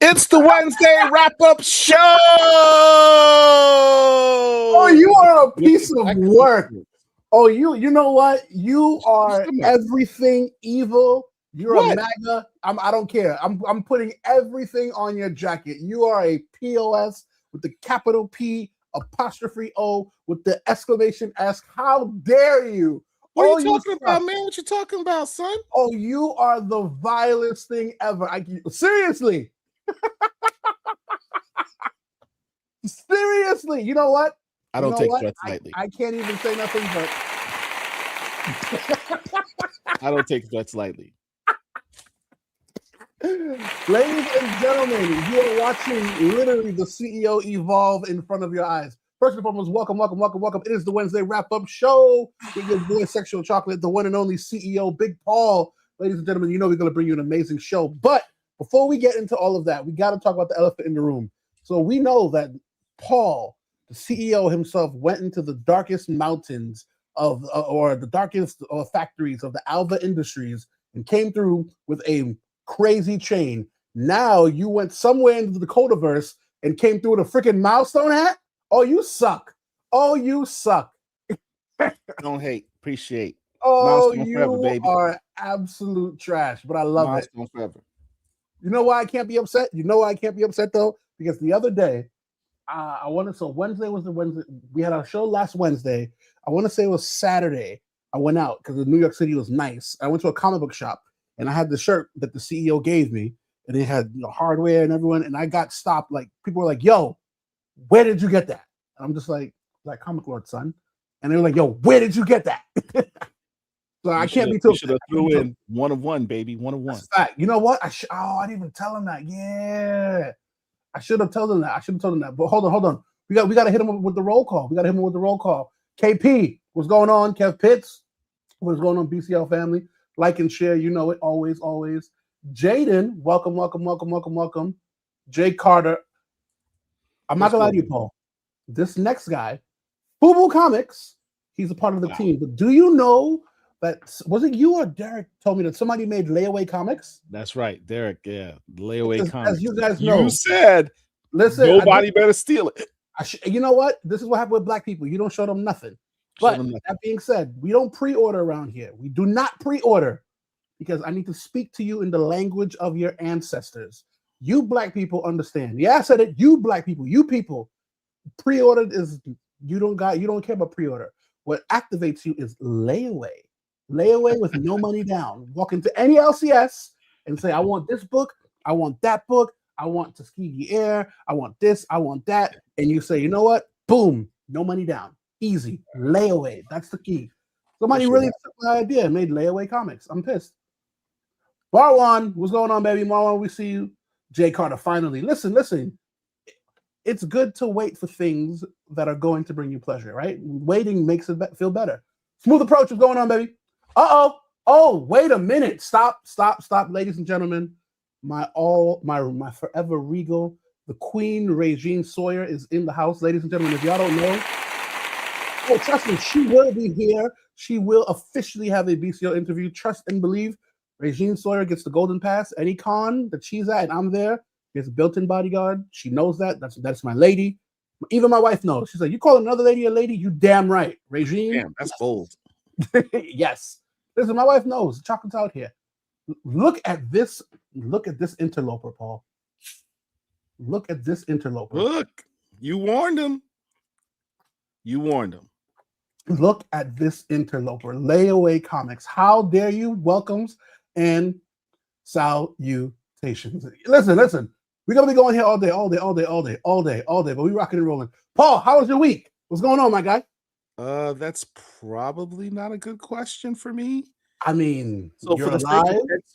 It's the Wednesday wrap-up show. Oh, you are a piece of work. Oh, you know what? You are everything evil. You're a MAGA. I don't care. I'm putting everything on your jacket. You are a POS with the capital P apostrophe O with the exclamation S. How dare you? What are you talking about, man? What you talking about, son? Oh, you are the vilest thing ever. Seriously. Seriously. You know what? I don't take threats lightly. I can't even say nothing, but I don't take threats lightly. Ladies and gentlemen, you are watching literally the CEO evolve in front of your eyes. First and foremost, welcome. It is the Wednesday wrap-up show with your boy Sexual Chocolate, the one and only CEO, Big Paul. Ladies and gentlemen, you know we're going to bring you an amazing show. But before we get into all of that, we got to talk about the elephant in the room. So we know that Paul, the CEO himself, went into the darkest mountains of, or the darkest factories of the Alva Industries and came through with a crazy chain. Now you went somewhere into the Codaverse and came through with a freaking milestone hat? Oh, you suck. Oh, you suck. Don't hate. Appreciate. Oh, milestone you forever, baby. are absolute trash, but I love milestone it. Forever. You know why I can't be upset? You know why I can't be upset, though? Because the other day, Wednesday was the Wednesday. We had our show last Wednesday. I want to say it was Saturday. I went out because New York City was nice. I went to a comic book shop, and I had the shirt that the CEO gave me, and it had hardware and everyone, and I got stopped. Like, people were like, yo, where did you get that? And I'm just like Comic Lord, son. And they were like, yo, where did you get that? So I can't be too. You should have threw in one of one, baby. One of one. You know what? I didn't even tell him that. Yeah. I should have told him that. But hold on. We got to hit him with the roll call. KP, what's going on? Kev Pitts, what's going on? BCL family, like and share. You know it. Always. Jaden, welcome. Jay Carter. I'm not gonna lie to you, Paul. This next guy, Boo Boo Comics, he's a part of the team. But do you know that, was it you or Derek told me that somebody made Layaway Comics? That's right, Derek. Yeah, Layaway Comics. As you guys know, you said, listen, nobody better steal it. You know what? This is what happened with black people. You don't show them nothing. But that being said, we don't pre-order around here. We do not pre-order because I need to speak to you in the language of your ancestors. You black people understand. Yeah, I said it. You black people, you people, pre-ordered is you don't care about pre-order. What activates you is layaway. Layaway with no money down. Walk into any LCS and say, I want this book, I want that book, I want Tuskegee Air, I want this, I want that. And you say, you know what? Boom, no money down. Easy. Layaway. That's the key. Somebody really took my idea and made Layaway Comics. I'm pissed. Marwan, what's going on, baby? Marwan, we see you. Jay Carter, finally. Listen. It's good to wait for things that are going to bring you pleasure, right? Waiting makes it feel better. Smooth approach. What's going on, baby? Oh, wait a minute. Stop, ladies and gentlemen. My forever regal, the Queen, Regine Sawyer, is in the house. Ladies and gentlemen, if y'all don't know, trust me, she will be here. She will officially have a BCO interview. Trust and believe. Regine Sawyer gets the golden pass. Any con that she's at and I'm there, gets a built-in bodyguard. She knows that. That's my lady. Even my wife knows. She's like, you call another lady a lady? You damn right. Regine. Damn, that's bold. Yes. Listen, my wife knows. Chocolate's out here. Look at this interloper, Paul. Look at this interloper. Look, you warned him. Look at this interloper. Layaway Comics. How dare you? Welcomes and salutations. Listen. We're gonna be going here all day. But we rocking and rolling. Paul, how was your week? What's going on, my guy? That's probably not a good question for me. I mean, so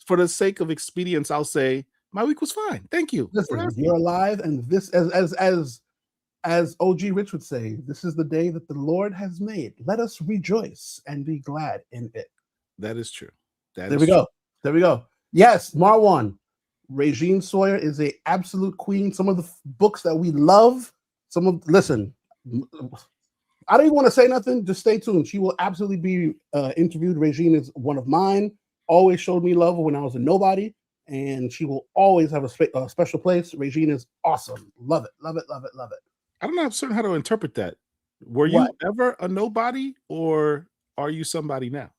for the sake of expedience, I'll say my week was fine. Thank you. Listen, you're alive, and this, as OG Rich would say, this is the day that the Lord has made. Let us rejoice and be glad in it. That is true. There we go. Yes, Marwan. Regine Sawyer is a absolute queen. Some of the books that we love. Listen. I don't even want to say nothing. Just stay tuned. She will absolutely be interviewed. Regine is one of mine. Always showed me love when I was a nobody, and she will always have a special place. Regine is awesome. Love it, love it, love it, love it. I'm not certain how to interpret that. Were you ever a nobody, or are you somebody now?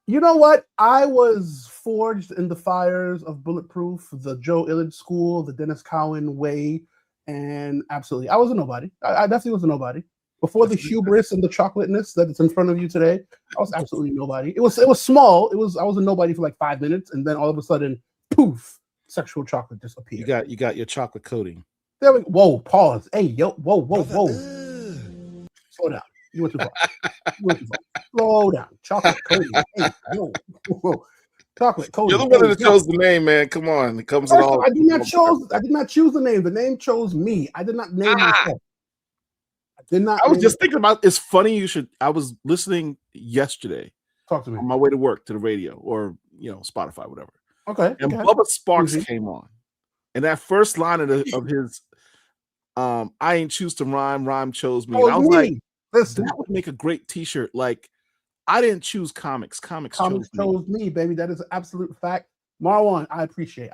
You know what? I was forged in the fires of Bulletproof, the Joe Illidge School, the Dennis Cowan way, and absolutely, I was a nobody. I definitely was a nobody. Before the hubris and the chocolateness that is in front of you today, I was absolutely nobody. It was small. I was a nobody for like 5 minutes, and then all of a sudden, poof, sexual chocolate just appeared. You got your chocolate coating. There we go. Whoa, pause. Hey, yo, whoa. Slow down. You went too far. Slow down. Chocolate coating. Hey, whoa. Chocolate coating. You're the one that chose the name, man. Come on. It comes with all. I did not choose the name. The name chose me. I did not name myself. I was just thinking about. It's funny. I was listening yesterday. Talk to me on my way to work to the radio or Spotify, whatever. Okay. And Bubba Sparks came on, and that first line of his, I ain't choose to rhyme chose me. I was like, listen, that would make a great T-shirt. Like, I didn't choose comics. Comics chose me, baby. That is an absolute fact. Marwan, I appreciate.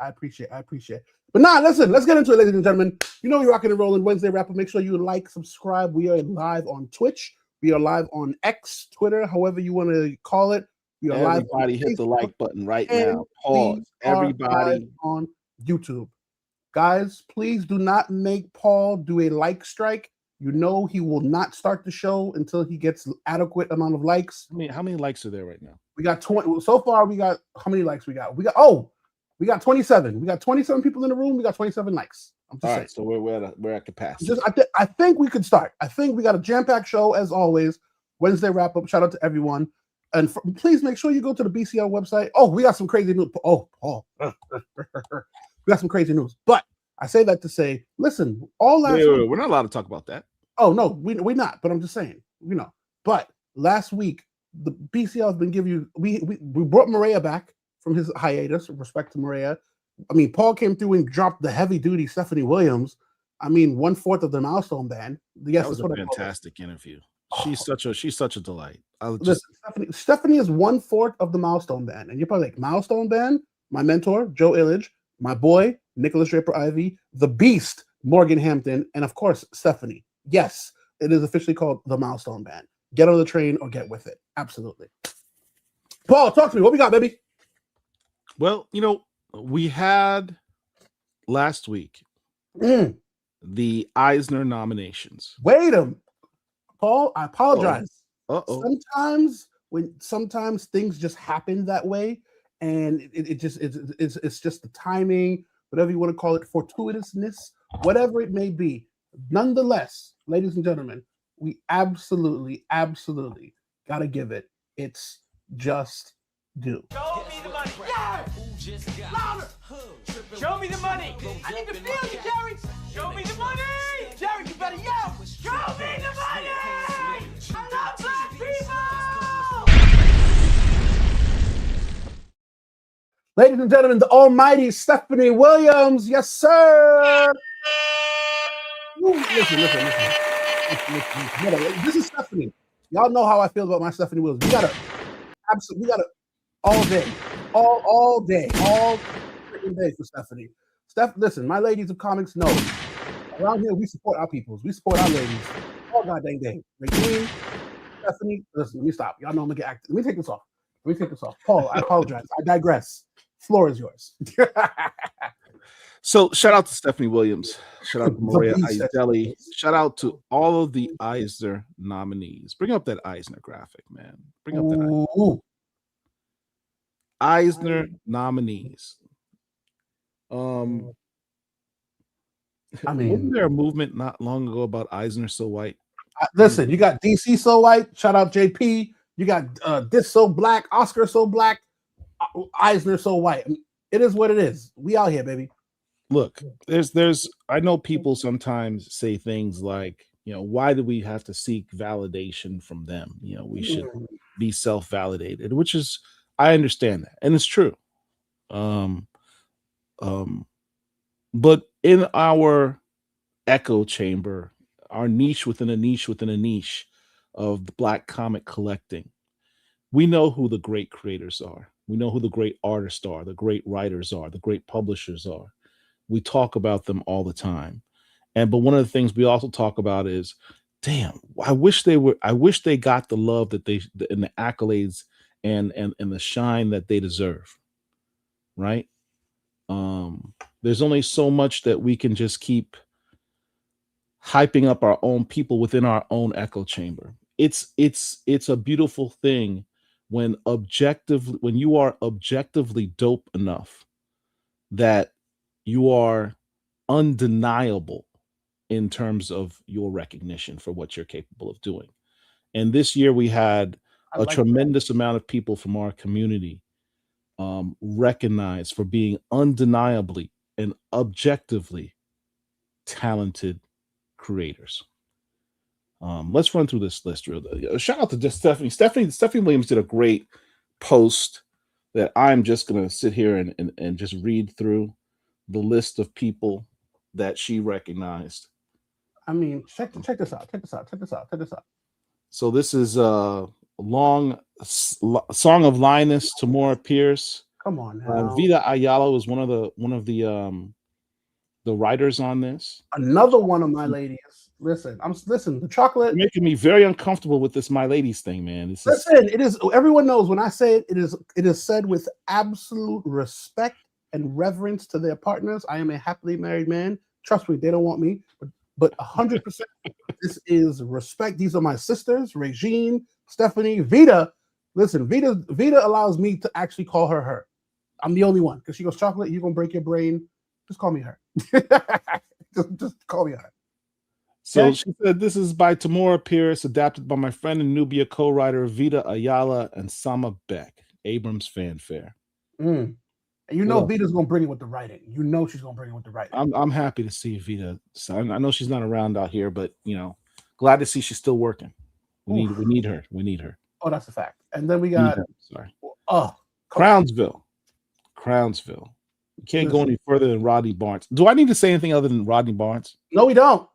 But listen, let's get into it, ladies and gentlemen. You know you're rocking and rolling Wednesday Wrap Up. Make sure you like, subscribe. We are live on Twitch. We are live on X, Twitter, however you want to call it. We are live. Everybody hit the like button right now. Pause. Everybody on YouTube. Guys, please do not make Paul do a like strike. You know he will not start the show until he gets adequate amount of likes. How many likes are there right now? We got 20. So far, we got how many likes we got? We got 27. We got 27 people in the room. We got 27 likes. I'm just saying. So we're at capacity. I think we could start. I think we got a jam-packed show as always. Wednesday Wrap Up. Shout out to everyone. And please make sure you go to the BCL website. Oh, we got some crazy news. Oh, Paul. We got some crazy news. But I say that to say, listen, wait, we're not allowed to talk about that. Oh, no, we're not. But I'm just saying, But last week, the BCL has been giving you, we brought Maria back from his hiatus. Respect to Maria. I mean, Paul came through and dropped the heavy-duty Stephanie Williams. I mean, 1/4 of the Milestone Band. Yes, that was a fantastic interview. She's such a delight. Listen, Stephanie is 1/4 of the Milestone Band, and you're probably like, Milestone Band? My mentor, Joe Illidge, my boy, Nicholas Draper Ivy, the Beast, Morgan Hampton, and of course, Stephanie. Yes, it is officially called the Milestone Band. Get on the train or get with it. Absolutely. Paul, talk to me. What we got, baby? Well, we had last week the Eisner nominations. Wait a minute. Paul, I apologize. Uh-oh. Sometimes things just happen that way, and it's just the timing, whatever you want to call it, fortuitousness, whatever it may be. Nonetheless, ladies and gentlemen, we absolutely gotta give it its just due. Show me the money. Yeah! Louder! Show me the money. I need to feel you, Jerry. Show me the money. Jerry, you better yell. Show me the money. I love black people. Ladies and gentlemen, the almighty Stephanie Williams. Yes, sir. Listen. This is Stephanie. Y'all know how I feel about my Stephanie Williams. We gotta all day, all day, all freaking day for Stephanie. Listen, my ladies of comics know around here we support our peoples. We support our ladies all goddamn day. Regine, Stephanie, listen, let me stop. Y'all know I'm gonna get active. Let me take this off. Paul, I apologize. I digress. Floor is yours. So shout out to Stephanie Williams. Shout out to Maria Eisdeli. Shout out to all of the Eisner nominees. Bring up that Eisner graphic, man. Bring up that Eisner nominees. I mean, wasn't there a movement not long ago about Eisner so white? Listen, you got DC so white. Shout out JP. You got this so black. Oscar so black. Eisner so white. I mean, it is what it is. We out here, baby. Look, there's. I know people sometimes say things like, why do we have to seek validation from them? We should be self-validated, which is, I understand that, and it's true. But in our echo chamber, our niche within a niche within a niche of the Black comic collecting, we know who the great creators are. We know who the great artists are, the great writers are, the great publishers are. We talk about them all the time. But one of the things we also talk about is, damn, I wish they got the love that they and the accolades and the shine that they deserve. Right? There's only so much that we can just keep hyping up our own people within our own echo chamber. It's a beautiful thing when you are objectively dope enough that you are undeniable in terms of your recognition for what you're capable of doing. And this year we had a tremendous amount of people from our community recognized for being undeniably and objectively talented creators. Let's run through this list real. Shout out to Stephanie. Stephanie Williams did a great post that I'm just gonna sit here and just read through the list of people that she recognized. I mean, check this out. So this is a long Song of Linus, Tamora Pierce. Come on now. Vida Ayala was one of the writers on this. Another one of my ladies. Listen, the chocolate. You're making me very uncomfortable with this my ladies thing, man. It is. Everyone knows when I say it is said with absolute respect and reverence to their partners. I am a happily married man. Trust me, they don't want me, but 100%. This is respect. These are my sisters, Regine, Stephanie, Vida. Listen, Vida allows me to actually call her. I'm the only one because she goes, chocolate, you're gonna break your brain. Just call me her. just call me her. So she said, this is by Tamora Pierce, adapted by my friend and Nubia co-writer Vida Ayala and Sama Beck. Abrams fanfare. And you know Vita's gonna bring it with the writing. You know she's gonna bring it with the writing. I'm happy to see Vida. So I know she's not around out here, but glad to see she's still working. We need her. We need her. Oh, that's a fact. And then we got Crownsville. You can't go any further than Rodney Barnes. Do I need to say anything other than Rodney Barnes? No, we don't.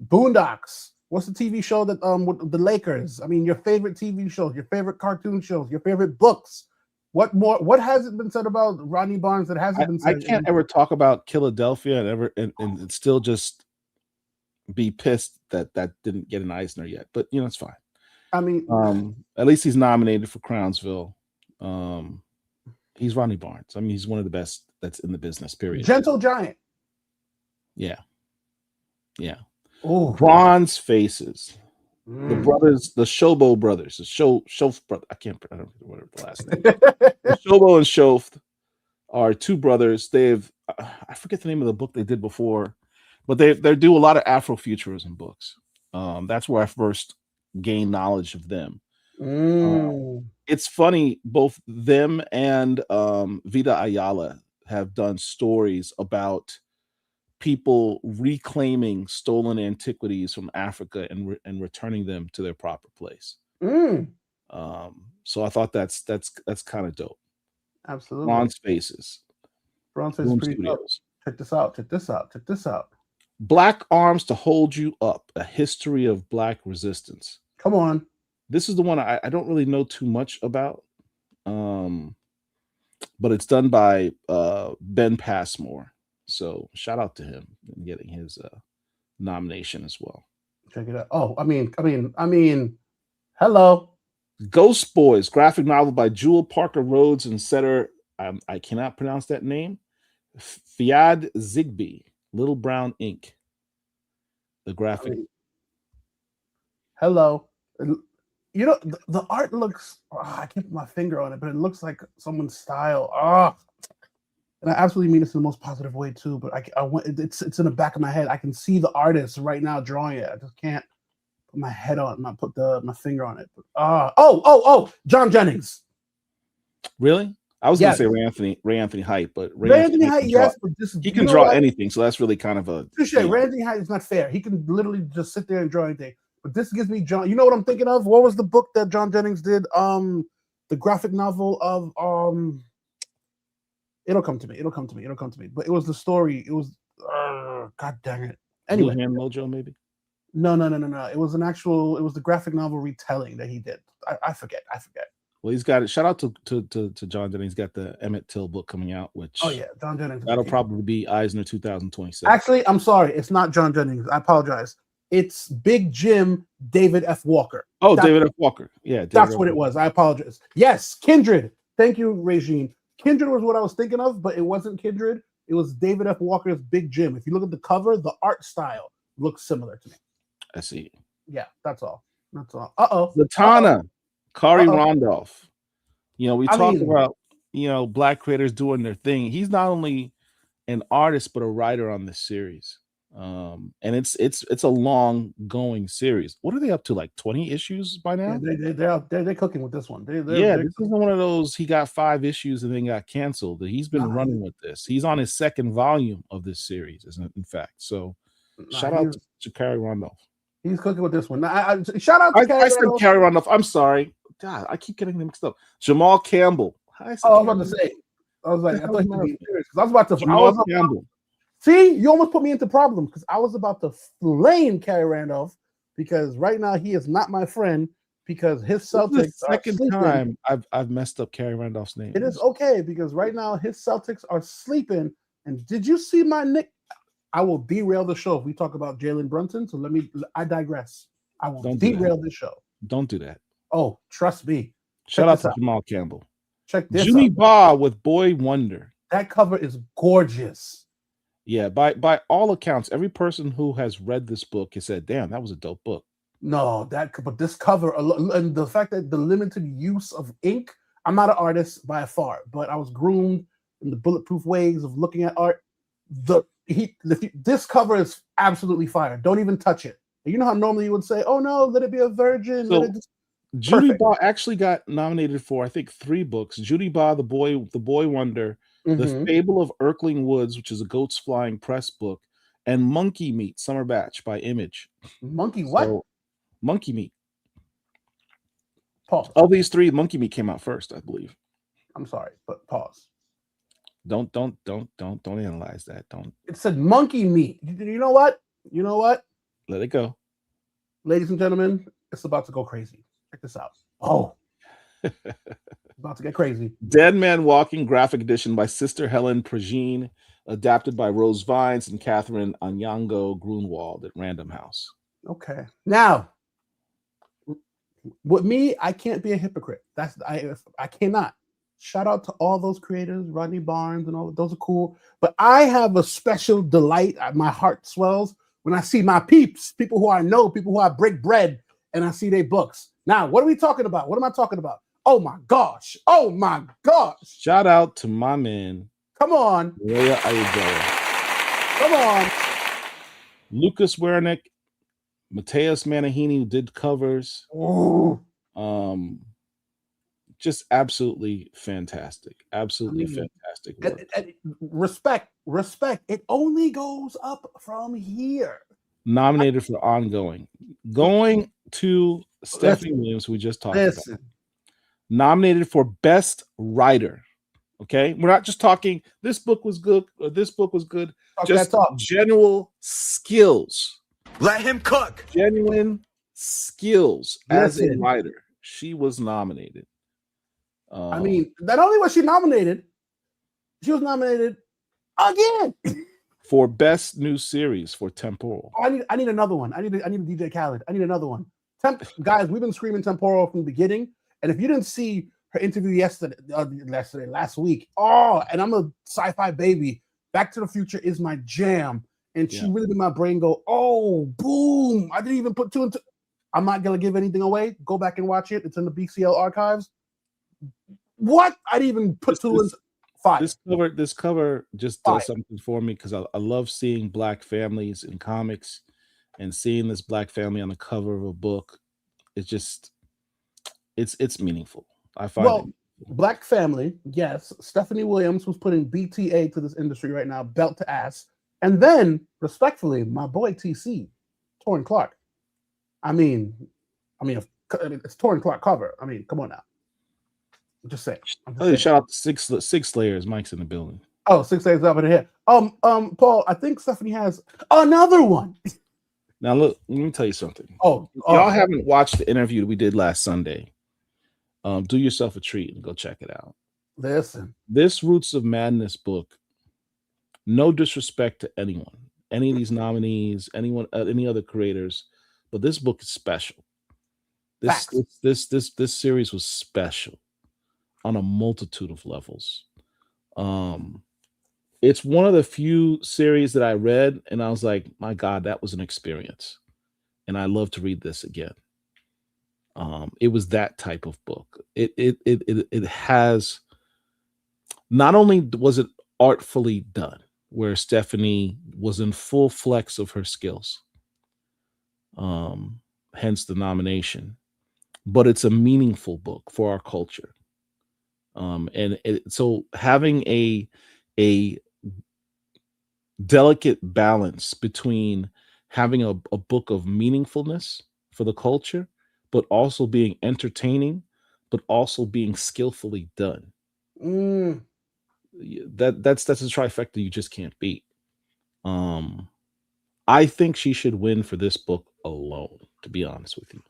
Boondocks. What's the TV show that with the Lakers? I mean, your favorite TV shows, your favorite cartoon shows, your favorite books. What hasn't been said about Rodney Barnes that hasn't been said? I can't ever talk about Philadelphia and still just be pissed that didn't get an Eisner yet. But it's fine. I mean, at least he's nominated for Crownsville. He's Rodney Barnes. I mean, he's one of the best that's in the business, period. Gentle Giant. Yeah. Oh, Bronze Faces. The brothers, the Shobo brothers, the Shof brother. I don't know what the last name. The Shobo and Shof are two brothers. I forget the name of the book they did before, but they do a lot of Afrofuturism books. That's where I first gained knowledge of them. It's funny, both them and Vida Ayala have done stories about people reclaiming stolen antiquities from Africa and returning them to their proper place. So I thought that's kind of dope. Absolutely. Bronze Faces. Studios. Check this out. Black Arms to Hold You Up, A History of Black Resistance. Come on. This is the one I don't really know too much about. But it's done by Ben Passmore. So shout out to him in getting his nomination as well. Check it out. Oh, I mean, hello. Ghost Boys, graphic novel by Jewel Parker Rhodes and setter, I cannot pronounce that name, Fiad Zigbee, Little Brown Ink. The graphic. Hello. The art looks, I can't put my finger on it, but it looks like someone's style. And I absolutely mean this in the most positive way too, but it's in the back of my head. I can see the artist right now drawing it. I just can't put my head on it, put my finger on it. John Jennings. Really? I was gonna say Ray Anthony Height, but Ray Anthony Height, yes, but he can draw anything, so that's really kind of a Ray Anthony Height is not fair. He can literally just sit there and draw anything. But this gives me John. You know what I'm thinking of? What was the book that John Jennings did? The graphic novel of It'll come to me. But it was the story. It was God dang it. Anyway, Blue Hand Mojo, maybe. No. It was the graphic novel retelling that he did. I forget. Well, he's got it. Shout out to John Jennings. He's got the Emmett Till book coming out, which John Jennings. That'll probably be Eisner 2027. Actually, I'm sorry, it's not John Jennings. I apologize. It's Big Jim David F. Walker. David F. Walker. Yeah, that's what it was. I apologize. Yes, Kindred. Thank you, Regine. Kindred was what I was thinking of, but it wasn't Kindred. It was David F. Walker's Big Jim. If you look at the cover, the art style looks similar to me. I see. Yeah, that's all. That's all. Uh-oh. Zatanna, Kari Randolph. We talk about, Black creators doing their thing. He's not only an artist, but a writer on this series. And it's a long going series. What are they up to? Like 20 issues by now? Yeah, they're cooking with this one. This isn't one of those. He got 5 issues and then got canceled. He's been running with this. He's on his 2nd volume of this series, in fact. So shout out to Kari Randolph. He's cooking with this one. Shout out to Kari Randolph. I said Kari Randolph. I'm sorry. God, I keep getting them mixed up. Jamal Campbell. I was about to say. I was like, I thought he was being serious because I was about to. Jamal Campbell. See, you almost put me into problems because I was about to flame Kari Randolph because right now he is not my friend because his Celtics. This is the second time I've messed up Kari Randolph's name. It is okay because right now his Celtics are sleeping. And did you see my nick? I will derail the show if we talk about Jalen Brunson. So I digress. I will derail the show. Don't do that. Oh, trust me. Shout out to Jamal Campbell. Check this Junie out. Baugh with Boy Wonder. That cover is gorgeous. Yeah, by all accounts, every person who has read this book has said, "Damn, that was a dope book." No, but this cover and the fact that the limited use of ink. I'm not an artist by far, but I was groomed in the bulletproof ways of looking at art. This cover is absolutely fire. Don't even touch it. You know how normally you would say, "Oh no, let it be a virgin." So, Junie Baugh actually got nominated for, I think, 3 books. Junie Baugh, the Boy Wonder. The Fable of Erkling Woods, which is a Goats Flying Press book, and Monkey Meat Summer Batch by Image. Monkey what? So, Monkey Meat. Pause. Of these 3, Monkey Meat came out first, I believe. I'm sorry, but pause. Don't analyze that. Don't. It said Monkey Meat. You know what? You know what? Let it go. Ladies and gentlemen, it's about to go crazy. Check this out. Oh. About to get crazy. Dead Man Walking graphic edition by Sister Helen Prigine, adapted by Rose Vines and Catherine Anyango Grunwald at Random House. Okay. Now, with me, I can't be a hypocrite. I cannot. Shout out to all those creators, Rodney Barnes and all those are cool. But I have a special delight. My heart swells when I see my peeps, people who I know, people who I break bread, and I see their books. Now, what are we talking about? What am I talking about? Oh my gosh. Oh my gosh. Shout out to my man. Come on. Leia Ayudera. Come on. Lucas Wernick, Mateus Manahini, who did covers. Ooh. Just absolutely fantastic. Absolutely fantastic work. And respect. It only goes up from here. Nominated for ongoing. Going to Stephanie Williams, who we just talked about. Nominated for Best Writer. Okay, we're not just talking this book was good or this book was good. Just general skills. Let him cook. Genuine skills as a writer. She was nominated. I mean, not only was she nominated, she was nominated again for Best New Series for Temporal. Oh, I need another one. I need a DJ Khaled. I need another one. Guys, we've been screaming Temporal from the beginning. And if you didn't see her interview last week, and I'm a sci-fi baby. Back to the Future is my jam. And she really made my brain go, oh, boom. I didn't even put 2 and 2. I'm not going to give anything away. Go back and watch it. It's in the BCL archives. What? I didn't even put 2 and 5. This cover just does something for me because I love seeing Black families in comics and seeing this Black family on the cover of a book. It's just... It's meaningful. I find it. Black family, yes. Stephanie Williams, who's putting BTA to this industry right now, belt to ass. And then, respectfully, my boy TC, Torrin Clark. I mean, it's Torrin Clark cover. I mean, come on now. I'm just saying. Shout out to Six Layers. Mike's in the building. Oh, 6 Layers up in here. Paul, I think Stephanie has another one. Now look, let me tell you something. Y'all haven't watched the interview we did last Sunday. do yourself a treat and go check it out. Listen, this Roots of Madness book, no disrespect to anyone, any of these nominees, anyone, any other creators, but this book is special. This series was special on a multitude of levels. It's one of the few series that I read and I was like, my God, that was an experience. And I love to read this again. It was that type of book. It has, not only was it artfully done, where Stephanie was in full flex of her skills, hence the nomination, but it's a meaningful book for our culture. So having a delicate balance between having a book of meaningfulness for the culture, but also being entertaining, but also being skillfully done. That's a trifecta you just can't beat. I think she should win for this book alone, to be honest with you.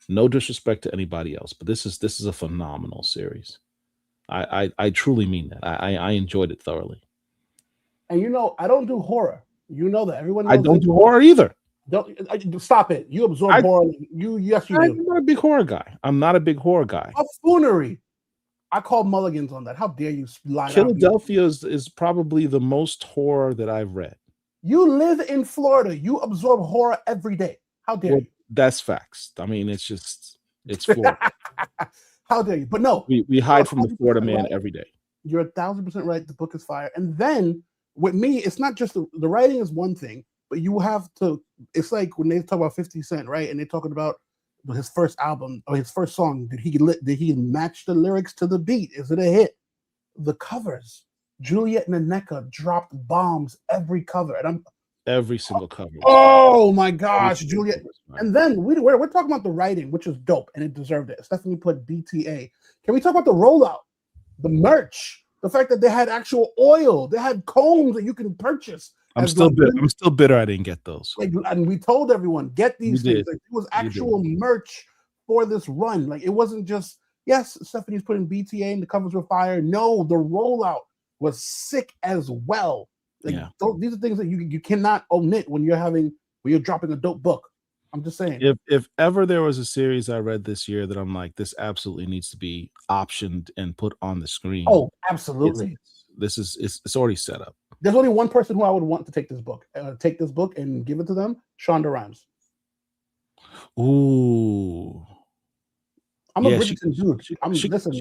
No disrespect to anybody else, but this is a phenomenal series. I truly mean that. I enjoyed it thoroughly. And I don't do horror. You know that. Everyone knows I don't do horror either. Don't stop it. You absorb horror. Yes, you do. I'm not a big horror guy. Buffoonery. I call mulligans on that. How dare you lie? Philadelphia is probably the most horror that I've read. You live in Florida. You absorb horror every day. How dare you? That's facts. I mean, it's Florida. How dare you? But no, we hide from the Florida man every day. You're 1,000% right. The book is fire. And then with me, it's not just the writing is one thing, but you have to. It's like when they talk about 50 Cent, right? And they're talking about his first album or his first song. Did he match the lyrics to the beat? Is it a hit? The covers. Juliet Naneka dropped bombs every cover, and every single cover. Oh my gosh, Juliet! And then we're talking about the writing, which is dope, and it deserved it. Stephanie put BTA. Can we talk about the rollout, the merch, the fact that they had actual oil, they had combs that you can purchase? I'm still bitter I didn't get those. And we told everyone, get these things. Like, it was actual merch for this run. Like, it wasn't just, yes, Stephanie's putting BTA and the covers were fire. No, the rollout was sick as well. Like, these are things that you cannot omit when you're dropping a dope book. I'm just saying. If ever there was a series I read this year that I'm like, this absolutely needs to be optioned and put on the screen. Oh, absolutely. It's already set up. There's only one person who I would want to take this book and give it to them. Shonda Rhimes. Ooh. I'm a Bridgerton dude. Listen,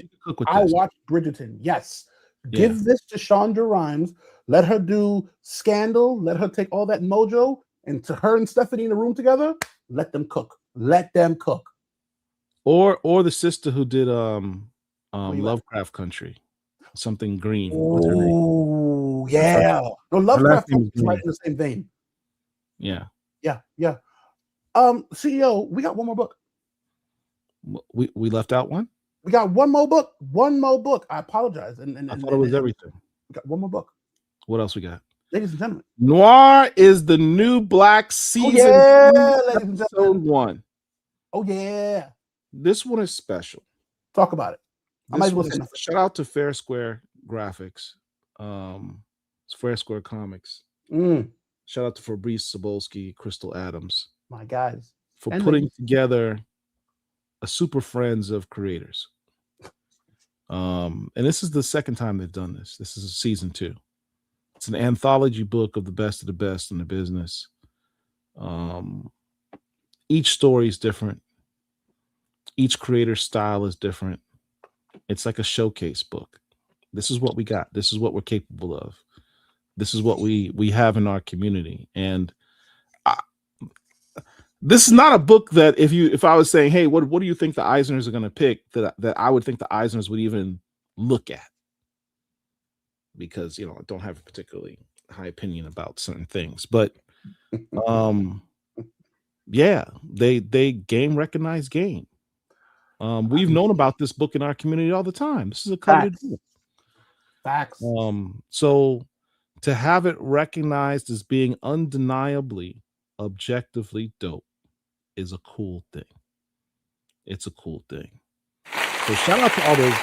I watch Bridgerton. Yes. Give this to Shonda Rhimes. Let her do Scandal. Let her take all that mojo, and to her and Stephanie in the room together, let them cook. Let them cook. Or the sister who did Lovecraft Country. Something Green. Oh, yeah. No, Lovecraft Country is right in the same vein. Yeah. Yeah. CEO, we got one more book. We left out one? We got one more book. I apologize. And I thought it was everything. We got one more book. What else we got? Ladies and gentlemen. Noir is the new Black season. Ladies and episode 1. Oh, yeah. This one is special. Talk about it. Shout out to Fair Square Graphics. Fair Square Comics. Shout out to Fabrice Sobolski, Crystal Adams. My guys. For putting together a super friends of creators. And this is the second time they've done this. This is season 2. It's an anthology book of the best in the business. Each story is different. Each creator's style is different. It's like a showcase book. This is what we got. This is what we're capable of. This is what we have in our community. And this is not a book that if I was saying, hey, what do you think the Eisners are going to pick, that I would think the Eisners would even look at? Because, I don't have a particularly high opinion about certain things. But they game recognize game. We've known about this book in our community all the time. This is a coveted book. Facts. So to have it recognized as being undeniably, objectively dope is a cool thing. It's a cool thing. So shout out to all those.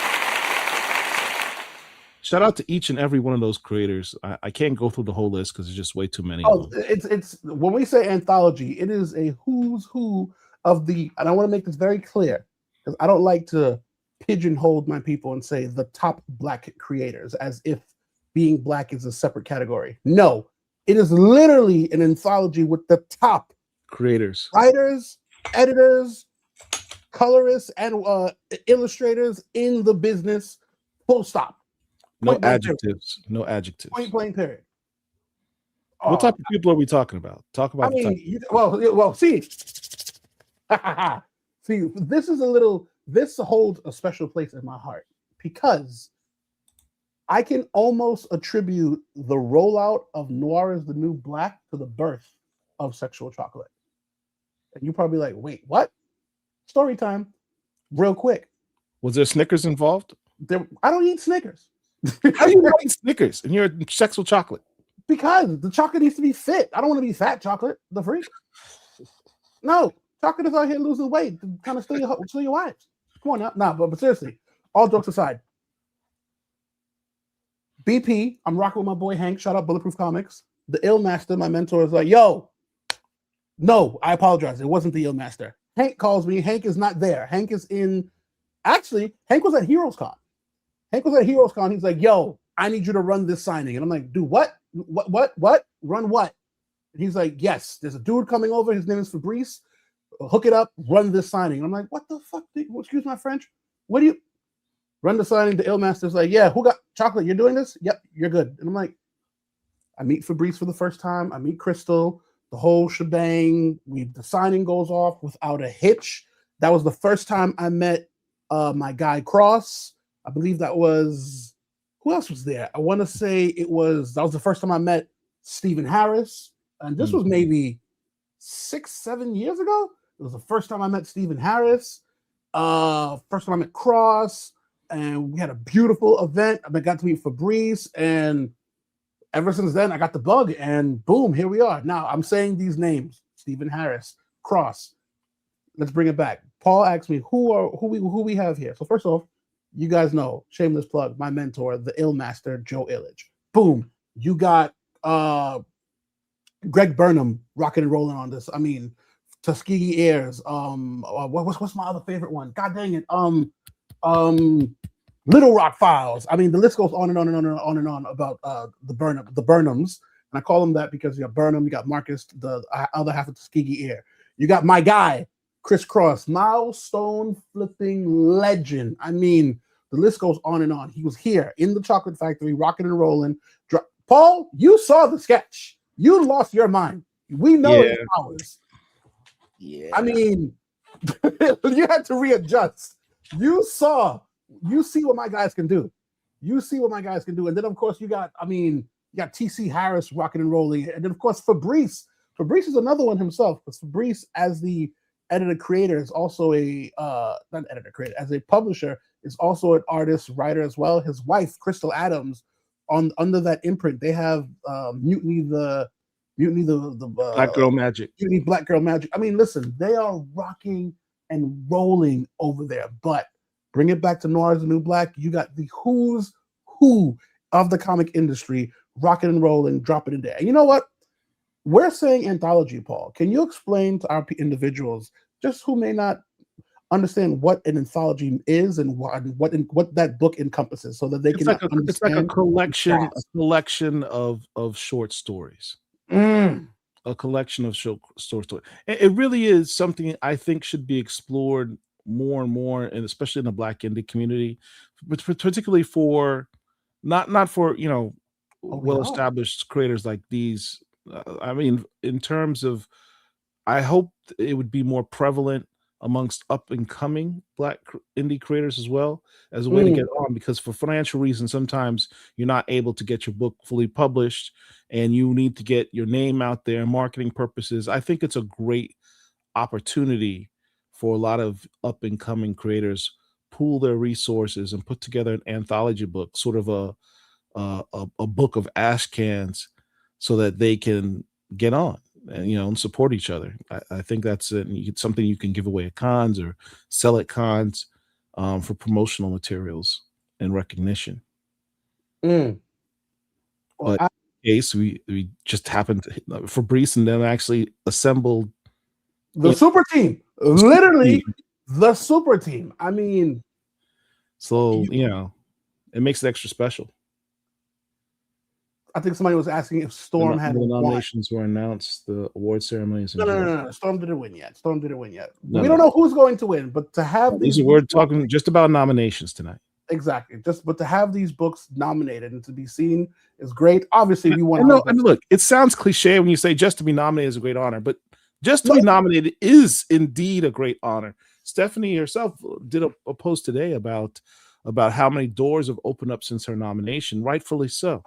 Shout out to each and every one of those creators. I can't go through the whole list because there's just way too many. Oh, it's when we say anthology, it is a who's who of the, and I want to make this very clear because I don't like to pigeonhole my people and say the top Black creators as if being Black is a separate category. No, it is literally an anthology with the top creators, writers, editors, colorists, and illustrators in the business. Full stop. No adjectives. No adjectives. Point blank period. What type of people are we talking about? Talk about. Well, see, see, this holds a special place in my heart because I can almost attribute the rollout of Noir is the New Black to the birth of Sexual Chocolate. And you're probably like, wait, what? Story time, real quick. Was there Snickers involved? I don't eat Snickers. How do you not eat Snickers and you're Sexual Chocolate? Because the chocolate needs to be fit. I don't want to be fat chocolate. The freak. No, chocolate is out here losing weight to kind of steal your wives. Come on now. Nah, but seriously, all jokes aside. BP, I'm rocking with my boy Hank. Shout out Bulletproof Comics. The Ill Master, my mentor, is like, yo, no, I apologize. It wasn't the Ill Master. Hank calls me. Hank is not there. Hank is in. Actually, Hank was at Heroes Con. He's like, yo, I need you to run this signing. And I'm like, dude, what? Run what? And he's like, yes, there's a dude coming over. His name is Fabrice. Hook it up, run this signing. And I'm like, what the fuck? Excuse my French. What do you run the signing? The Ill Master's like, yeah, who got chocolate? You're doing this? Yep, you're good. And I'm like, I meet Fabrice for the first time. I meet Crystal, the whole shebang. The signing goes off without a hitch. That was the first time I met my guy Cross. I believe that was, who else was there? I want to say that was the first time I met Stephen Harris. And this was maybe 6-7 years ago. It was the first time I met Stephen Harris. First time I met Cross. And we had a beautiful event. I got to meet Fabrice. And ever since then, I got the bug. And boom, here we are. Now, I'm saying these names. Stephen Harris, Cross. Let's bring it back. Paul asked me, who we have here? So first off, you guys know, shameless plug, my mentor, the Ill Master, Joe Illidge. Boom. You got Greg Burnham rocking and rolling on this. I mean, Tuskegee Airs. What's my other favorite one? God dang it. Little Rock Files. I mean, the list goes on and on and on and on and on about the Burnhams. And I call them that because you got Burnham, you got Marcus, the other half of Tuskegee Air. You got my guy, ChrisCross, milestone flipping legend. I mean, the list goes on and on. He was here in the chocolate factory, rocking and rolling. Paul, you saw the sketch. You lost your mind. We know it's ours. Yeah. I mean, you had to readjust. You see what my guys can do. And then, of course, you got TC Harris rocking and rolling. And then, of course, Fabrice. Fabrice is another one himself. Because Fabrice, as the editor-creator, is also as a publisher, is also an artist, writer as well. His wife, Crystal Adams, under that imprint, they have Mutiny the Black Girl Magic. Mutiny Black Girl Magic. I mean, listen, they are rocking and rolling over there. But bring it back to Noir is the New Black. You got the who's who of the comic industry rocking and rolling, dropping in there. And you know what? We're saying anthology, Paul. Can you explain to our individuals, just who may not understand what an anthology is and what that book encompasses, so that they can understand? It's like a collection of short stories. A collection of short stories. It really is something I think should be explored more and more, and especially in the Black indie community, but particularly for not for well-established creators like these. I mean, in terms of, I hope it would be more prevalent amongst up and coming Black indie creators as well, as a way to get on, because for financial reasons, sometimes you're not able to get your book fully published and you need to get your name out there, marketing purposes. I think it's a great opportunity for a lot of up and coming creators pool their resources and put together an anthology book, sort of a book of ash cans, so that they can get on and support each other. I think that's something you can give away at cons or sell at cons. for promotional materials and recognition. Well, but in case we just happened to, Fabrice and them actually assembled the super team, literally the super team. I mean, so it makes it extra special. I think somebody was asking if Storm had the nominations were announced, the award ceremonies. No. Storm didn't win yet. We don't know who's going to win, but to have these, we're talking just about nominations tonight. Exactly. But to have these books nominated and to be seen is great. Obviously, we want. And look, it sounds cliche when you say just to be nominated is a great honor, but just to be nominated is indeed a great honor. Stephanie herself did a post today about how many doors have opened up since her nomination, rightfully so.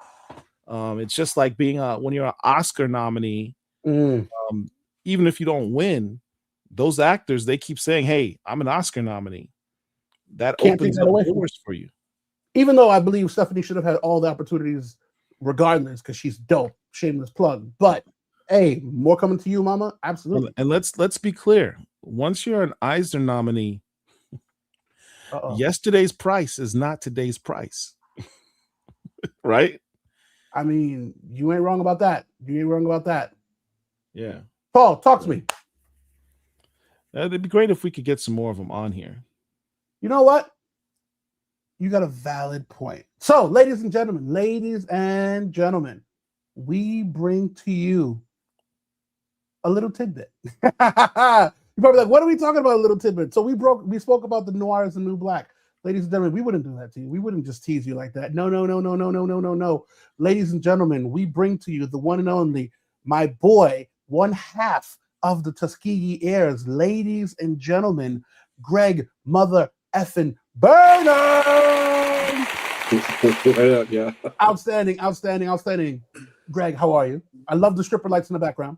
It's just like being when you're an Oscar nominee, even if you don't win, those actors, they keep saying, "Hey, I'm an Oscar nominee." That opens up doors for you. Even though I believe Stephanie should have had all the opportunities regardless, because she's dope. Shameless plug. But hey, more coming to you, mama. Absolutely. And let's be clear. Once you're an Eisner nominee, yesterday's price is not today's price. Right? I mean, you ain't wrong about that. Yeah. Paul, talk to me. It'd be great if we could get some more of them on here. You know what? You got a valid point. So, ladies and gentlemen, we bring to you a little tidbit. You're probably like, what are we talking about, a little tidbit? So we spoke about the Noir is the new black. Ladies and gentlemen, we wouldn't do that to you. We wouldn't just tease you like that. No. Ladies and gentlemen, we bring to you the one and only, my boy, one half of the Tuskegee heirs. Ladies and gentlemen, Greg Mother effing Burnham. Yeah. Outstanding. Greg, how are you? I love the stripper lights in the background.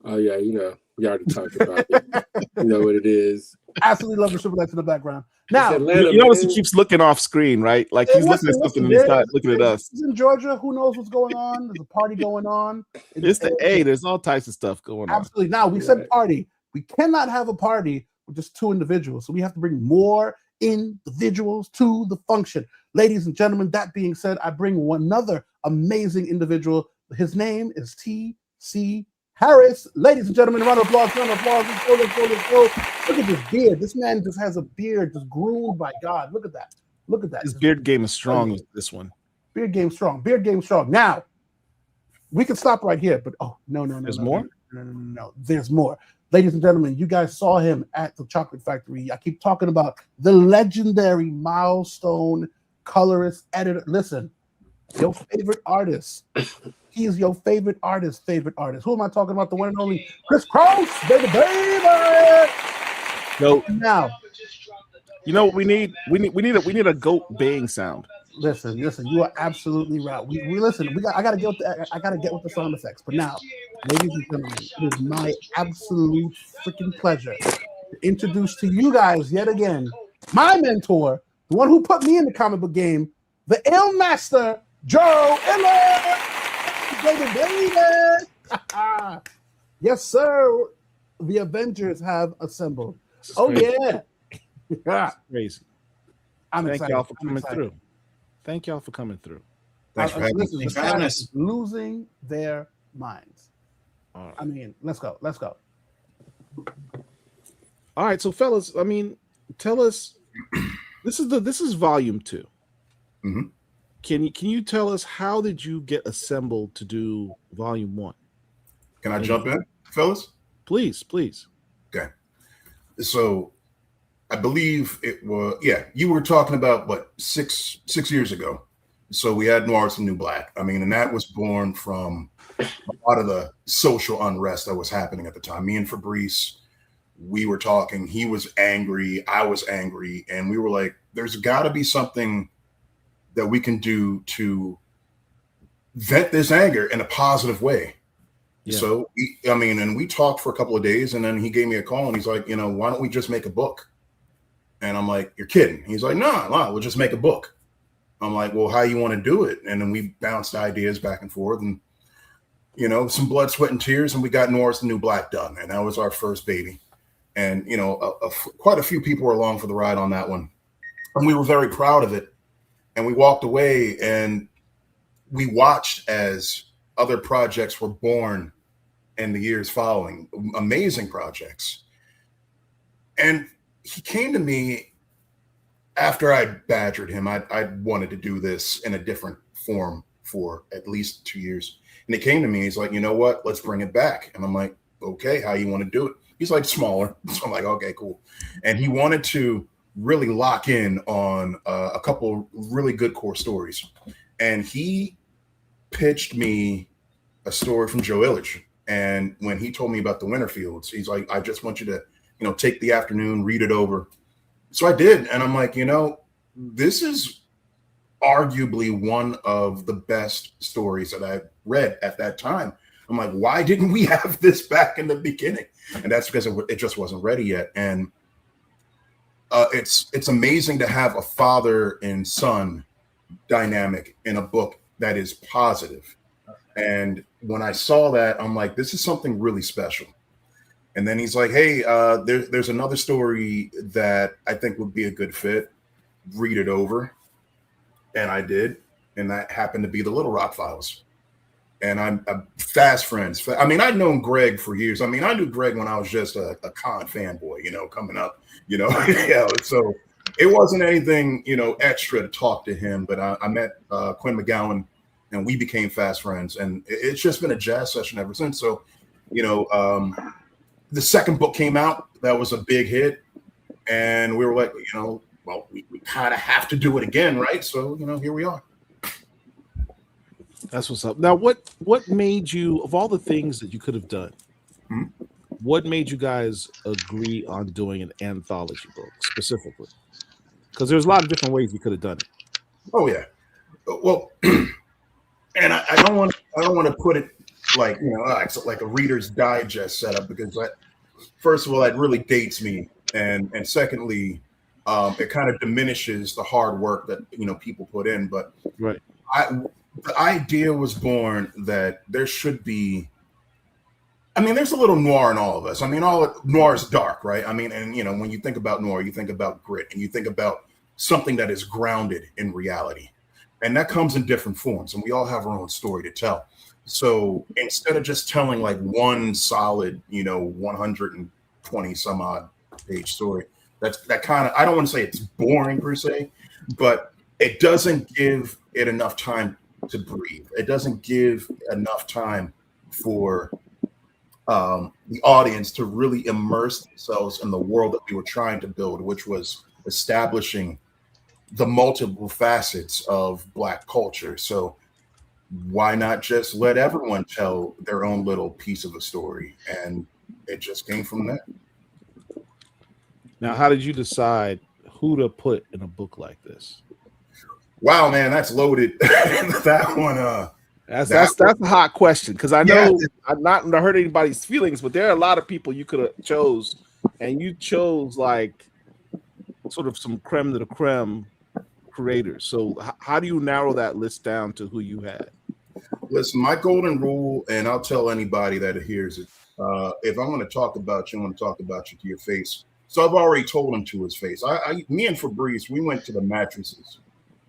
Oh yeah, we already talked about it. You know what it is. Absolutely love the stripper lights in the background. Now, Atlanta, you notice he keeps looking off screen, right? Like he's looking at something and he's not looking at us. He's in Georgia. Who knows what's going on? There's a party going on. It's the A. There's all types of stuff going on. Absolutely. Now, we said party. We cannot have a party with just two individuals. So we have to bring more individuals to the function. Ladies and gentlemen, that being said, I bring another amazing individual. His name is T.C. Harris. Ladies and gentlemen, round of applause. Let's go. Look at this beard. This man just has a beard just groomed by God. Look at that. His beard game is strong with this one. Beard game strong. Now, we can stop right here, but no. There's more? No. There's more. Ladies and gentlemen, you guys saw him at the Chocolate Factory. I keep talking about the legendary milestone colorist, editor. Listen, your favorite artist. He is your favorite artist. Who am I talking about? The one and only ChrisCross, baby. No. Now, you know what we need? We need a goat baying sound. Listen. You are absolutely right. We listen. I gotta get with the sound effects. But now, ladies and gentlemen, it is my absolute freaking pleasure to introduce to you guys yet again my mentor, the one who put me in the comic book game, the ill master, Joe Illidge. Baby. Yes, sir. The Avengers have assembled. Oh yeah. Crazy. I'm Thank excited. y'all for coming through. Thank y'all for coming through. Thanks for having us. Losing their minds. Right. I mean, let's go. All right, so fellas, I mean, tell us. This is volume 2. Mm-hmm. Can you tell us how did you get assembled to do volume 1? Can I jump in, fellas? Please. Okay. So I believe it was, you were talking about what, six years ago. So we had Noir is the New Black. I mean, and that was born from a lot of the social unrest that was happening at the time. Me and Fabrice, we were talking, he was angry, I was angry, and we were like, there's got to be something that we can do to vent this anger in a positive way. Yeah. So, and we talked for a couple of days, and then he gave me a call, and he's like, why don't we just make a book? And I'm like, you're kidding. He's like, no, we'll just make a book. I'm like, well, how you want to do it? And then we bounced ideas back and forth, and, some blood, sweat, and tears, and we got Noir is the New Black done. And that was our first baby. And, quite a few people were along for the ride on that one. And we were very proud of it. And we walked away and we watched as other projects were born in the years following, amazing projects. And he came to me after I badgered him. I wanted to do this in a different form for at least 2 years. And he came to me, he's like, you know what, let's bring it back. And I'm like, okay, how you want to do it? He's like, smaller. So I'm like, okay, cool. And he wanted to really lock in on a couple really good core stories. And he pitched me a story from Joe Illidge. And when he told me about the Winterfields, he's like, I just want you to, take the afternoon, read it over. So I did. And I'm like, this is arguably one of the best stories that I read at that time. I'm like, why didn't we have this back in the beginning? And that's because it just wasn't ready yet. And it's amazing to have a father and son dynamic in a book that is positive. And when I saw that, I'm like, this is something really special. And then he's like, hey, there's another story that I think would be a good fit. Read it over. And I did. And that happened to be the Little Rock Files. And I'm fast friends. I mean, I'd known Greg for years. I mean, I knew Greg when I was just a con fanboy, coming up, yeah. So it wasn't anything, extra to talk to him. But I met Quinn McGowan, and we became fast friends. And it's just been a jazz session ever since. So, the second book came out. That was a big hit. And we were like, well, we kind of have to do it again, right? So, here we are. That's what's up. Now, what made you, of all the things that you could have done, what made you guys agree on doing an anthology book specifically? Because there's a lot of different ways you could have done it. Oh yeah. Well, and I don't want to put it like like a Reader's Digest setup, because first of all, that really dates me, and secondly, it kind of diminishes the hard work that people put in. But right. The idea was born that there should be, there's a little noir in all of us. Noir is dark, right? And when you think about noir, you think about grit, and you think about something that is grounded in reality. And that comes in different forms, and we all have our own story to tell. So instead of just telling like one solid, 120 some odd page story, that kind of, I don't want to say it's boring per se, but it doesn't give it enough time to breathe. It doesn't give enough time for the audience to really immerse themselves in the world that we were trying to build, which was establishing the multiple facets of Black culture. So why not just let everyone tell their own little piece of a story? And it just came from that. Now, how did you decide who to put in a book like this? Wow, man, that's loaded. That one. That's a hot question, because I know I'm not to hurt anybody's feelings, but there are a lot of people you could have chose, and you chose like sort of some creme de la creme creators. So how do you narrow that list down to who you had? Listen, my golden rule, and I'll tell anybody that hears it, if I'm going to talk about you, I'm going to talk about you to your face. So I've already told him to his face. Me and Fabrice, we went to the mattresses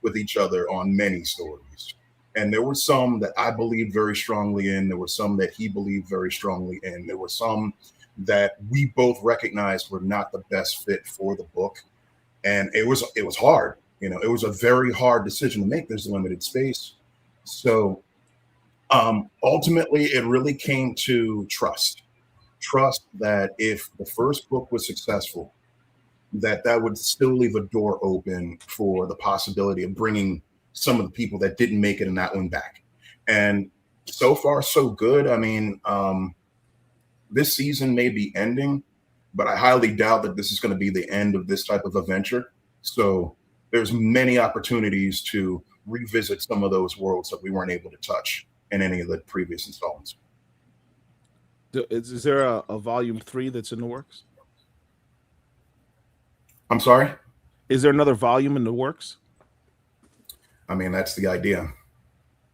with each other on many stories. And there were some that I believed very strongly in. There were some that he believed very strongly in. There were some that we both recognized were not the best fit for the book. And it was hard. It was a very hard decision to make. There's limited space. So ultimately, it really came to trust that if the first book was successful, that would still leave a door open for the possibility of bringing some of the people that didn't make it in that one back. And so far, so good. This season may be ending, but I highly doubt that this is going to be the end of this type of adventure. So there's many opportunities to revisit some of those worlds that we weren't able to touch in any of the previous installments. Is there a volume 3 that's in the works? I'm sorry? Is there another volume in the works? That's the idea.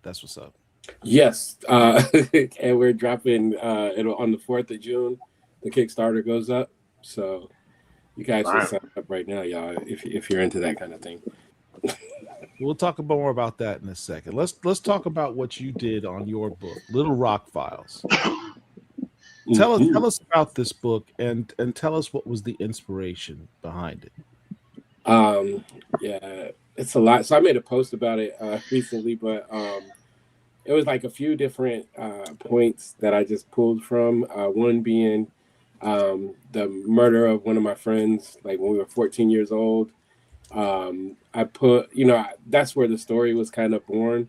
That's what's up. Yes. And we're dropping it on the 4th of June. The Kickstarter goes up. So You can actually sign up right now, y'all, if you're into that kind of thing. We'll talk more about that in a second. Let's talk about what you did on your book, Little Rock Files. Tell us about this book and tell us what was the inspiration behind it. Yeah, it's a lot. So I made a post about it recently, but it was like a few different points that I just pulled from. One being the murder of one of my friends, like when we were 14 years old. I put, that's where the story was kind of born.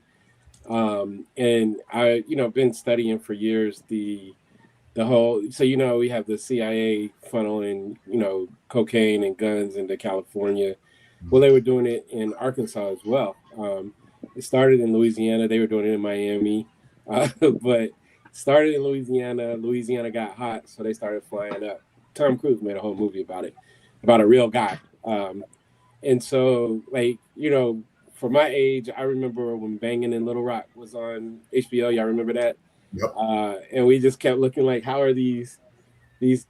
And I, been studying for years the whole, so, we have the CIA funneling, cocaine and guns into California. Well, they were doing it in Arkansas as well. It started in Louisiana. They were doing it in Miami, but started in Louisiana. Louisiana got hot, so they started flying up. Tom Cruise made a whole movie about it, about a real guy. And so, like, for my age, I remember when Bangin' in Little Rock was on HBO. Y'all remember that? Yep. And we just kept looking like, how are these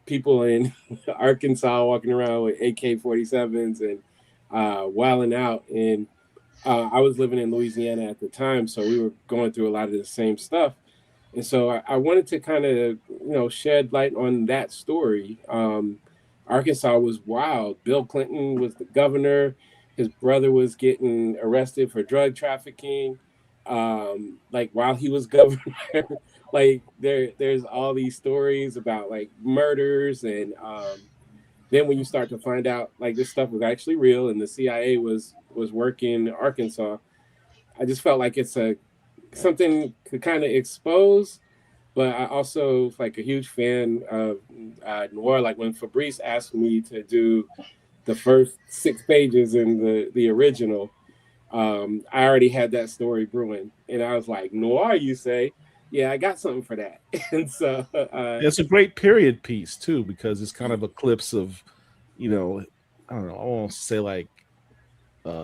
people in Arkansas walking around with AK-47s and wilding out? And I was living in Louisiana at the time, so we were going through a lot of the same stuff. And so I wanted to kind of, shed light on that story. Arkansas was wild. Bill Clinton was the governor. His brother was getting arrested for drug trafficking. Like while he was governor, like there's all these stories about like murders. And then when you start to find out like this stuff was actually real and the CIA was working in Arkansas, I just felt like it's something to kind of expose. But I also like a huge fan of Noir. Like when Fabrice asked me to do the first 6 pages in the original, I already had that story brewing, and I was like, Noir, you say? Yeah, I got something for that. And so it's a great period piece too, because it's kind of a clips of, I don't know, I won't say like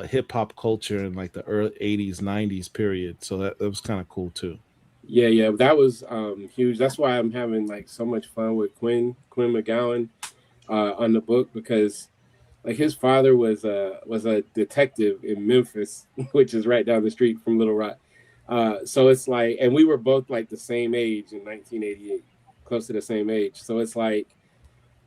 hip hop culture in like the early 80s, 90s period. So that was kind of cool too. Yeah, that was huge. That's why I'm having like so much fun with Quinn McGowan on the book, because like his father was a detective in Memphis, which is right down the street from Little Rock. So it's like, and we were both like the same age in 1988, close to the same age. So it's like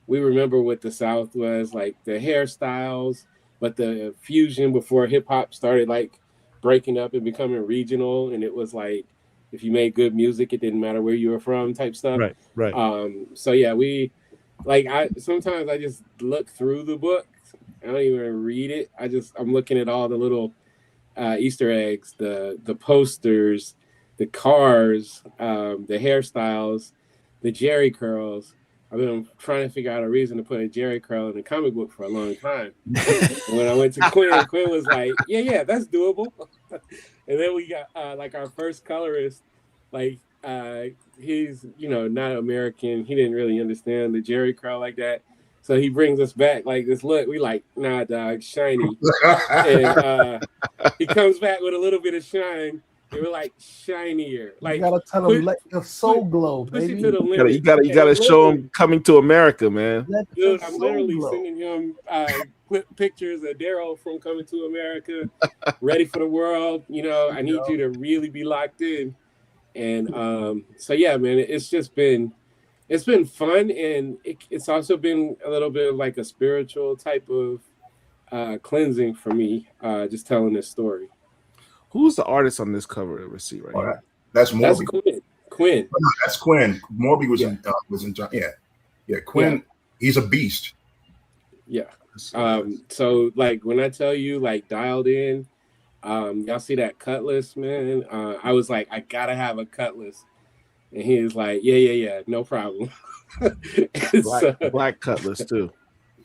we remember what the South was like, the hairstyles, but the fusion before hip hop started like breaking up and becoming regional, and it was like, if you made good music, it didn't matter where you were from type stuff. Right. So yeah, sometimes I just look through the book. I don't even read it. I'm looking at all the little Easter eggs, the posters, the cars, the hairstyles, the Jerry curls. I've been trying to figure out a reason to put a Jerry curl in a comic book for a long time. When I went to Quinn was like, yeah, that's doable. And then we got like our first colorist, like he's not American. He didn't really understand the Jerry curl like that. So he brings us back like this look. We like, nah, dog, shiny. And he comes back with a little bit of shine. They were like shinier. Like, you gotta tell him, let your soul glow, baby. To the limit. You gotta show him Coming to America, man. Dude, I'm literally sending him pictures of Daryl from Coming to America, Ready for the World. I need you to really be locked in. And so yeah, man, it's been fun, and it's also been a little bit of like a spiritual type of cleansing for me, just telling this story. Who's the artist on this cover that we see right here? That's Morby. That's Quinn. No, that's Quinn. Morby was in Quinn. Yeah. He's a beast. Yeah. So like when I tell you like dialed in, y'all see that cutlass, man? I was like, I gotta have a cutlass. And he was like, yeah, no problem. Black cutlass too.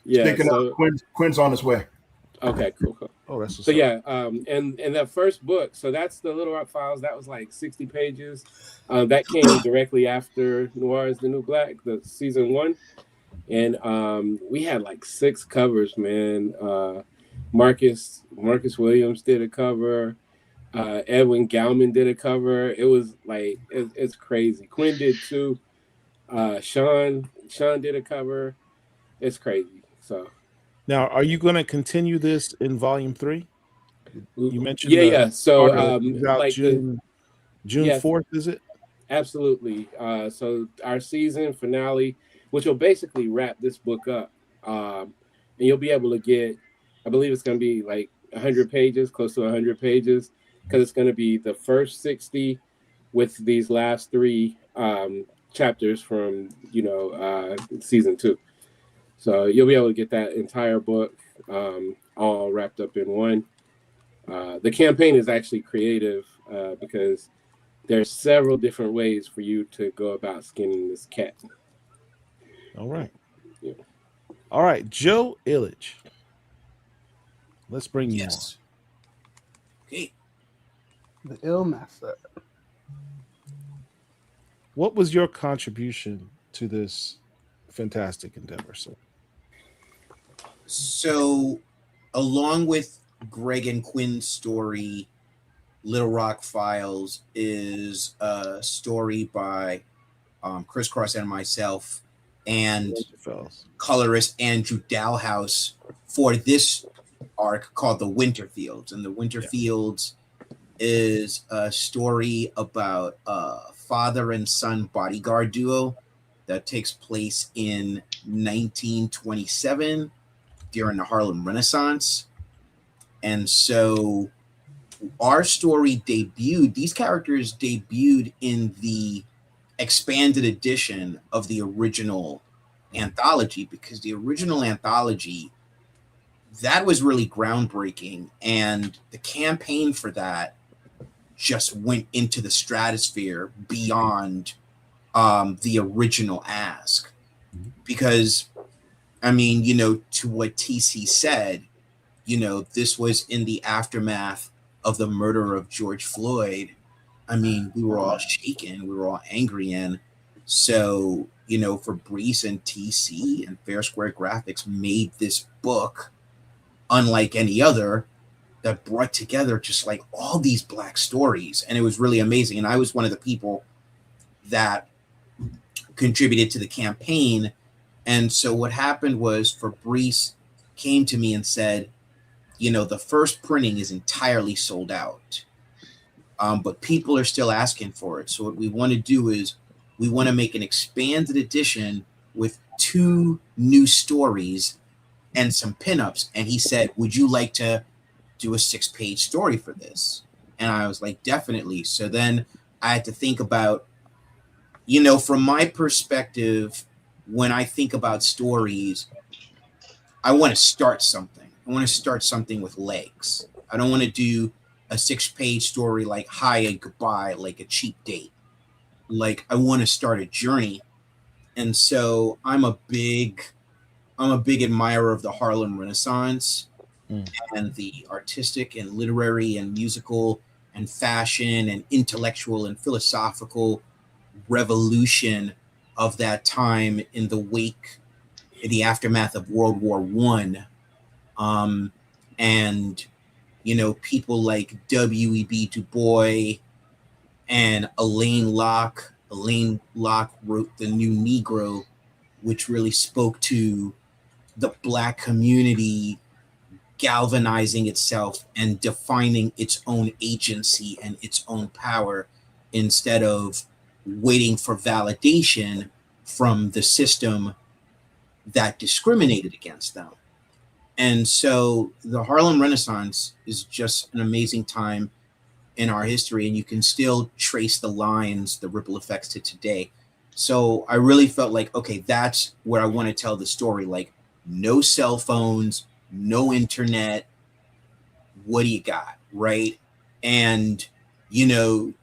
Yeah. Speaking of, Quinn's on his way. Okay, cool. Oh, that's so yeah. And that first book, so that's the Little Rock Files. That was like 60 pages. That came directly after Noir is the New Black, the season 1. And we had like 6 covers, man. Marcus Williams did a cover. Edwin Gallman did a cover. It was like it's crazy. Quinn did 2. Sean did a cover. It's crazy. So Now, are you going to continue this in volume 3? You mentioned yeah. So like June 4th, is it? Absolutely. So our season finale, which will basically wrap this book up, and you'll be able to get, I believe it's going to be like 100 pages, close to 100 pages, because it's going to be the first 60 with these last 3 chapters from season 2. So you'll be able to get that entire book all wrapped up in one. The campaign is actually creative because there's several different ways for you to go about skinning this cat. All right. Yeah. All right, Joe Illidge. Let's bring you on. Okay. The Ill Master. What was your contribution to this fantastic endeavor, sir? So, along with Greg and Quinn's story, Little Rock Files is a story by ChrisCross and myself, and colorist Andrew Dalhouse for this arc called The Winterfields. And The Winterfields is a story about a father and son bodyguard duo that takes place in 1927 during the Harlem Renaissance. And so our story debuted, these characters debuted in the expanded edition of the original anthology, because the original anthology, that was really groundbreaking, and the campaign for that just went into the stratosphere beyond the original ask. Because, I mean, to what TC said, this was in the aftermath of the murder of George Floyd. I mean, we were all shaken, we were all angry, and so, Fabrice and TC and Fair Square Graphics made this book unlike any other that brought together just like all these Black stories, and it was really amazing. And I was one of the people that contributed to the campaign. And so what happened was Fabrice came to me and said, the first printing is entirely sold out. But people are still asking for it. So what we want to do is we want to make an expanded edition with 2 new stories and some pinups. And he said, would you like to do a 6-page story for this? And I was like, definitely. So then I had to think about, from my perspective, when I think about stories, I want to start something. I want to start something with legs. I don't want to do a 6-page story like hi and goodbye, like a cheap date. Like, I want to start a journey. And so I'm a big admirer of the Harlem Renaissance and the artistic and literary and musical and fashion and intellectual and philosophical revolution of that time in the aftermath of World War I. And people like W.E.B. Du Bois and Alain Locke. Alain Locke wrote The New Negro, which really spoke to the Black community galvanizing itself and defining its own agency and its own power instead of waiting for validation from the system that discriminated against them. And so the Harlem Renaissance is just an amazing time in our history, and you can still trace the lines, the ripple effects to today. So I really felt like, okay, that's where I want to tell the story. Like, no cell phones, no internet. What do you got, right? And, to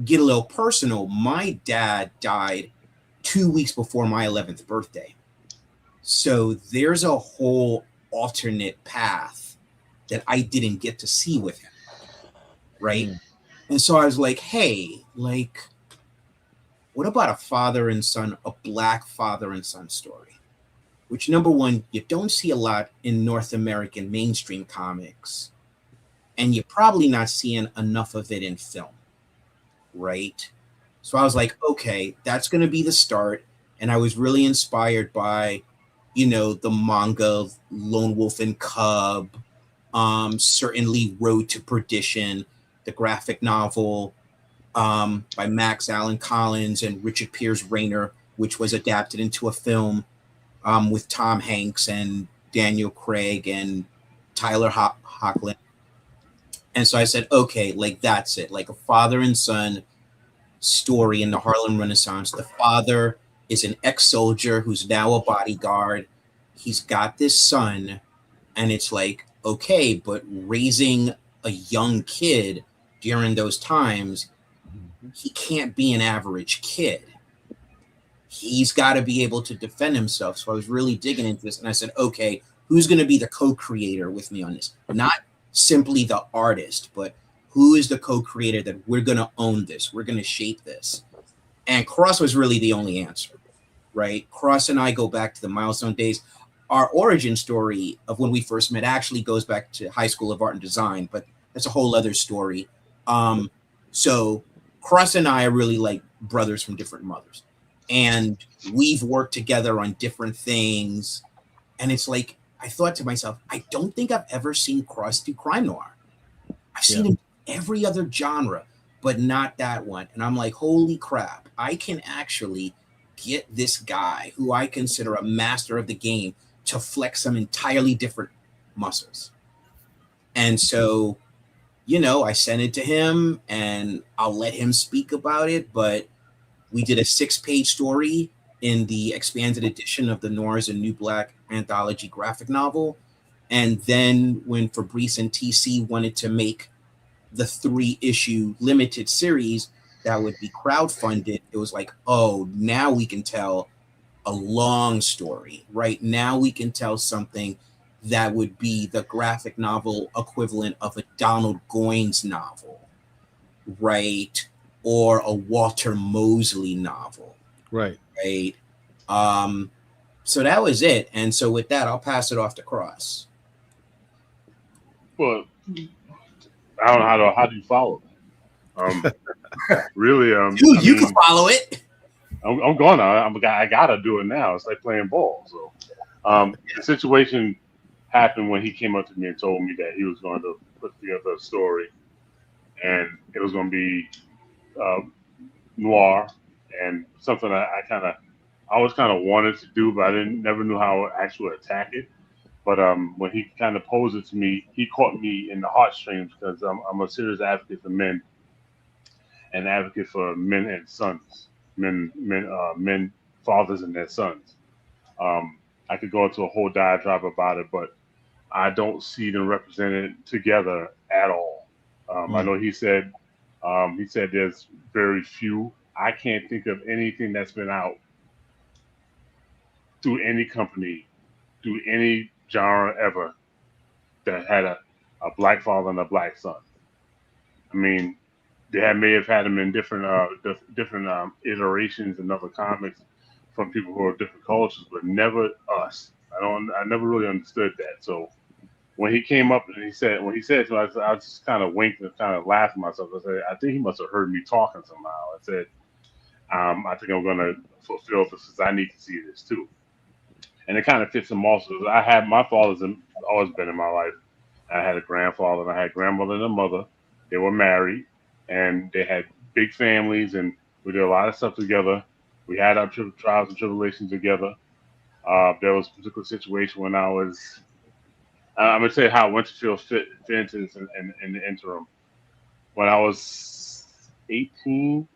get a little personal, my dad died 2 weeks before my 11th birthday. So there's a whole alternate path that I didn't get to see with him, right? And so I was like, hey, like, what about a father and son, a Black father and son story? Which, number one, you don't see a lot in North American mainstream comics, and you're probably not seeing enough of it in film, right? So I was like, okay, that's going to be the start. And I was really inspired by the manga Lone Wolf and Cub, certainly Road to Perdition, the graphic novel by Max Allan Collins and Richard Piers Rayner, which was adapted into a film with Tom Hanks and Daniel Craig and Tyler Hoechlin. And so I said, okay, like that's it, like a father and son story in the Harlem Renaissance. The father is an ex-soldier who's now a bodyguard. He's got this son, and it's like, okay, but raising a young kid during those times, he can't be an average kid. He's got to be able to defend himself. So I was really digging into this, and I said, okay, who's going to be the co-creator with me on this? Not simply the artist, but who is the co-creator that we're going to own this? We're going to shape this. And Cross was really the only answer, right? Cross and I go back to the Milestone days. Our origin story of when we first met actually goes back to High School of Art and Design, but that's a whole other story. So Cross and I are really like brothers from different mothers. And we've worked together on different things. And it's like, I thought to myself, I don't think I've ever seen Cross do crime noir. I've seen him every other genre, but not that one. And I'm like, holy crap, I can actually get this guy who I consider a master of the game to flex some entirely different muscles. And so, I sent it to him and I'll let him speak about it. But we did a 6-page story in the expanded edition of the Noirs and New Black anthology graphic novel. And then when Fabrice and TC wanted to make the 3-issue limited series that would be crowdfunded, it was like, oh, now we can tell a long story, right? Now we can tell something that would be the graphic novel equivalent of a Donald Goines novel, right? Or a Walter Mosley novel. Right. Right. So that was it. And so with that, I'll pass it off to Cross. Well, I don't know how do you follow that? Really, Dude, you can follow it. I'm gonna. I gotta do it now. It's like playing ball. So, the situation happened when he came up to me and told me that he was going to put together a story, and it was going to be noir and something I always kind of wanted to do, but I never knew how to actually attack it. But when he kind of posed it to me, he caught me in the heartstrings because I'm a serious advocate for men, and advocate for men and sons, men, fathers and their sons. I could go into a whole diatribe about it, but I don't see them represented together at all. I know he said there's very few. I can't think of anything that's been out through any company, through any genre ever, that had a black father and a black son. I mean, they may have had them in different iterations in other comics from people who are different cultures, but never us. I never really understood that. So when he came up and when he said it to me, I just kind of winked and kind of laughed at myself. I said, I think he must have heard me talking somehow. I said, I think I'm going to fulfill this because I need to see this too. And it kind of fits him also. My father's always been in my life. I had a grandfather and I had a grandmother and a mother. They were married and they had big families, and we did a lot of stuff together. We had our trials and tribulations together. There was a particular situation when I was, I'm going to tell you how Winterfields fit into this in the interim. When I was 18,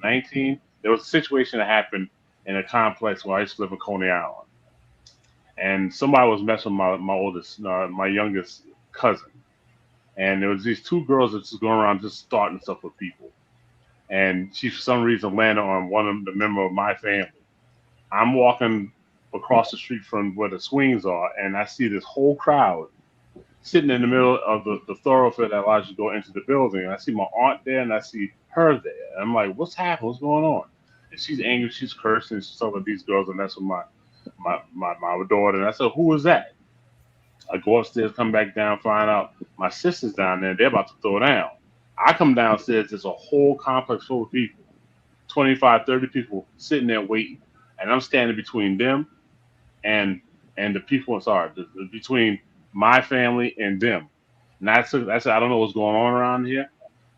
19, there was a situation that happened in a complex where I used to live in Coney Island. And somebody was messing with my youngest cousin. And there was these 2 girls that just going around just starting stuff with people. And she, for some reason, landed on one of the members of my family. I'm walking across the street from where the swings are, and I see this whole crowd sitting in the middle of the thoroughfare that allows you to go into the building. And I see my aunt there, and I see her there. And I'm like, what's happening? What's going on? And she's angry. She's cursing. She's talking to these girls, and that's what my daughter. And I said, who is that? I go upstairs, come back down, find out my sister's down there. They're about to throw down. I come downstairs. There's a whole complex full of people, 25, 30 people sitting there waiting. And I'm standing between them and the people. Sorry, between my family and them. And that's I don't know what's going on around here,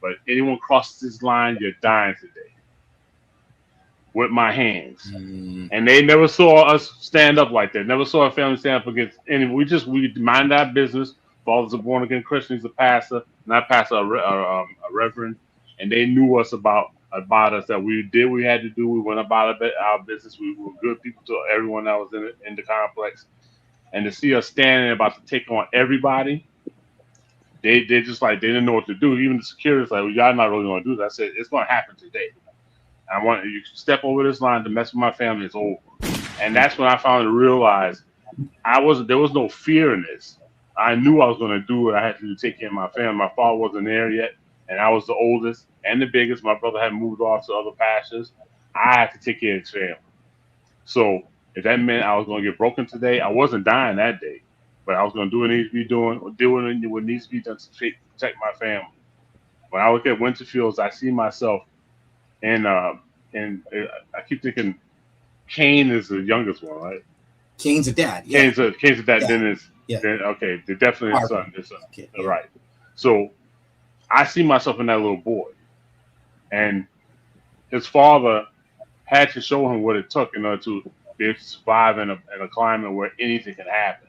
but anyone crosses this line, you're dying today. With my hands. And they never saw us stand up like that. Never saw a family stand up against any. We mind our business. Father's a born again Christian. He's a pastor, not pastor, a reverend. And they knew us about us, that we did what we had to do. We went about our business. We were good people to everyone that was in the complex. And to see us standing about to take on everybody, they just like, they didn't know what to do. Even the security's like, well, y'all not really going to do that. I said, it's going to happen today. I want you to step over this line to mess with my family. It's over. And that's when I finally realized there was no fear in this. I knew I was going to do what I had to do to take care of my family. My father wasn't there yet, and I was the oldest and the biggest. My brother had moved off to other pastures. I had to take care of his family. So if that meant I was going to get broken today, I wasn't dying that day, but I was going to do what needs to be doing, or do what needs to be done to protect my family. When I look at Winterfields, I see myself. And I keep thinking Kane is the youngest one, right? Kane's a dad. Yeah. Kane's a dad. Yeah. Then okay, they're definitely his son. Okay, yeah. Right. So I see myself in that little boy, and his father had to show him what it took in order to be able to survive in a climate where anything can happen,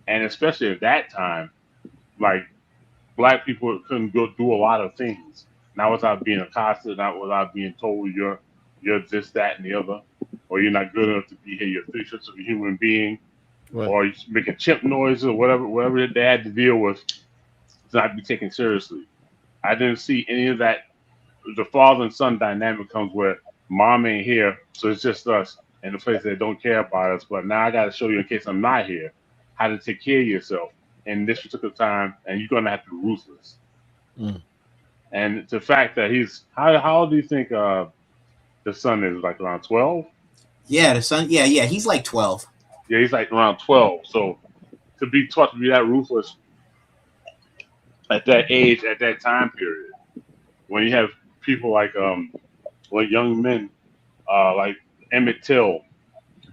and especially at that time, like Black people couldn't go do a lot of things. Not without being accosted, not without being told you're this, that, and the other, or you're not good enough to be here. You're 3/5 of a human being, right. Or you're making chimp noises or whatever they had to deal with to not be taken seriously. I didn't see any of that. The father and son dynamic comes where mom ain't here, so it's just us in the place that don't care about us. But now I got to show you, in case I'm not here, how to take care of yourself in this particular time, and you're gonna have to be ruthless. And the fact that how old do you think the son is? Like around 12? Yeah, the son. Yeah, he's like 12. Yeah, he's like around 12. So to be taught to be that ruthless at that age, at that time period, when you have people like young men like Emmett Till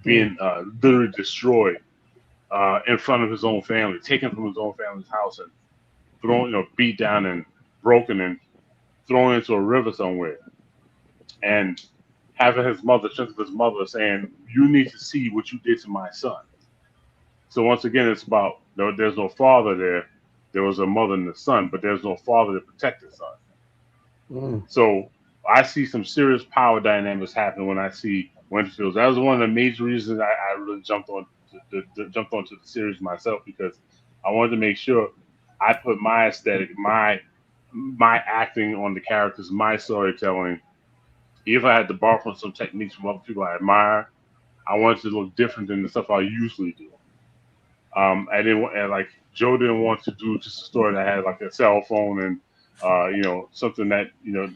being literally destroyed in front of his own family, taken from his own family's house and thrown, beat down and broken and thrown into a river somewhere, and having his mother saying, "You need to see what you did to my son." So once again, it's about there's no father there. There was a mother and a son, but there's no father to protect the son. So I see some serious power dynamics happening when I see Winterfields. That was one of the major reasons I really jumped onto the series myself, because I wanted to make sure I put my aesthetic, my acting on the characters, my storytelling. If I had to borrow from some techniques from other people I admire, I wanted to look different than the stuff I usually do. I didn't want, like Joe didn't want to do just a story that had like a cell phone and something that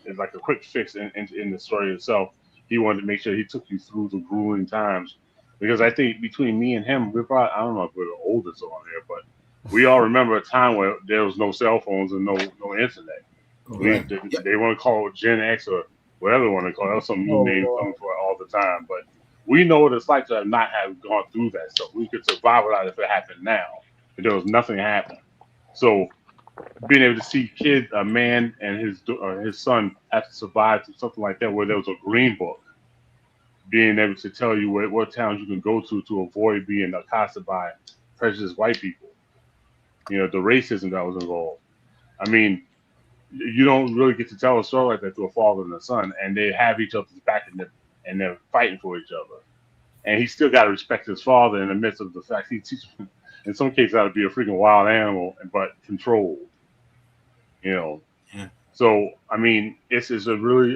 is like a quick fix in the story itself. He wanted to make sure he took you through the grueling times, because I think between me and him, we're probably, I don't know if we're the oldest on here, but we all remember a time where there was no cell phones and no internet. Right. They want to call it Gen X or whatever they want to call it. That was some new name coming for it all the time. But we know what it's like to not have gone through that stuff. We could survive without it if it happened now. But there was nothing happening. So being able to see a man and his son have to survive through something like that, where there was a green book, being able to tell you what towns you can go to avoid being accosted by prejudiced white people. The racism that was involved. I mean, you don't really get to tell a story like that to a father and a son, and they have each other's back and they're fighting for each other. And he still got to respect his father in the midst of the fact he teaches him, in some cases, how to be a freaking wild animal, but controlled. Yeah. So, I mean, it's a really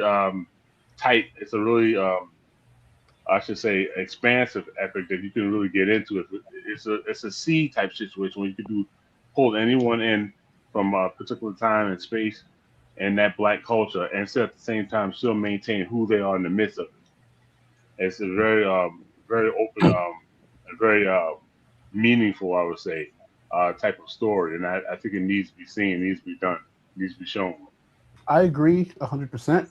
tight, it's a really, I should say, expansive epic that you can really get into. It's a C type situation where you can pull anyone in from a particular time and space and that Black culture, and still at the same time still maintain who they are in the midst of it. It's a very, very open and very meaningful, I would say, type of story. And I think it needs to be seen, needs to be done, needs to be shown. I agree 100%.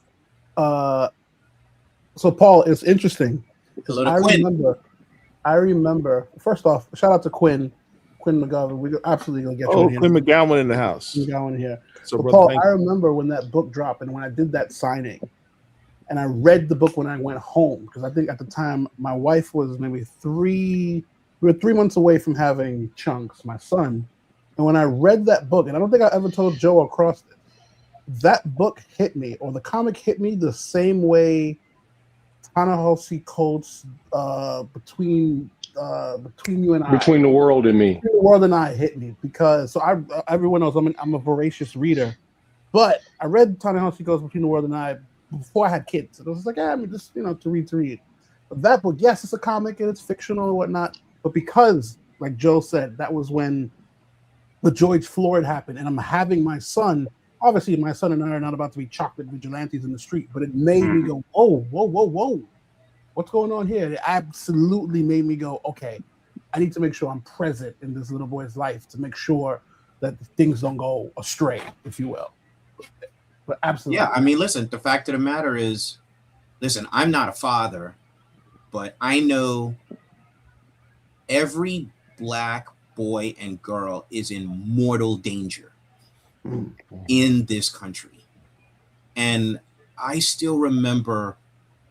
So, Paul, it's interesting. Hello to Quinn. I remember. First off, shout out to Quinn McGowan. We're absolutely gonna get you in here. Quinn McGowan in the house. McGowan here. So, but brother, Paul, I remember when that book dropped and when I did that signing, and I read the book when I went home because I think at the time my wife was maybe 3. We were 3 months away from having Chunks, my son. And when I read that book, and I don't think I ever told Joe or Cross this, that book hit me, or the comic hit me the same way Ta-Nehisi Coates' between you and I, Between the World and Me, Between the World and I hit me because everyone knows I'm a voracious reader, but I read Ta-Nehisi Coates' Between the World and I before I had kids. And I was like, I mean, just to read. But that book, yes, it's a comic and it's fictional and whatnot, but because, like Joe said, that was when the George Floyd happened, and I'm having my son. Obviously, my son and I are not about to be chocolate vigilantes in the street, but it made me go, whoa. What's going on here? It absolutely made me go, okay, I need to make sure I'm present in this little boy's life to make sure that things don't go astray, if you will. But absolutely. Yeah, I mean, listen, the fact of the matter is, listen, I'm not a father, but I know every Black boy and girl is in mortal danger in this country. And I still remember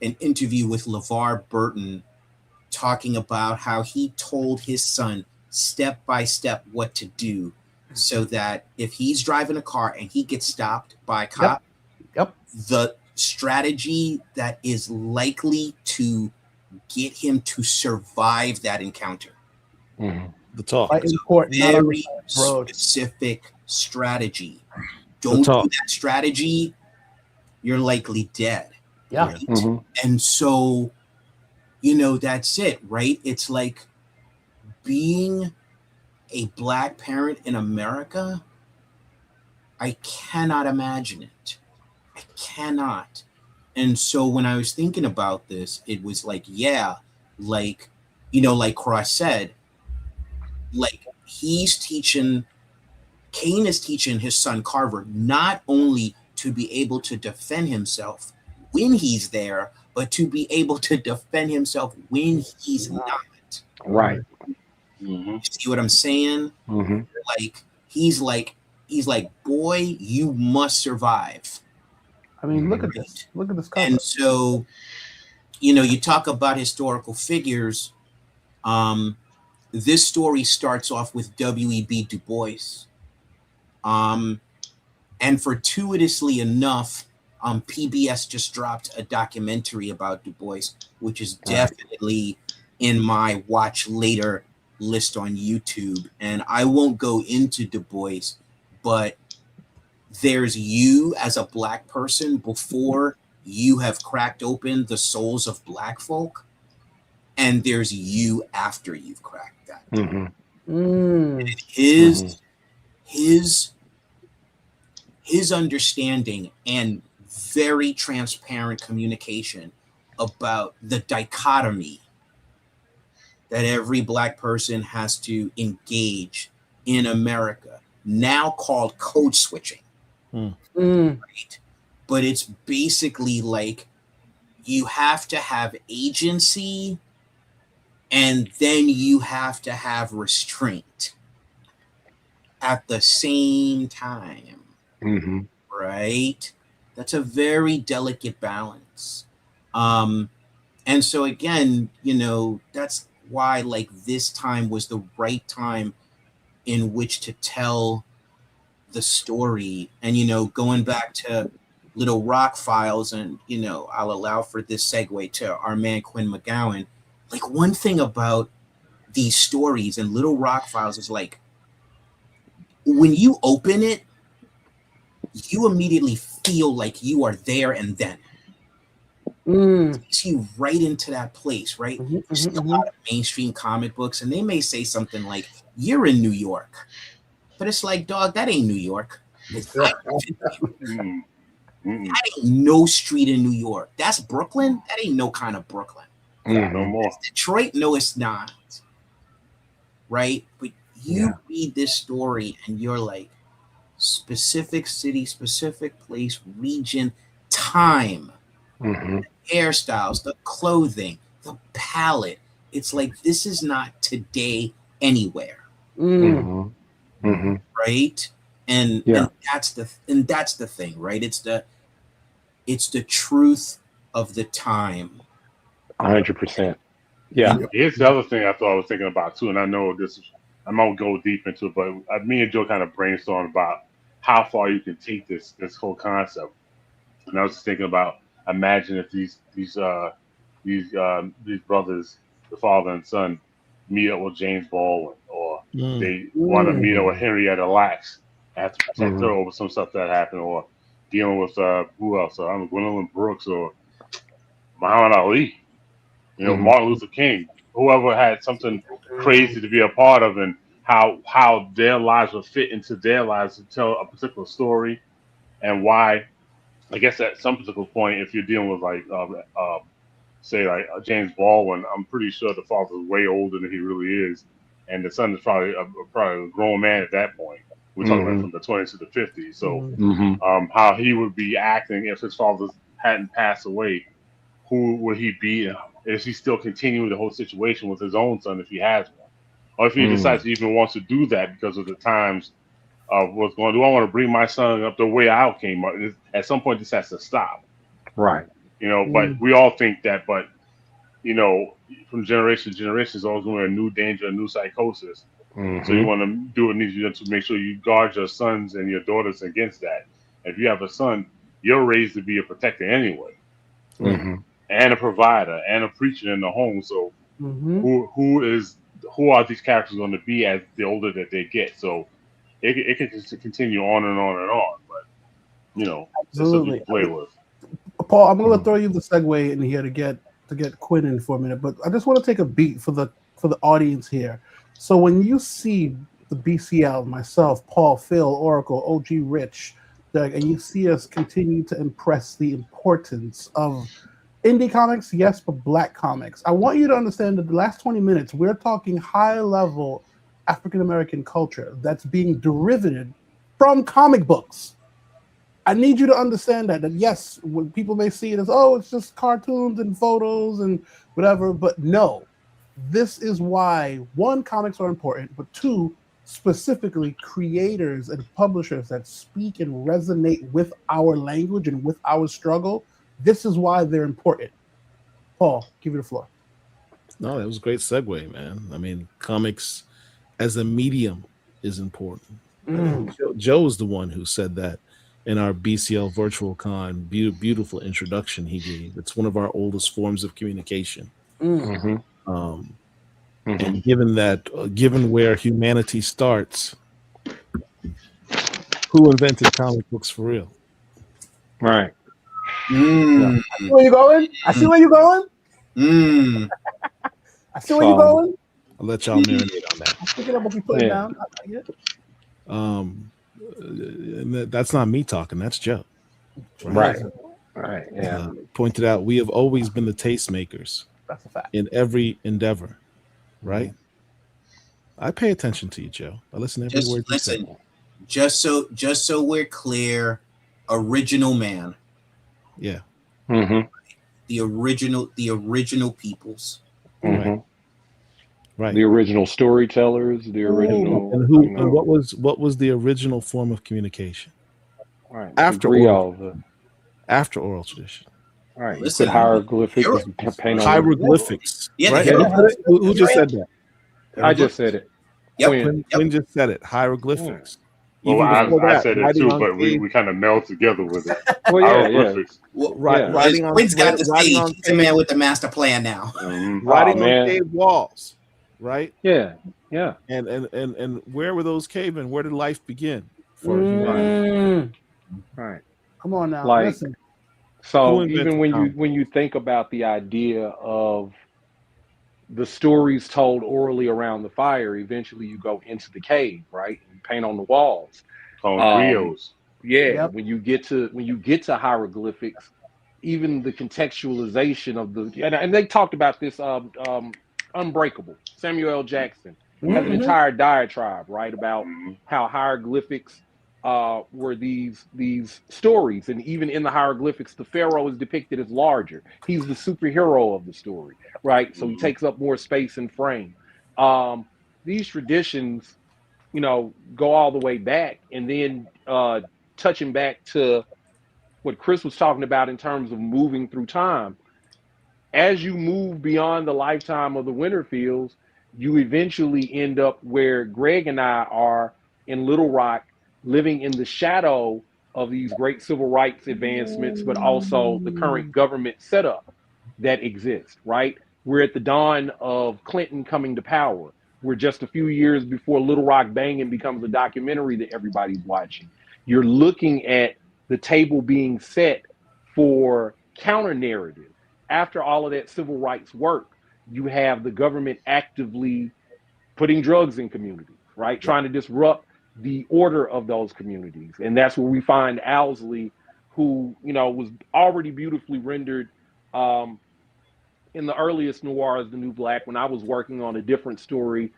an interview with LeVar Burton talking about how he told his son step by step what to do so that if he's driving a car and he gets stopped by a cop, the strategy that is likely to get him to survive that encounter. The talk. Very specific strategy. Don't do that strategy, you're likely dead. Yeah. Right? And so, that's it, right? It's like being a Black parent in America. I cannot imagine it. I cannot. And so when I was thinking about this, it was like, like Cross said, like Kane is teaching his son Carver not only to be able to defend himself when he's there, but to be able to defend himself when he's not. Right. You see what I'm saying? Like he's like, boy, you must survive. I mean, look at this. Look at this cover. And so, you talk about historical figures. This story starts off with W.E.B. Du Bois. And fortuitously enough, PBS just dropped a documentary about Du Bois, which is definitely in my watch later list on YouTube. And I won't go into Du Bois, but there's you as a Black person before you have cracked open the souls of Black folk, and there's you after you've cracked that. And his understanding and very transparent communication about the dichotomy that every Black person has to engage in America, now called code switching. Right? But it's basically like you have to have agency and then you have to have restraint at the same time. Right? That's a very delicate balance. And so again, that's why like this time was the right time in which to tell the story. And going back to Little Rock Files, and I'll allow for this segue to our man Quinn McGowan. Like one thing about these stories and Little Rock Files is like when you open it, you immediately feel like you are there and then. It takes you right into that place, right? You see a lot of mainstream comic books, and they may say something like, "You're in New York," but it's like, dog, that ain't New York. That ain't no street in New York. That's Brooklyn. That ain't no kind of Brooklyn. No more. That's Detroit. No, it's not. Right? But you read this story, and you're like, specific city, specific place, region, time. The hairstyles, the clothing, the palette. it's like this is not today anywhere, right? And that's the thing, right? It's the truth of the time. 100%. Yeah. Here's the other thing I thought I was thinking about too, and I know I won't go deep into it, but me and Joe kind of brainstormed about how far you can take this whole concept. And I was just thinking about, imagine if these brothers, the father and son, meet up with James Baldwin, or they want to meet up with Henrietta Lacks, have to protect her over some stuff that happened, or dealing with who else? I don't know, Gwendolyn Brooks or Muhammad Ali, Martin Luther King, whoever had something crazy to be a part of, and how their lives would fit into their lives to tell a particular story, and why. I guess at some particular point, if you're dealing with say James Baldwin, I'm pretty sure the father's way older than he really is, and the son is probably a grown man at that point. We're talking about from the 20s to the 50s. So how he would be acting if his father hadn't passed away, who would he be? Is he still continuing the whole situation with his own son if he has one? Or if he decides he even wants to do that because of the times of what's going on. Do I want to bring my son up the way I came up? At some point, this has to stop. Right. But we all think that, but, from generation to generation, there's always going to be a new danger, a new psychosis. So you want to do what needs to be done to make sure you guard your sons and your daughters against that. If you have a son, you're raised to be a protector anyway, and a provider and a preacher in the home. So who are these characters going to be as the older that they get? So it can just continue on and on and on, but it's something to play with. Paul, I'm going to throw you the segue in here to get Quinn in for a minute, but I just want to take a beat for the audience here. So when you see the BCL, myself, Paul, Phil, Oracle, OG Rich, Doug, and you see us continue to impress the importance of indie comics, yes, but black comics. I want you to understand that the last 20 minutes, we're talking high-level African-American culture that's being derived from comic books. I need you to understand that yes, when people may see it as, it's just cartoons and photos and whatever, but no, this is why, one, comics are important, but two, specifically creators and publishers that speak and resonate with our language and with our struggle. This is why they're important. Paul, give you the floor. No, that was a great segue, man. I mean, comics as a medium is important. Joe was the one who said that in our BCL Virtual Con beautiful introduction he gave. It's one of our oldest forms of communication. And given where humanity starts, who invented comic books for real? Right. I see where you're going. I see where you're going. I see where you're going. I'll let y'all marinate on that. I'm picking up what you put down. And that's not me talking. That's Joe. Right. Yeah. Pointed out we have always been the tastemakers. That's a fact. In every endeavor, right? I pay attention to you, Joe. I listen to every word you say. Just so we're clear, original man. Yeah. The original peoples. Right. The original storytellers, the original. And what was the original form of communication? Right. After oral tradition. All right. Listen, you put hieroglyphics and paint on hieroglyphics. Yeah. Right? Who just said that? I just said it. Quinn just said it. Hieroglyphics. Well, I said it too, but we kind of meld together with it. Well, yeah. Quinn's got the stage. He's the man with the master plan now. Writing on cave walls, right? Yeah. And where were those cavemen? Where did life begin for humanity? Right. Come on now. Like, listen. So even when you think about the idea of the stories told orally around the fire, eventually you go into the cave, right? And paint on the walls. Grios. When you get to hieroglyphics, even the contextualization of and they talked about this Unbreakable. Samuel L. Jackson has an entire diatribe, right, about how hieroglyphics were these stories, and even in the hieroglyphics, the pharaoh is depicted as larger. He's the superhero of the story, right? So he takes up more space and frame. These traditions, you know, go all the way back, and then touching back to what Chris was talking about in terms of moving through time. As you move beyond the lifetime of the Winterfields, you eventually end up where Greg and I are in Little Rock, living in the shadow of these great civil rights advancements, but also the current government setup that exists, right? We're at the dawn of Clinton coming to power. We're just a few years before Little Rock Bangin' becomes a documentary that everybody's watching. You're looking at the table being set for counter narrative. After all of that civil rights work, you have the government actively putting drugs in communities, right? Trying to disrupt the order of those communities. And that's where we find Owsley, who, you know, was already beautifully rendered in the earliest noirs, The New Black, when I was working on a different story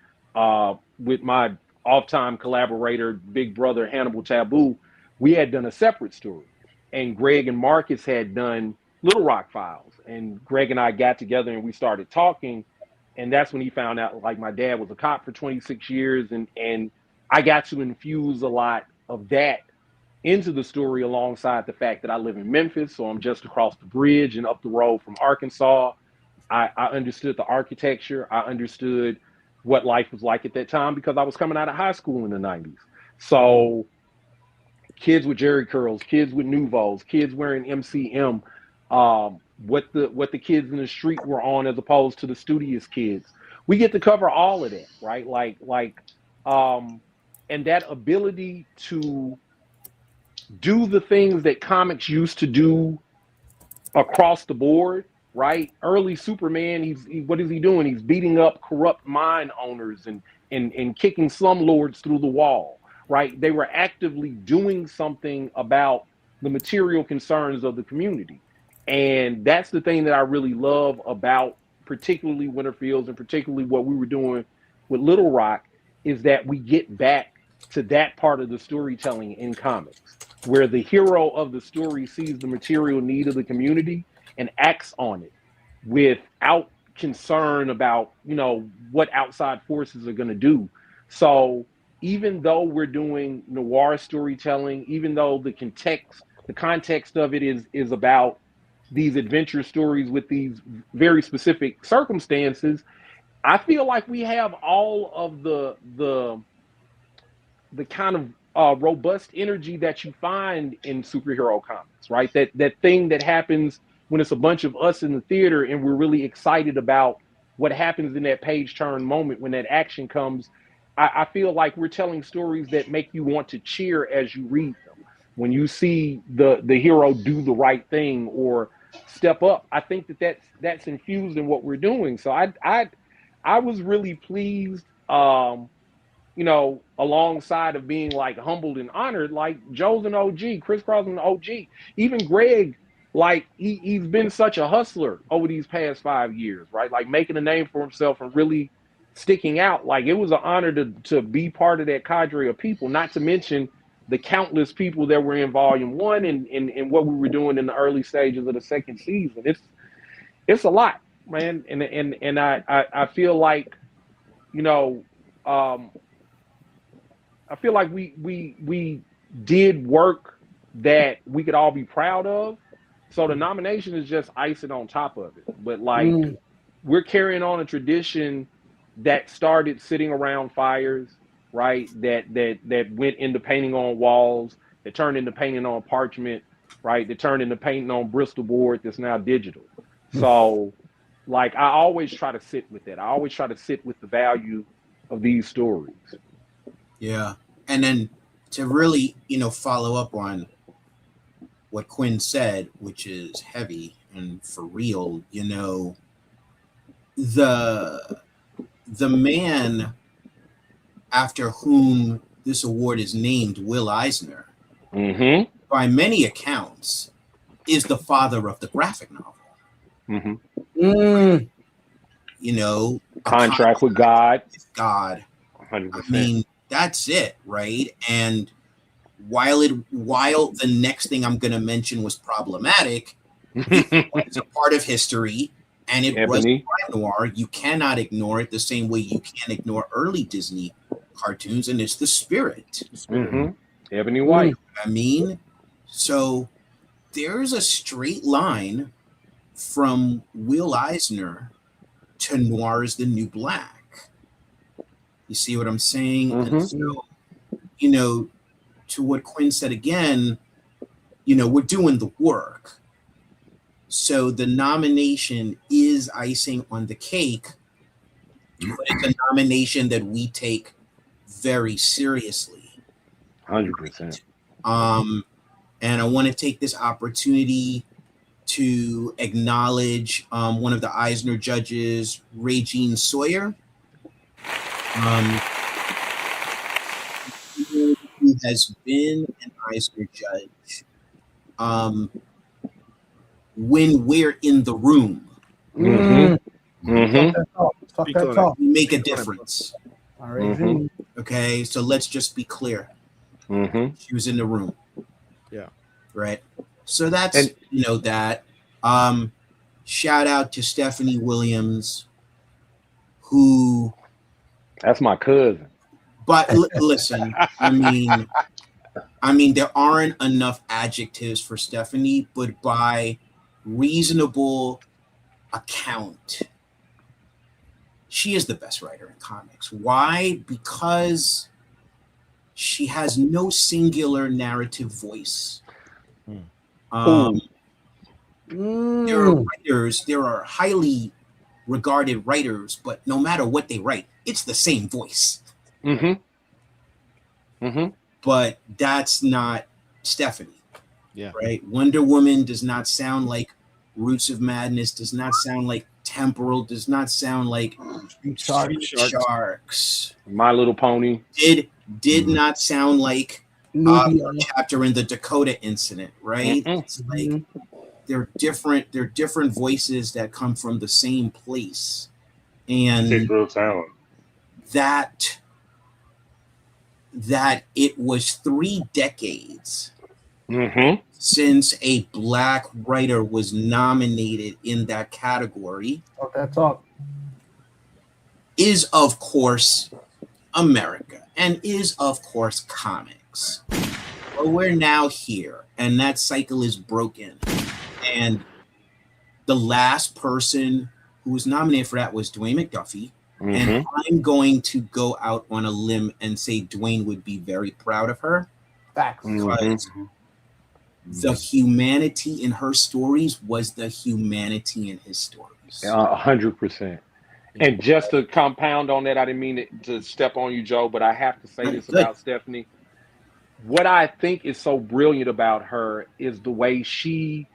with my off-time collaborator, big brother Hannibal Taboo. We had done a separate story, and Greg and Marcus had done Little Rock Files, and Greg and I got together and we started talking, and that's when he found out, like, my dad was a cop for 26 years, and I got to infuse a lot of that into the story, alongside the fact that I live in Memphis, so I'm just across the bridge and up the road from Arkansas. I understood the architecture. I understood what life was like at that time because I was coming out of high school in the 90s. So kids with Jerry curls, kids with Nouveaus, kids wearing MCM, what the kids in the street were on as opposed to the studious kids. We get to cover all of that, right? And that ability to do the things that comics used to do across the board, right? Early Superman, what is he doing? He's beating up corrupt mine owners and kicking slumlords through the wall, right? They were actively doing something about the material concerns of the community. And that's the thing that I really love about particularly Winterfields, and particularly what we were doing with Little Rock, is that we get back to that part of the storytelling in comics, where the hero of the story sees the material need of the community and acts on it without concern about, you know, what outside forces are going to do. So even though we're doing noir storytelling, even though the context of it is about these adventure stories with these very specific circumstances, I feel like we have all of the kind of robust energy that you find in superhero comics, right? That thing that happens when it's a bunch of us in the theater and we're really excited about what happens in that page turn moment when that action comes. I feel like we're telling stories that make you want to cheer as you read them. When you see the hero do the right thing or step up, I think that's infused in what we're doing. So I was really pleased, you know, alongside of being like humbled and honored. Like, Joe's an OG, ChrisCross an OG, even Greg, like he's been such a hustler over these past 5 years, right? Like making a name for himself and really sticking out. Like, it was an honor to be part of that cadre of people, not to mention the countless people that were in volume 1 and what we were doing in the early stages of the second season. It's a lot, man. And I feel like, you know, I feel like we did work that we could all be proud of. So the nomination is just icing on top of it. But like, we're carrying on a tradition that started sitting around fires, right? That went into painting on walls, that turned into painting on parchment, right? That turned into painting on Bristol board that's now digital. So like, I always try to sit with that. I always try to sit with the value of these stories. Yeah. And then to really, you know, follow up on what Quinn said, which is heavy and for real, you know, the man after whom this award is named, Will Eisner, by many accounts, is the father of the graphic novel. You know, contract with God. 100%. I mean, that's it, right? And while the next thing I'm going to mention was problematic, it's a part of history, and it Ebony. was noir. You cannot ignore it the same way you can't ignore early Disney cartoons, and it's the spirit. Mm-hmm. Ebony White. I mean, so there's a straight line from Will Eisner to Noir is the New Black. You see what I'm saying? Mm-hmm. And so, you know, to what Quinn said again, you know, we're doing the work. So the nomination is icing on the cake, but it's a nomination that we take very seriously. 100%. And I want to take this opportunity to acknowledge one of the Eisner judges, Regine Sawyer, who has been an Eisner judge when we're in the room. Mm-hmm. Mm-hmm. Talk that talk. We make a difference. All right. Mm-hmm. Okay, so let's just be clear. Mm-hmm. She was in the room. Yeah. Right. So that's that. Shout out to Stephanie Williams, who. That's my cousin. But listen, I mean, there aren't enough adjectives for Stephanie, but by reasonable account, she is the best writer in comics. Why? Because she has no singular narrative voice. There are writers, there are highly regarded writers, but no matter what they write, it's the same voice. Mm-hmm. Mm-hmm. But that's not Stephanie. Yeah. Right? Wonder Woman does not sound like Roots of Madness, does not sound like Temporal, does not sound like Street Sharks. My Little Pony. Did not sound like a chapter in the Dakota incident, right? Mm-hmm. It's like they're different voices that come from the same place. And take real talent. That it was 3 decades since a Black writer was nominated in that category. Talk that talk. Is of course America and is of course comics. But we're now here, and that cycle is broken. And the last person who was nominated for that was Dwayne McDuffie. Mm-hmm. And I'm going to go out on a limb and say Dwayne would be very proud of her. Facts. Because the humanity in her stories was the humanity in his stories. 100%. And just to compound on that, I didn't mean to step on you, Joe, but I have to say this about Stephanie. What I think is so brilliant about her is the way she,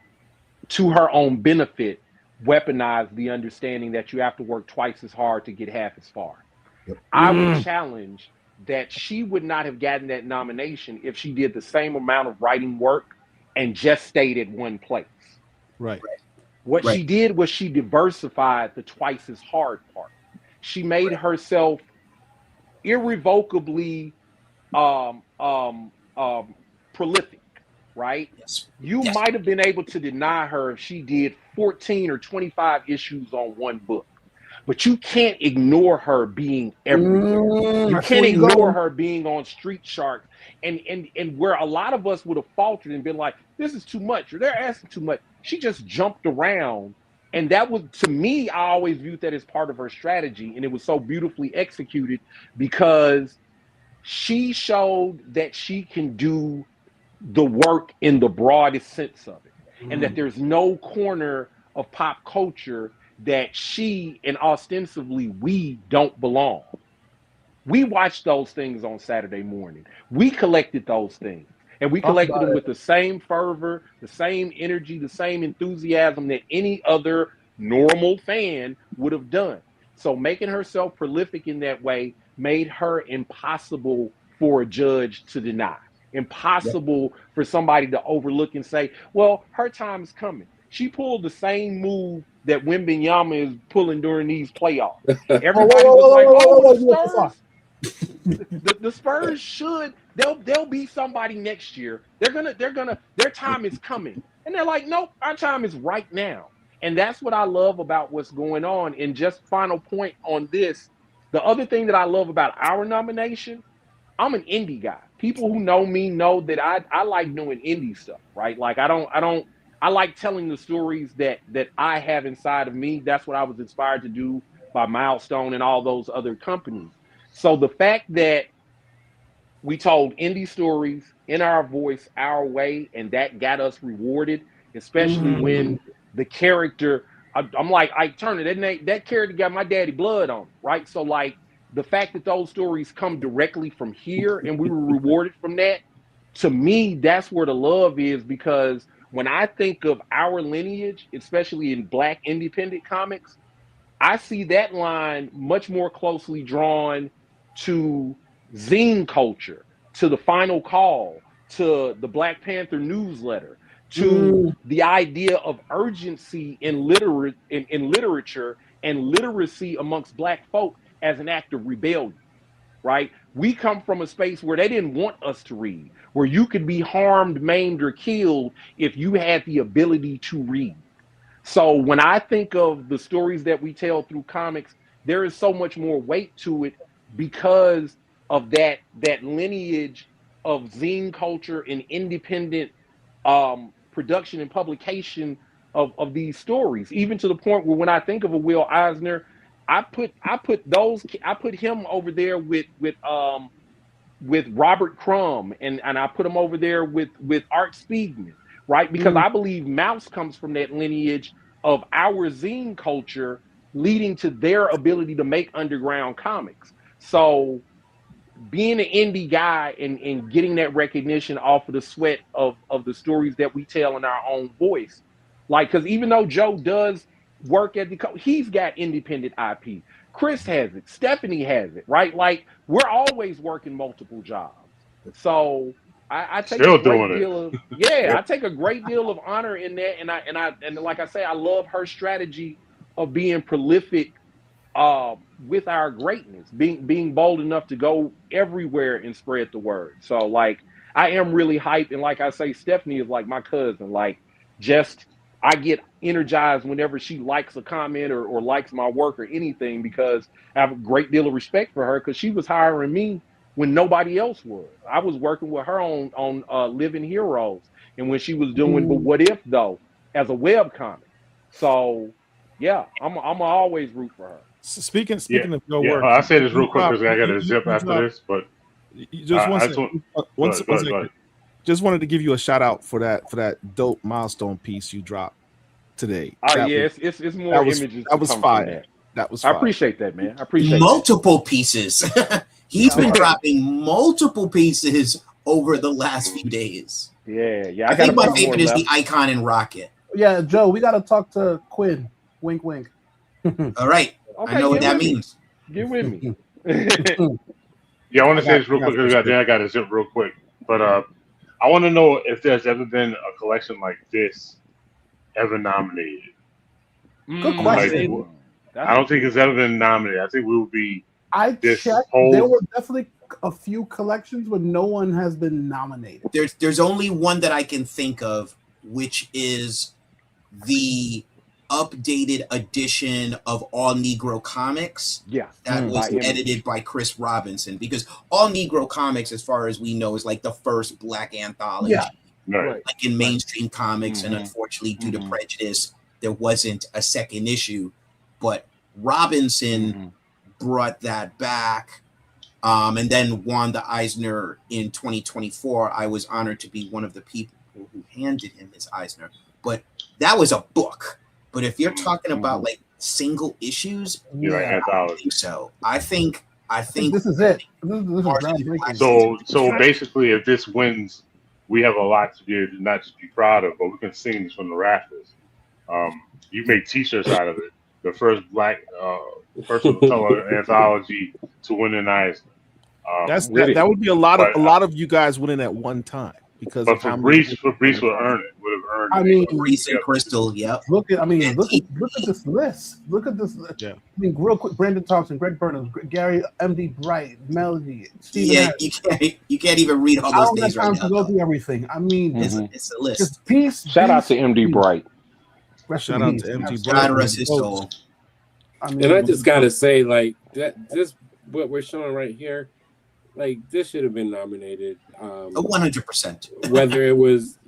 to her own benefit, weaponized the understanding that you have to work twice as hard to get half as far. Yep. I would challenge that she would not have gotten that nomination if she did the same amount of writing work and just stayed at one place. Right. What she did was she diversified the twice as hard part. She made herself irrevocably prolific, right? Yes. You might have been able to deny her if she did 14 or 25 issues on one book, but you can't ignore her being everywhere. You can't ignore her being on Street Sharks, and where a lot of us would have faltered and been like, this is too much, or they're asking too much. She just jumped around, and that was, to me, I always viewed that as part of her strategy, and it was so beautifully executed because she showed that she can do the work in the broadest sense of it, and that there's no corner of pop culture that she and ostensibly we don't belong. We watched those things on Saturday morning. We collected those things, and we collected them with the same fervor, the same energy, the same enthusiasm that any other normal fan would have done. So making herself prolific in that way made her impossible for a judge to deny. Impossible for somebody to overlook and say, well, her time is coming. She pulled the same move that Wembanyama is pulling during these playoffs. Everybody was like, oh, the Spurs should They'll be somebody next year. Their time is coming. And they're like, nope, our time is right now. And that's what I love about what's going on. And just final point on this, the other thing that I love about our nomination, I'm an indie guy. People who know me know that I like doing indie stuff, right? Like I like telling the stories that I have inside of me. That's what I was inspired to do by Milestone and all those other companies. So the fact that we told indie stories in our voice, our way, and that got us rewarded, especially when the character, I'm like Ike Turner, that character got my daddy blood on, right? So like the fact that those stories come directly from here and we were rewarded from that, to me, that's where the love is, because when I think of our lineage, especially in Black independent comics, I see that line much more closely drawn to zine culture, to the Final Call, to the Black Panther newsletter, to the idea of urgency in literature and literacy amongst Black folk as an act of rebellion, right? We come from a space where they didn't want us to read, where you could be harmed, maimed, or killed if you had the ability to read. So when I think of the stories that we tell through comics, there is so much more weight to it because of that lineage of zine culture and independent production and publication of these stories. Even to the point where when I think of a Will Eisner, I put him over there with Robert Crumb, and I put him over there with Art Spiegelman. Right? Because I believe Mouse comes from that lineage of our zine culture leading to their ability to make underground comics. So being an indie guy and getting that recognition off of the sweat of the stories that we tell in our own voice. Like, because even though Joe does work at he's got independent IP. Chris has it. Stephanie has it, right? Like, we're always working multiple jobs. So I take a great deal of I take a great deal of honor in that, and like I say, I love her strategy of being prolific with our greatness, being bold enough to go everywhere and spread the word. So like I am really hyped, and like I say, Stephanie is like my cousin. Like just I get energized whenever she likes a comment or likes my work or anything, because I have a great deal of respect for her, because she was hiring me when nobody else was. I was working with her on Living Heroes, and when she was doing But What If Though as a web comic. So yeah, I'm always root for her. Speaking of your work, I'll say this real quick because I got to zip after this. But just one second. Just wanted to give you a shout out for that dope Milestone piece you dropped today. It's more images. That was fire. That was fire. I appreciate that, man. I appreciate multiple pieces. He's been dropping multiple pieces over the last few days. Yeah. I think my favorite is the Icon and Rocket. Yeah, Joe, we got to talk to Quinn. Wink, wink. All right. Okay, I know what that means. Get with me. I want to say this real quick because I got to zip real quick. But I want to know if there's ever been a collection like this ever nominated. Good question. I don't think it's ever been nominated. I think we will be. I checked. There were definitely a few collections, but no one has been nominated. There's only one that I can think of, which is the updated edition of All Negro Comics. Yeah, that was edited by Chris Robinson, because All Negro Comics, as far as we know, is like the first Black anthology, like in mainstream comics. And unfortunately, due to prejudice, there wasn't a second issue. But Robinson brought that back, and then won the Eisner in 2024. I was honored to be one of the people who handed him his Eisner. But that was a book. But if you're talking about like single issues, I don't think so. I think this is it. This is so basically, if this wins, we have a lot to do, not just be proud of, but we can sing this from the rafters. You made T-shirts out of it. The first Black personal color anthology to win an Eisner. That would be a lot of you guys winning at one time. because but of how many. Fabrice would earn it. Would have earned. I mean, Reese and Crystal. Yep. Look at this list. Look at this. Yeah. I mean, real quick: Brandon Thompson, Greg Burnham, Gary M.D. Bright, Melody, Stephen. Yeah, you can't even read all those names right now. To go through everything. I mean, it's a list. Just peace. Shout out to M.D. Bright. Shout out to M.D. Bright. God rest his soul. And I just gotta say, like this, what we're showing right here, like this should have been nominated. 100%. Whether it was,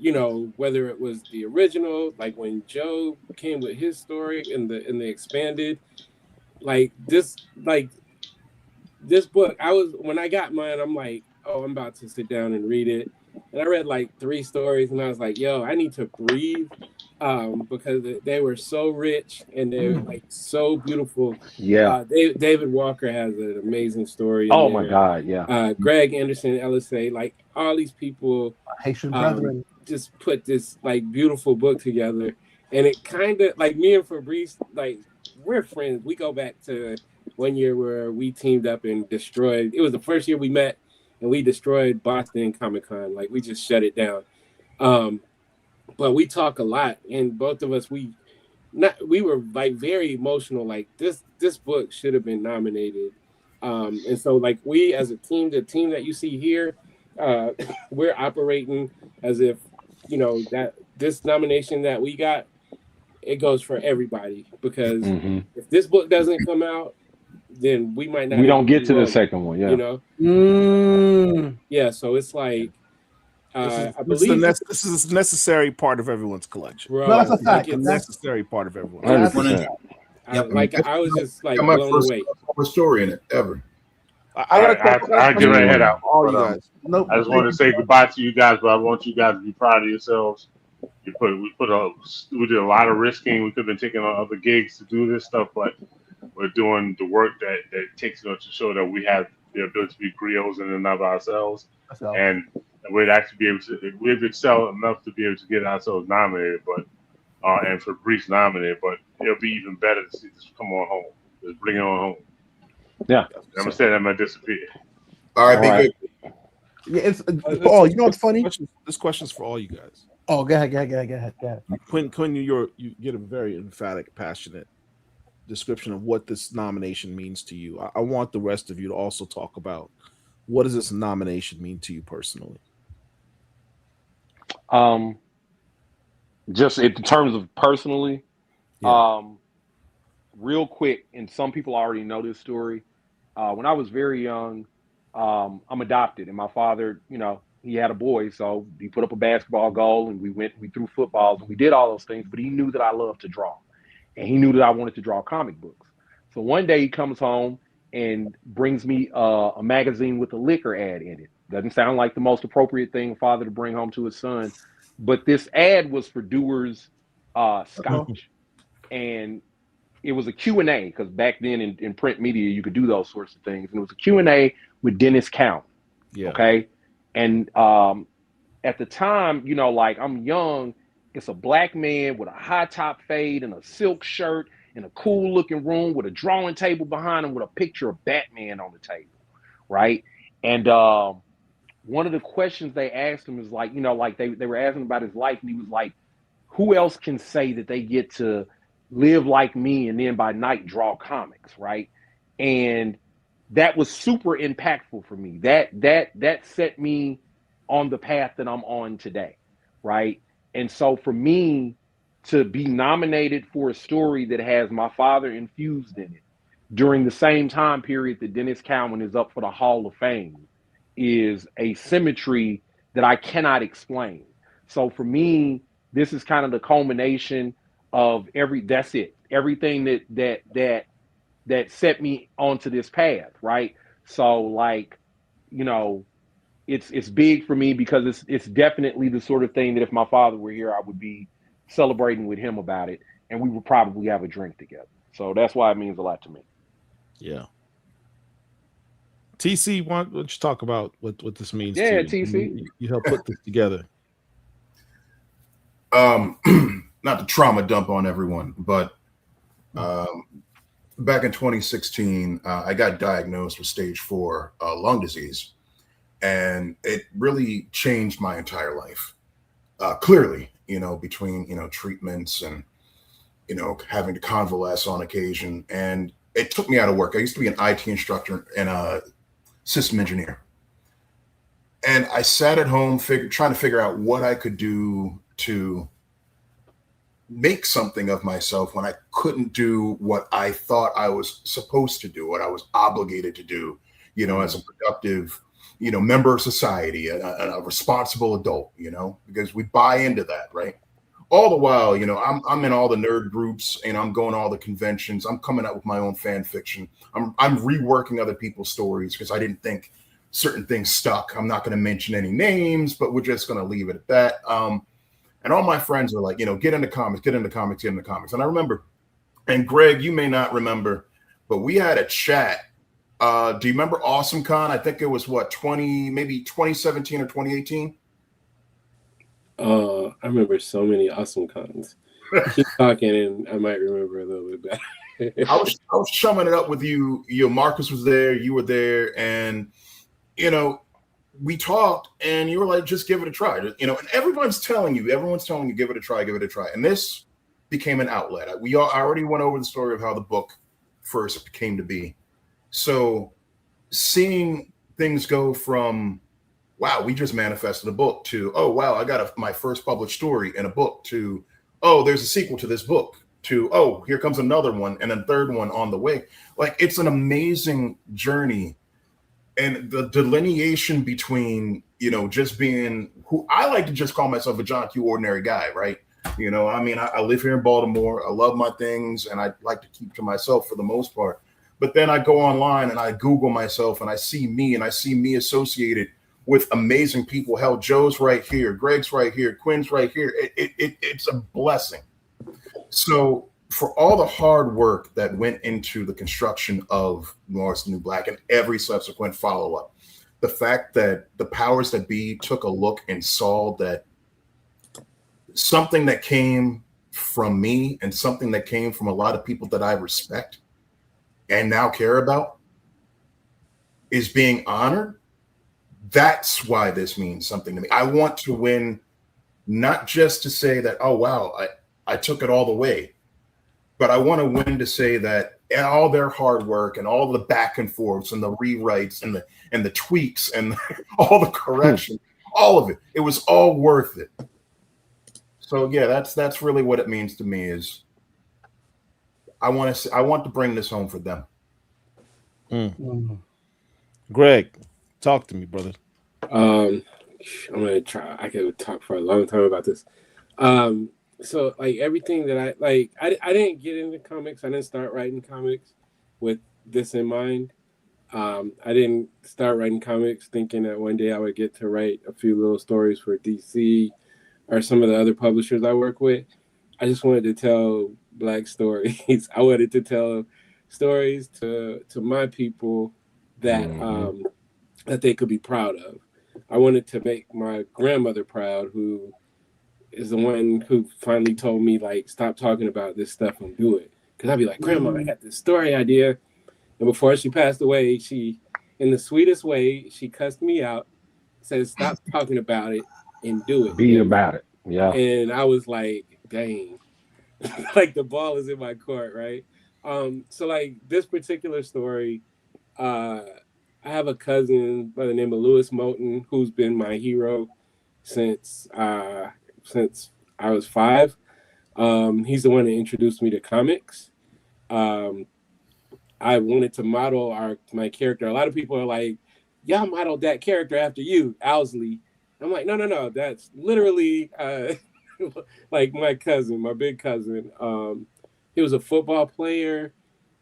whether it was the original, like when Joe came with his story in the expanded, this book, when I got mine, I'm like, oh, I'm about to sit down and read it. And I read like 3 stories and I was like, yo, I need to breathe. Because they were so rich and they're like so beautiful. Yeah. David Walker has an amazing story. Oh my God, yeah. Greg Anderson, LSA, like all these people Haitian brethren just put this like beautiful book together. And it kind of like me and Fabrice, like we're friends. We go back to one year where we teamed up and destroyed. It was the first year we met and we destroyed Boston Comic Con. Like we just shut it down. But we talk a lot, and both of us we were like very emotional. Like this book should have been nominated, and so like we as a team, the team that you see here, we're operating as if that this nomination that we got, it goes for everybody because if this book doesn't come out, then we might not. We don't get to the second one, yeah. Yeah, so it's like. This is a necessary part of everyone's collection. Bro, no, that's a fact. It's a necessary part of everyone's collection. I was just like blown away. Story in it ever. I get my head out. All you guys. Nope. I just want to say goodbye to you guys, but I want you guys to be proud of yourselves. We did a lot of risking. We could have been taking on other gigs to do this stuff, but we're doing the work that takes to show that we have the ability to be griots in and of ourselves, and we'd actually be able to. We've excelled enough to be able to get ourselves nominated, but and Fabrice nominated. But it'll be even better to see this come on home. Just bring it on home. Yeah, I'm gonna say that I'm gonna disappear. All right, good. Yeah, it's oh, you know what's funny? This question's for all you guys. Oh, go ahead. Quinn, you get a very emphatic, passionate description of what this nomination means to you. I want the rest of you to also talk about what does this nomination mean to you personally. Just in terms of personally, real quick, and some people already know this story. When I was very young, I'm adopted, and my father, he had a boy, so he put up a basketball goal, and we threw footballs, and we did all those things. But he knew that I loved to draw, and he knew that I wanted to draw comic books. So one day he comes home and brings me a magazine with a liquor ad in it. Doesn't sound like the most appropriate thing a father to bring home to his son, but this ad was for Dewar's Scotch, and it was a Q&A, because back then in print media you could do those sorts of things, and it was a Q&A with Dennis Count. Yeah. Okay. And at the time, like I'm young, it's a black man with a high top fade and a silk shirt in a cool looking room with a drawing table behind him with a picture of Batman on the table. Right. And one of the questions they asked him is like, like they were asking about his life, and he was like, who else can say that they get to live like me and then by night draw comics, right? And that was super impactful for me. That set me on the path that I'm on today, right? And so for me to be nominated for a story that has my father infused in it during the same time period that Dennis Cowan is up for the Hall of Fame is a symmetry that I cannot explain. So for me, this is kind of the culmination of everything that set me onto this path, right? So like, it's big for me because it's definitely the sort of thing that if my father were here, I would be celebrating with him about it, and we would probably have a drink together. So that's why it means a lot to me. Yeah. TC, why don't you talk about what this means to you? TC. You helped put this together. Not to trauma dump on everyone, but back in 2016, I got diagnosed with stage 4 lung disease. and it really changed my entire life. Clearly, between treatments and having to convalesce on occasion, and it took me out of work. I used to be an IT instructor and a system engineer, and I sat at home trying to figure out what I could do to make something of myself when I couldn't do what I thought I was supposed to do, what I was obligated to do, as a productive, member of society, a responsible adult, because we buy into that, right? All the while, I'm in all the nerd groups and I'm going to all the conventions. I'm coming up with my own fan fiction. I'm reworking other people's stories because I didn't think certain things stuck. I'm not going to mention any names, but we're just going to leave it at that. And all my friends are like, get into comics, get into comics, get into comics. And I remember, and Greg, you may not remember, but we had a chat. Do you remember Awesome Con? I think it was maybe 2017 or 2018. I remember so many Awesome Cons. Keep talking, and I might remember a little bit better. I was chumming it up with you. Marcus was there, you were there, and we talked, and you were like, just give it a try. And everyone's telling you, give it a try. And this became an outlet. I already went over the story of how the book first came to be. So seeing things go from, wow, we just manifested a book, to, oh, wow, I got my first published story in a book, to, oh, there's a sequel to this book, to, oh, here comes another one and a third one on the way. Like, it's an amazing journey. And the delineation between, just being who I like to just call myself a John Q. Ordinary guy, right? I live here in Baltimore. I love my things, and I like to keep to myself for the most part. But then I go online and I Google myself and I see me associated with amazing people. Hell, Joe's right here, Greg's right here, Quinn's right here. It's a blessing. So for all the hard work that went into the construction of Noir's New Black and every subsequent follow-up, the fact that the powers that be took a look and saw that something that came from me and something that came from a lot of people that I respect and now care about is being honored, that's why this means something to me. I want to win, not just to say that, oh, wow, I took it all the way, but I want to win to say that all their hard work and all the back and forths and the rewrites and the tweaks and all the correction, all of it, it was all worth it. So yeah, that's really what it means to me. Is I want to bring this home for them. Greg, talk to me, brother. I'm gonna try. I could talk for a long time about this. So like everything that I didn't get into comics. I didn't start writing comics with this in mind. I didn't start writing comics thinking that one day I would get to write a few little stories for DC or some of the other publishers I work with. I just wanted to tell Black stories. I wanted to tell stories to my people that that they could be proud of. I wanted to make my grandmother proud, who is the one who finally told me, like, stop talking about this stuff and do it. Because I'd be like, Grandma, I had this story idea. And before she passed away, she, in the sweetest way, she cussed me out, said, stop talking about it and do it. Be about it. Yeah. And I was like, dang, like the ball is in my court, right? So like this particular story, I have a cousin by the name of Lewis Moulton, who's been my hero since I was 5. He's the one that introduced me to comics. I wanted to model my character. A lot of people are like, y'all modeled that character after you, Owsley. I'm like, no, that's literally like my cousin, my big cousin. He was a football player.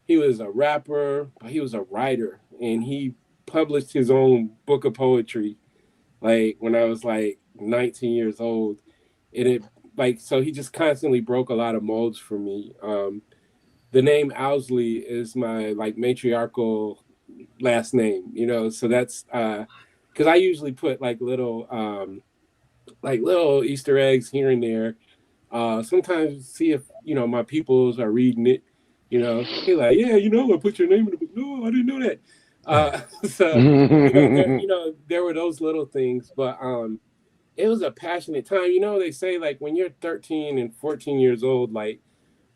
He was a rapper, but he was a writer, and he published his own book of poetry, like when I was like 19 years old. And so he just constantly broke a lot of molds for me. The name Owsley is my like matriarchal last name, so that's because I usually put like little Easter eggs here and there. Sometimes see if my peoples are reading it. He like, yeah, I put your name in the book. No, I didn't know that. So there were those little things, but it was a passionate time. They say like when you're 13 and 14 years old, like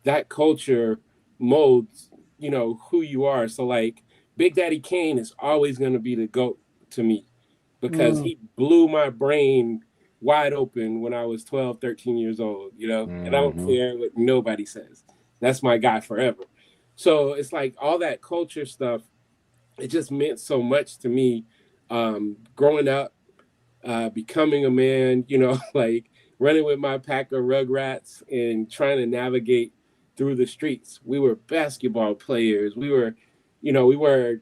that culture molds, who you are. So like Big Daddy Kane is always going to be the GOAT to me because he blew my brain wide open when I was 12, 13 years old, and I don't care what nobody says. That's my guy forever. So it's like all that culture stuff, it just meant so much to me growing up, becoming a man, like running with my pack of Rugrats and trying to navigate through the streets. We were basketball players. We were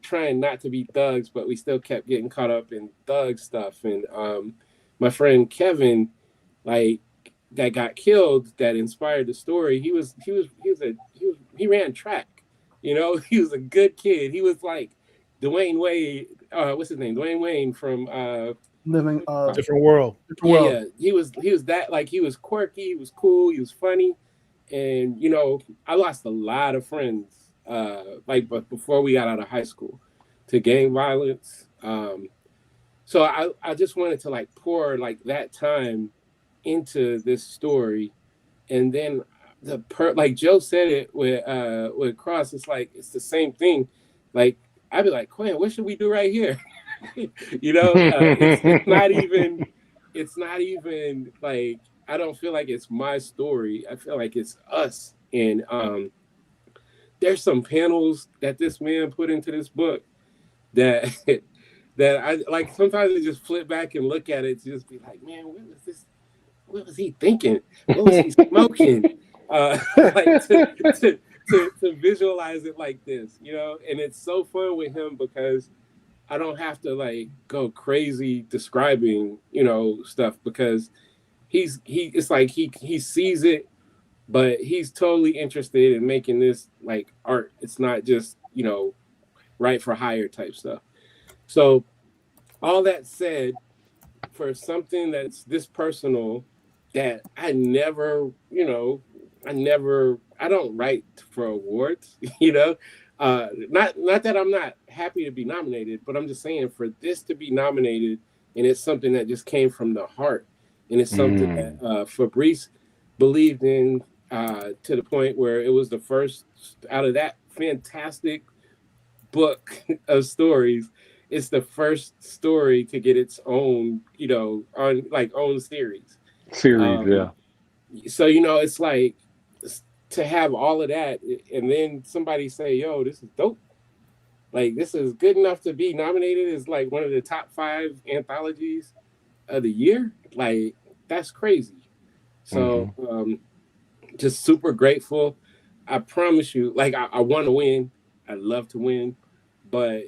trying not to be thugs, but we still kept getting caught up in thug stuff. And my friend Kevin, like that got killed, that inspired the story. He ran track. He was a good kid. He was like Dwayne Wade. What's his name? Dwayne Wayne from Living Different World. Yeah. He was that, like, he was quirky. He was cool. He was funny. And I lost a lot of friends. But before we got out of high school, to gang violence. So I just wanted to like pour like that time into this story, and then like Joe said it with Cross, it's like it's the same thing. Like I'd be like, Quinn, what should we do right here? It's not even like, I don't feel like it's my story. I feel like it's us. And there's some panels that this man put into this book that I like. Sometimes I just flip back and look at it to just be like, man, what was he thinking? What was he smoking? Like to visualize it like this, and it's so fun with him because I don't have to like go crazy describing, stuff, because it's like he sees it, but he's totally interested in making this like art. It's not just, right for hire type stuff. So all that said, for something that's this personal, that I don't write for awards, not that I'm not happy to be nominated, but I'm just saying for this to be nominated, and it's something that just came from the heart, and it's something that Fabrice believed in to the point where it was the first out of that fantastic book of stories. It's the first story to get its own, own series. Yeah. So, it's like to have all of that, and then somebody say, yo, this is dope. Like, this is good enough to be nominated as like one of the top 5 anthologies of the year. Like, that's crazy. So just super grateful. I promise you, like, I want to win. I love to win, but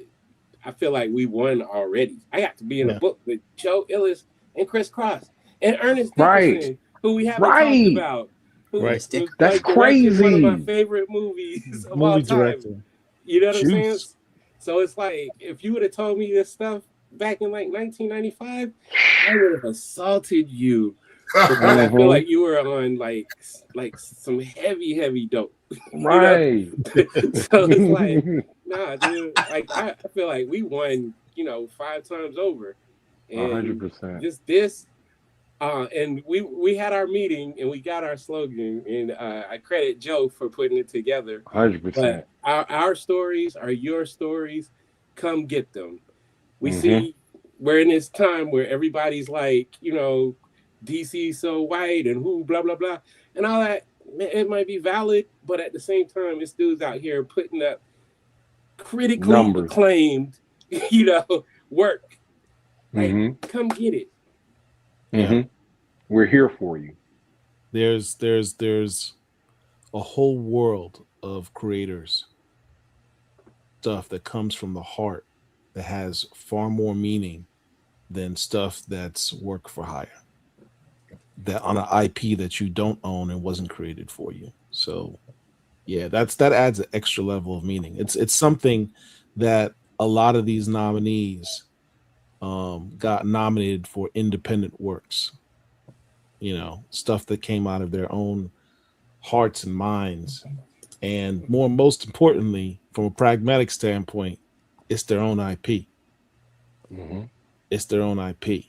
I feel like we won already. I got to be in a book with Joe Illis and ChrisCross and Ernest Dickerson, who we haven't talked about. That's crazy. One of my favorite movies of all time. Director. You know what I'm saying? So it's like, if you would have told me this stuff back in like 1995, I would have assaulted you. Because I feel like you were on like some heavy dope. Right. So it's like, nah, dude. Like I feel like we won, 5 times over. And 100%. Just this. And we had our meeting and we got our slogan, and I credit Joe for putting it together. 100%. But our stories are your stories. Come get them. We see we're in this time where everybody's like, DC so white and who blah blah blah and all that. It might be valid, but at the same time, it's dudes out here putting up critically acclaimed, work. Like, come get it. We're here for you. There's a whole world of creators, stuff that comes from the heart that has far more meaning than stuff that's work for hire, that on an IP that you don't own and wasn't created for you. So yeah, that adds an extra level of meaning. It's something that a lot of these nominees got nominated for independent works, stuff that came out of their own hearts and minds. And most importantly, from a pragmatic standpoint, it's their own IP. Mm-hmm. It's their own IP.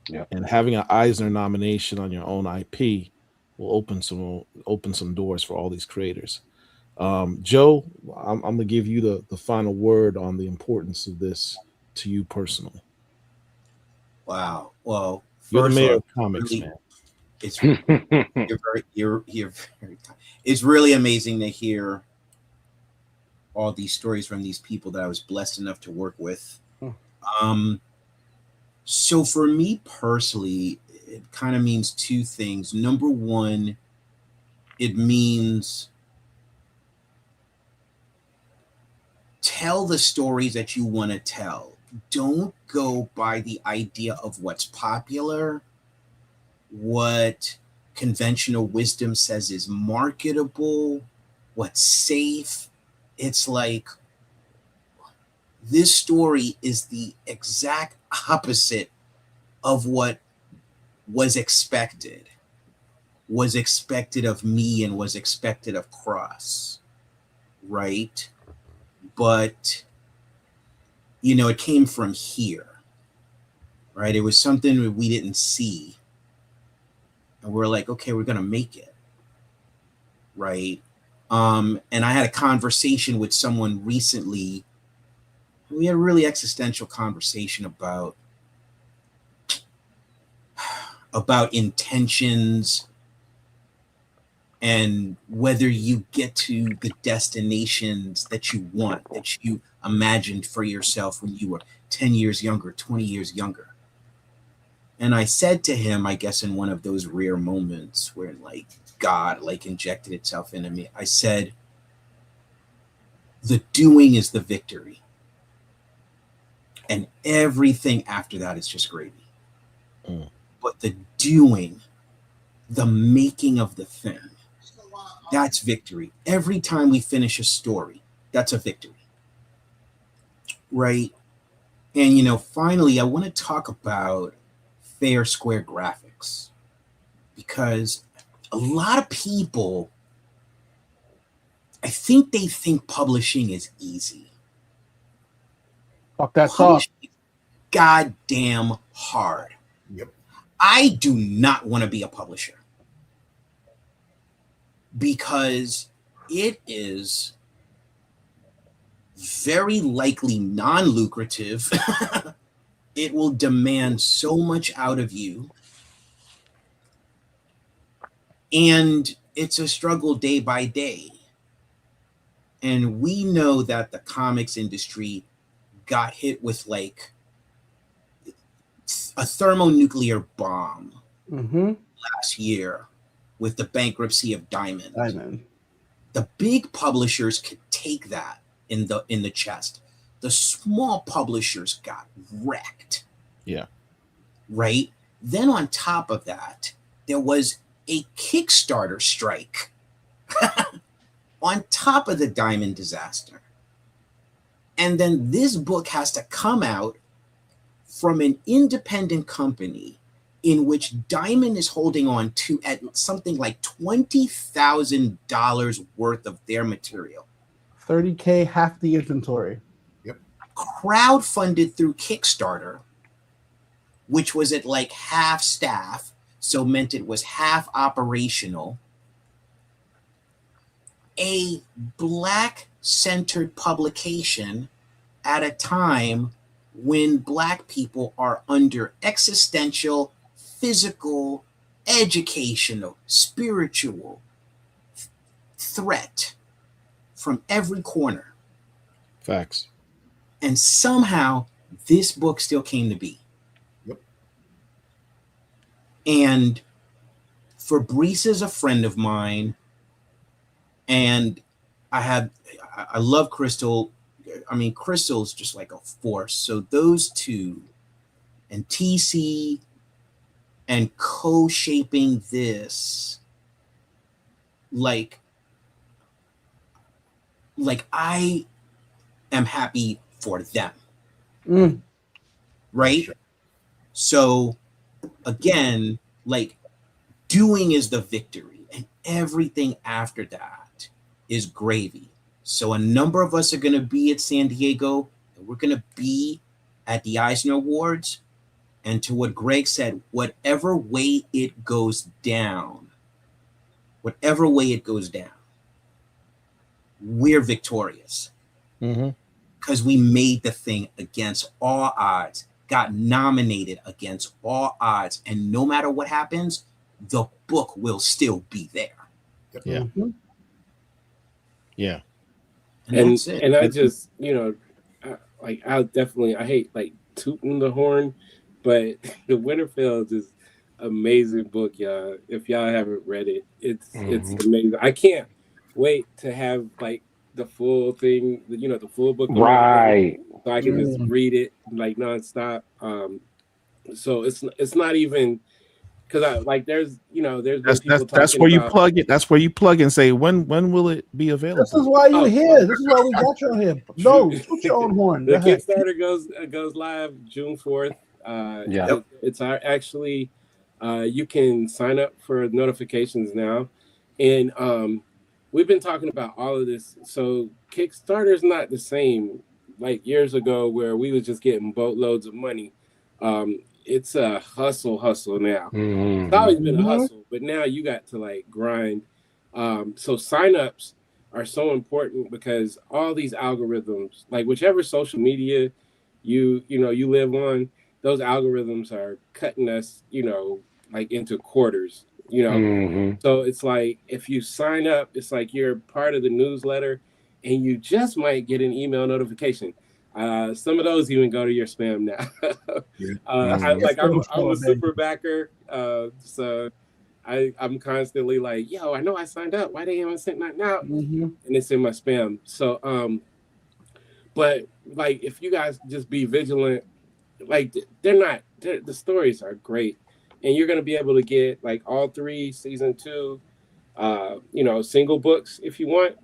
Yeah. And having an Eisner nomination on your own IP will open some doors for all these creators. Joe, I'm gonna give you the final word on the importance of this to you personally. Wow. Well, You're the first mayor off, of comics, really, man. it's you're very. It's really amazing to hear all these stories from these people that I was blessed enough to work with. So for me personally, it kind of means two things. Number one, it means tell the stories that you want to tell. Don't go by the idea of what's popular, what conventional wisdom says is marketable, what's safe. It's like this story is the exact opposite of what was expected of me and was expected of Cross, right? But, you know, it came from here, right? It was something that we didn't see. And we're like, okay, we're going to make it, right? And I had a conversation with someone recently. We had a really existential conversation about intentions and whether you get to the destinations that you want, that you imagined for yourself when you were 10 years younger, 20 years younger. And I said to him, I guess in one of those rare moments where like God like injected itself into me, I said, the doing is the victory. And everything after that is just gravy. But the doing, the making of the thing, that's victory. Every time we finish a story, that's a victory. Right? And, you know, finally, I want to talk about fair square graphics, because a lot of people, I think they think publishing is easy. Fuck that talk. Goddamn hard. Yep. I do not want to be a publisher because it is very likely non-lucrative. It will demand so much out of you. And it's a struggle day by day. And we know that the comics industry got hit with like a thermonuclear bomb last year with the bankruptcy of Diamond. The big publishers could take that in the chest. The small publishers got wrecked. Yeah. Right? Then on top of that, there was a Kickstarter strike on top of the Diamond disaster. And then this book has to come out from an independent company in which Diamond is holding on to at something like $20,000 worth of their material. $30K, half the inventory. Yep. Crowdfunded through Kickstarter, which was at like half staff, so meant it was half operational. A Black-centered publication at a time when Black people are under existential, physical, educational, spiritual threat from every corner. Facts. And somehow this book still came to be. Yep. And Fabrice is a friend of mine, and I love Crystal. I mean, Crystal's just like a force. So those two and TC and co-shaping this, like I am happy for them. Right? Sure. So again, like doing is the victory, and everything after that is gravy. So a number of us are going to be at San Diego. We're going to be at the Eisner Awards. And to what Greg said, whatever way it goes down, we're victorious. Because we made the thing against all odds, got nominated against all odds. And no matter what happens, the book will still be there. Yeah. Yeah. And I just, I hate like tooting the horn, but the Winterfields is amazing book, y'all. If y'all haven't read it, it's amazing. I can't wait to have like the full thing, the full book, right? So I can just read it like nonstop. So it's not even because there's that's where you plug it. That's where you plug and say when will it be available? This is why you're here. This is why we got you here. No, toot your own horn. The Kickstarter goes live June 4th. It's actually you can sign up for notifications now, and we've been talking about all of this. So Kickstarter is not the same like years ago where we was just getting boatloads of money. It's a hustle now. It's always been a hustle, but now you got to like grind. So signups are so important because all these algorithms, like whichever social media you live on, those algorithms are cutting us, like into quarters, So it's like if you sign up, it's like you're part of the newsletter and you just might get an email notification. Some of those even go to your spam now. I'm a super backer, so I'm constantly like, yo, I know I signed up. Why they haven't sent nothing out? And it's in my spam. So, but like if you guys just be vigilant, like the stories are great, and you're gonna be able to get like all 3 season 2, single books if you want.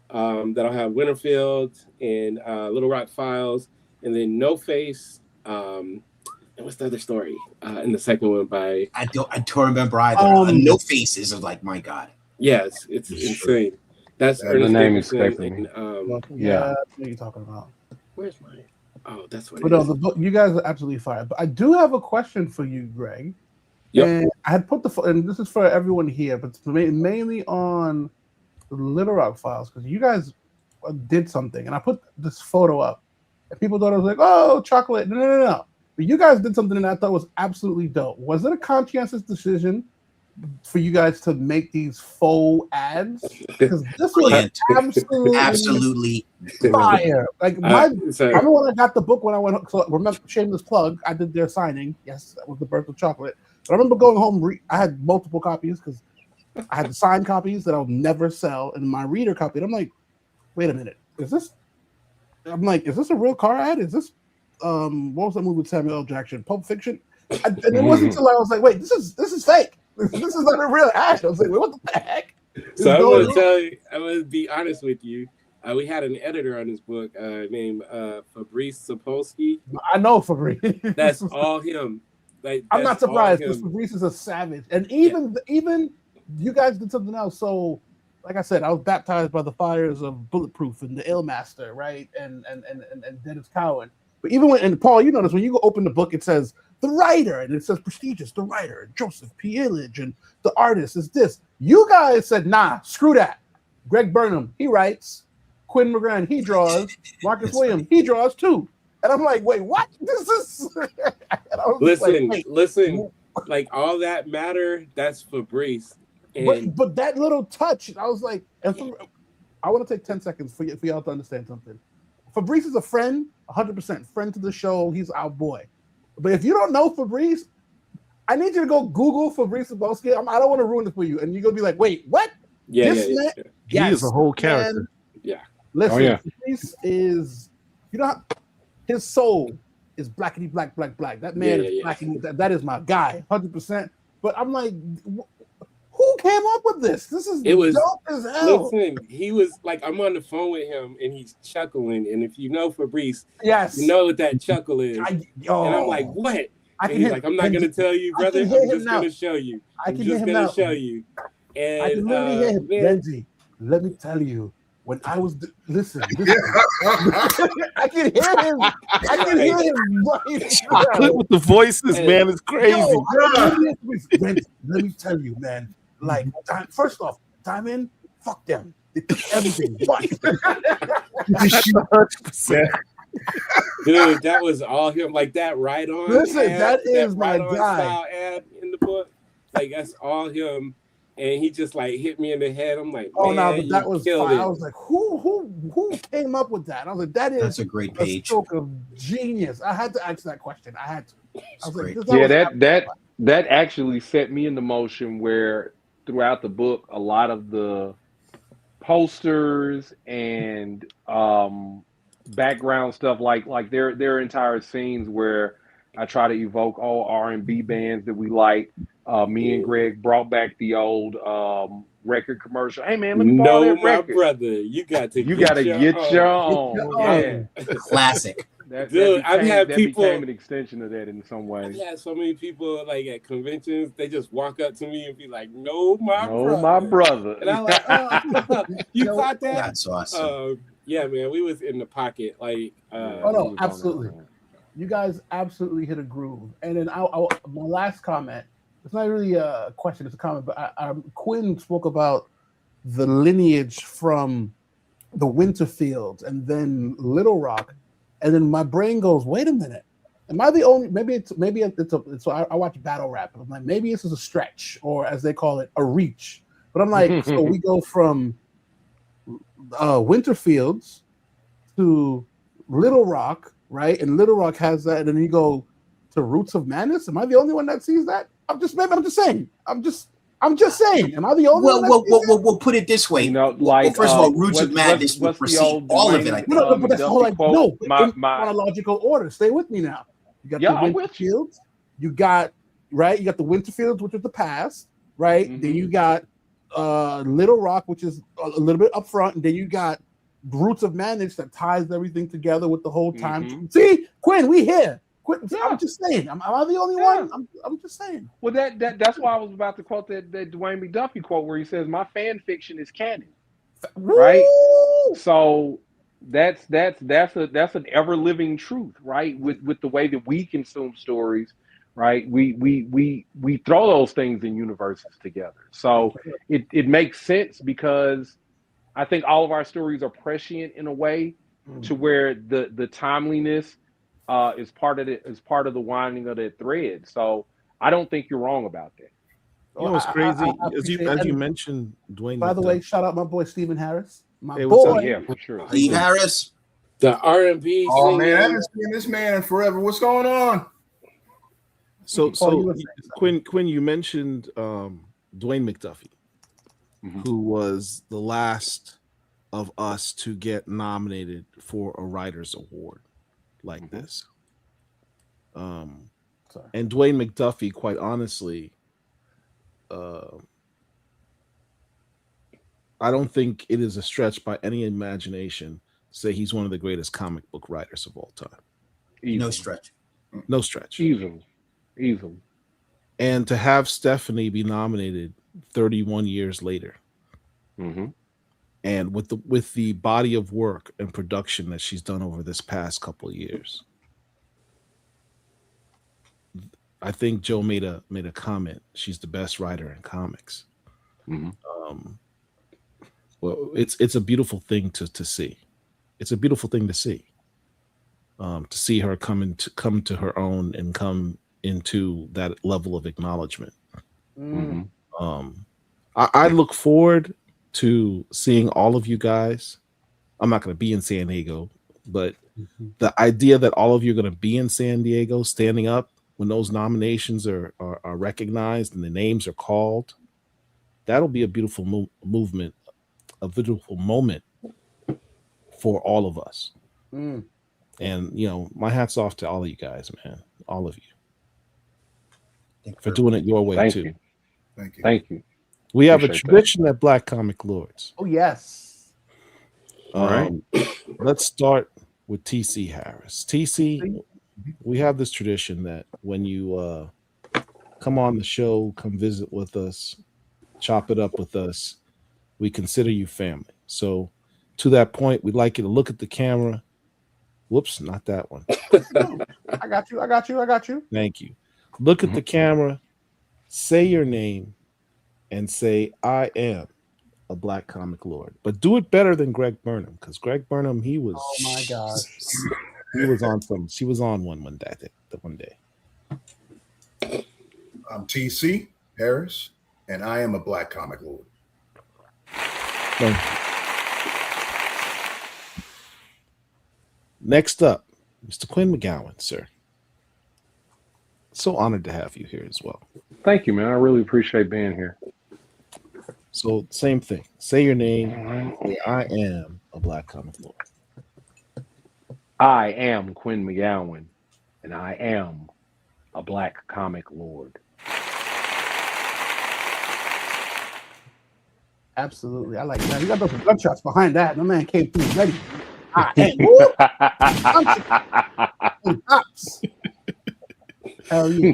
That'll have Winterfields and Little Rock Files, and then No Face. And what's the other story? And the second one by I don't remember either. No Faces is like, my God. Yes, it's insane. That's Ernest Dickerson. What are you talking about? Where's mine? Oh, that's what. But no, the book. You guys are absolutely fine. But I do have a question for you, Greg. Yep. And I had put and this is for everyone here, but it's mainly on the Little Rock Files because you guys did something, and I put this photo up, and people thought I was like, "Oh, chocolate." No. But you guys did something that I thought was absolutely dope. Was it a conscientious decision for you guys to make these faux ads? Because this was absolutely fire. Like I remember when I got the book when I went. So remember, shameless plug. I did their signing. Yes, that was the birth of chocolate. But I remember going home. I had multiple copies because I had the signed copies that I'll never sell, and my reader copy. And I'm like, wait a minute, is this a real car ad? Is this what was that movie with Samuel L. Jackson? Pulp Fiction? And it wasn't until I was like, wait, this is fake. This is not a real ad. I was like, wait, what the heck? So I'm going to tell you, I'm going to be honest with you. We had an editor on this book named Fabrice Sapolsky. I know Fabrice. That's all him. Like, I'm not surprised because Fabrice is a savage. And even you guys did something else. So, like I said, I was baptized by the fires of Bulletproof and the Illmaster, right? And Dennis Cowan. But even and Paul, you notice when you go open the book, it says the writer, and it says prestigious, the writer, Joseph P. Illidge, and the artist is this. You guys said, nah, screw that. Greg Burnham, he writes. Quinn McGowan, he draws. Marcus Williams, he draws too. And I'm like, wait, what? This is. Listen. Like all that matter, that's Fabrice. But that little touch, I was like, I want to take 10 seconds for y'all to understand something. Fabrice is a friend, 100% friend to the show. He's our boy. But if you don't know Fabrice, I need you to go Google Fabrice Sapolsky. I don't want to ruin it for you. And you're going to be like, wait, what? He is a whole character. Man. Yeah. Listen, Fabrice is, his soul is blackity black. That man is blackity. That is my guy, 100%. But I'm like, who came up with this? This is dope as hell. Listen, he was like, I'm on the phone with him and he's chuckling. And if you know Fabrice, yes, you know what that chuckle is. And I'm like, what? And he's like, I'm not going to tell you, brother. I'm just going to show you. I'm just going to show you. And I can literally hear him. Benji, let me tell you, when I was listen. I can hear him. I can hear him right with the voices, man, it's crazy. Yo, let me tell you, man. Like, first off, Diamond, fuck them. They took everything. But 100%. Dude, that was all him. Like that right on. Listen, ad, that is my right on guy. Style ad in the book. Like that's all him. And he just like hit me in the head. I'm like, oh no, man, but that was killed fine. it. I was like, who came up with that? I was like, that's a great page. Stroke of genius. I had to ask that question. I had to. I was like, that actually set me into motion where throughout the book, a lot of the posters and background stuff, like there are entire scenes where I try to evoke all R&B bands that we like. Me and Greg brought back the old record commercial. Hey man, let me borrow that record. My brother, you got to get your own. Yeah. Classic. I've had people became an extension of that in some way. I've had so many people like at conventions, they just walk up to me and be like, "No, my brother." And I'm like, "Oh, you got that?" That's awesome. Yeah, man, we was in the pocket. Like, oh no, absolutely. You guys absolutely hit a groove. And then my last comment. It's not really a question; it's a comment. But Quinn spoke about the lineage from the Winterfields and then Little Rock. And then my brain goes, wait a minute. Am I the only? Maybe it's so I watch battle rap. And I'm like, maybe this is a stretch, or as they call it, a reach. But I'm like, so we go from Winterfields to Little Rock, right? And Little Rock has that, and then you go to Roots of Madness. Am I the only one that sees that? I'm just saying. I'm just saying. Am I the only one? We'll put it this way. You know, like first of all, Roots of Madness will precede all of it. I think. No, but that's all like in chronological order. Stay with me now. You got the Winterfields. You got You got the Winterfields, which is the past, right? Mm-hmm. Then you got Little Rock, which is a little bit up front, and then you got Roots of Madness that ties everything together with the whole time. Mm-hmm. See, Quinn, we here. I'm just saying. Am I the only one? I'm just saying. Well, that's why I was about to quote that Dwayne McDuffie quote where he says, "My fan fiction is canon." Woo! Right. So that's an ever living truth, right? With the way that we consume stories, right? We throw those things in universes together. So it makes sense because I think all of our stories are prescient in a way to where the timeliness is part of the winding of that thread. So I don't think you're wrong about that. You know what's crazy? As you mentioned, Dwayne. By the way, shout out my boy Stephen Harris. My boy, yeah, for sure. Steve Harris, the R&B. Oh man, I haven't seen this man in forever. What's going on? So Quinn, you mentioned Dwayne McDuffie, who was the last of us to get nominated for a writer's award like this. And Dwayne McDuffie, quite honestly, I don't think it is a stretch by any imagination to say he's one of the greatest comic book writers of all time. Easily. No stretch. Easily. And to have Stephanie be nominated 31 years later, and with the body of work and production that she's done over this past couple of years, I think Joe made a comment. She's the best writer in comics. Well, it's a beautiful thing to see. It's a beautiful thing to see. To see her come to her own and come into that level of acknowledgement. I look forward to seeing all of you guys. I'm not going to be in San Diego, but the idea that all of you are going to be in San Diego, standing up when those nominations are recognized and the names are called, that'll be a beautiful movement, a beautiful moment for all of us. And my hat's off to all of you guys, man, all of you, for doing it your way too. Thank you. We have a tradition at Black Comic Lords. Oh yes. All right. Let's start with TC Harris. TC, we have this tradition that when you come on the show, come visit with us, chop it up with us, we consider you family. So To that point, we'd like you to look at the camera. Whoops, not that one. I got you. Thank you. Look at the camera, say your name, and say, I am a Black Comic Lord. But do it better than Greg Burnham, because Greg Burnham, he was... Oh my gosh. He was on some... She was on one day, one day. I'm TC Harris, and I am a Black Comic Lord. Thank you. Next up, Mr. Quinn McGowan, sir. So honored to have you here as well. Thank you, man. I really appreciate being here. So same thing. Say your name. Say, I am a Black Comic Lord. I am Quinn McGowan, and I am a Black Comic Lord. Absolutely. I like that. You got those gunshots behind that. My man came through ready. Hell yeah.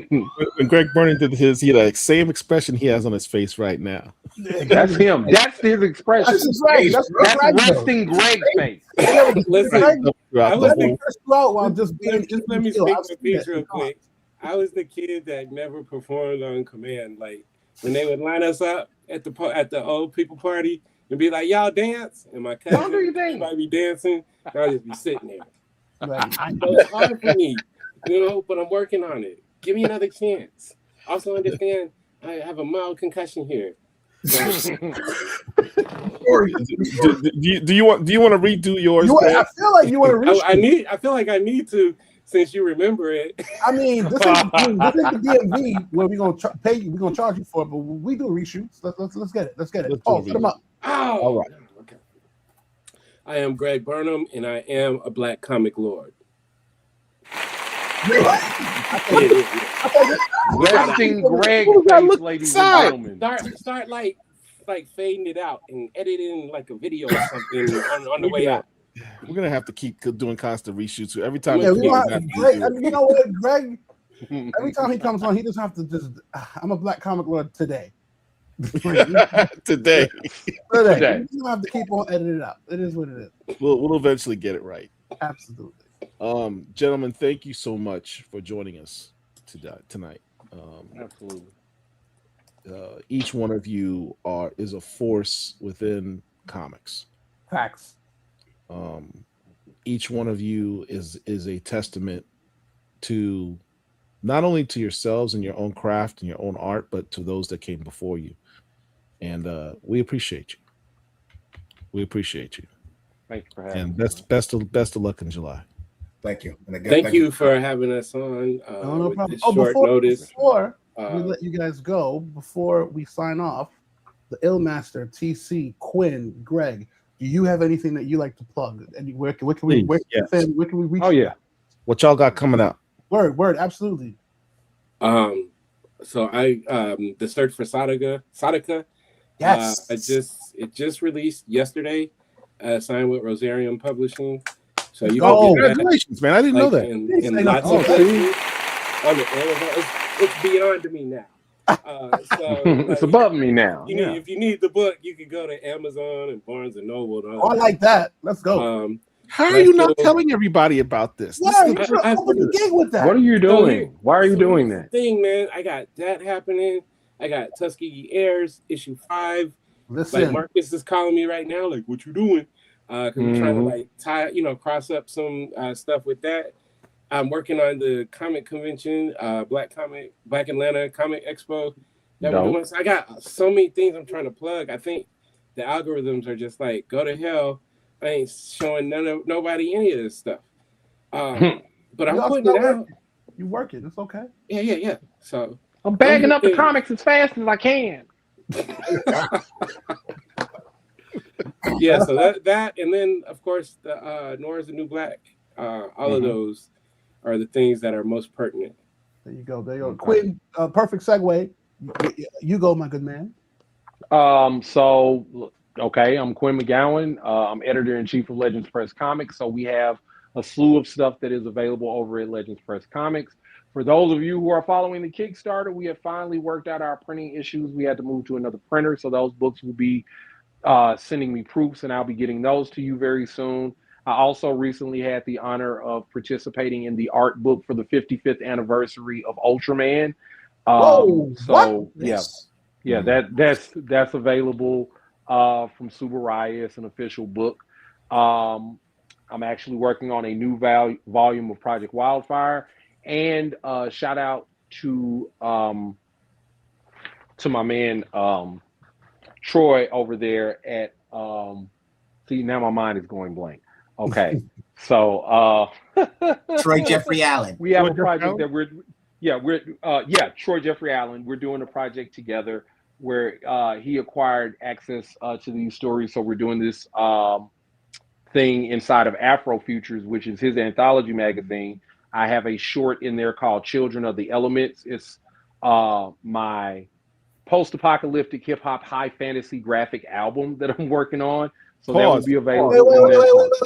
When Greg Burnham did his, he had the same expression he has on his face right now. That's him. That's his expression. That's resting Greg's face. Listen, let me speak for Peach real quick. I was the kid that never performed on command. Like when they would line us up at the old people party and be like, "Y'all dance," and my cousin might be dancing, and I'll just be sitting there. So it's hard for me, but I'm working on it. Give me another chance. Also understand I have a mild concussion here. do you want to redo yours? I feel like you want to redo. I feel like I need to, since you remember it. I mean, this ain't the DMV where we're gonna pay you. We're gonna charge you for it, but we do reshoots. Let's get it. Let's get it. Put them up. Oh, all right. Okay. I am Greg Burnham, and I am a Black Comic Lord. Resting Greg face, ladies and gentlemen. Start like fading it out and editing like a video or something on the way out. We're gonna have to keep doing constant reshoots. So every time, you know what, Greg? Every time he comes on, he doesn't have to just. I'm a Black Comic Lord today. Today. You don't have to keep on editing it out. It is what it is. We'll eventually get it right. Absolutely. Gentlemen, thank you so much for joining us tonight. Absolutely. Each one of you is a force within comics. Facts. Each one of you is a testament to not only to yourselves and your own craft and your own art, but to those that came before you. And we appreciate you. We appreciate you. Thank you for having me. And best of luck in July. Thank you. And again, thank you for having us on. No problem. Short notice. Before we let you guys go, before we sign off, the Illmaster, TC, Quinn, Greg, do you have anything that you like to plug? And where can we reach? Oh yeah. What y'all got coming out? Word, absolutely. So I the search for Sadaka. Yes. It just released yesterday. Signed with Rosarium Publishing. So you congratulations, man! I didn't know that. And lots of on the Amazon. It's beyond me now. So it's above me now. If you need the book, you can go to Amazon and Barnes and Noble. I like that. Let's go. How are you not telling everybody about this? What are you doing? Why are you doing that? Thing, man. I got that happening. I got Tuskegee Heirs issue 5. Listen. Like Marcus is calling me right now. Like, what you doing? Because we're trying to cross up some stuff with that. I'm working on the comic convention, Black Atlanta Comic Expo. That we're doing. So I got so many things I'm trying to plug. I think the algorithms are just like, go to hell. I ain't showing nobody any of this stuff. But I'm putting it out. You work it. It's okay. Yeah. So I'm bagging up the comics as fast as I can. Yeah, so that and then of course the Noir is the New Black. All of those are the things that are most pertinent. There you go. Quinn, perfect segue. You go, my good man. So okay, I'm Quinn McGowan. I'm editor-in-chief of Legends Press Comics. So we have a slew of stuff that is available over at Legends Press Comics. For those of you who are following the Kickstarter, we have finally worked out our printing issues. We had to move to another printer, so those books will be sending me proofs, and I'll be getting those to you very soon. I also recently had the honor of participating in the art book for the 55th anniversary of Ultraman. Whoa! So what? yeah, that's available from Subaraya. It's an official book. I'm actually working on a new volume of Project Wildfire, and shout out to my man Troy over there at see, now my mind is going blank. Okay. So Troy Jeffrey Allen. We have a project that we're Troy Jeffrey Allen. We're doing a project together where he acquired access to these stories. So we're doing this thing inside of Afro Futures, which is his anthology magazine. I have a short in there called Children of the Elements. It's my post-apocalyptic hip-hop high fantasy graphic album that I'm working on. So that will be available. Wait.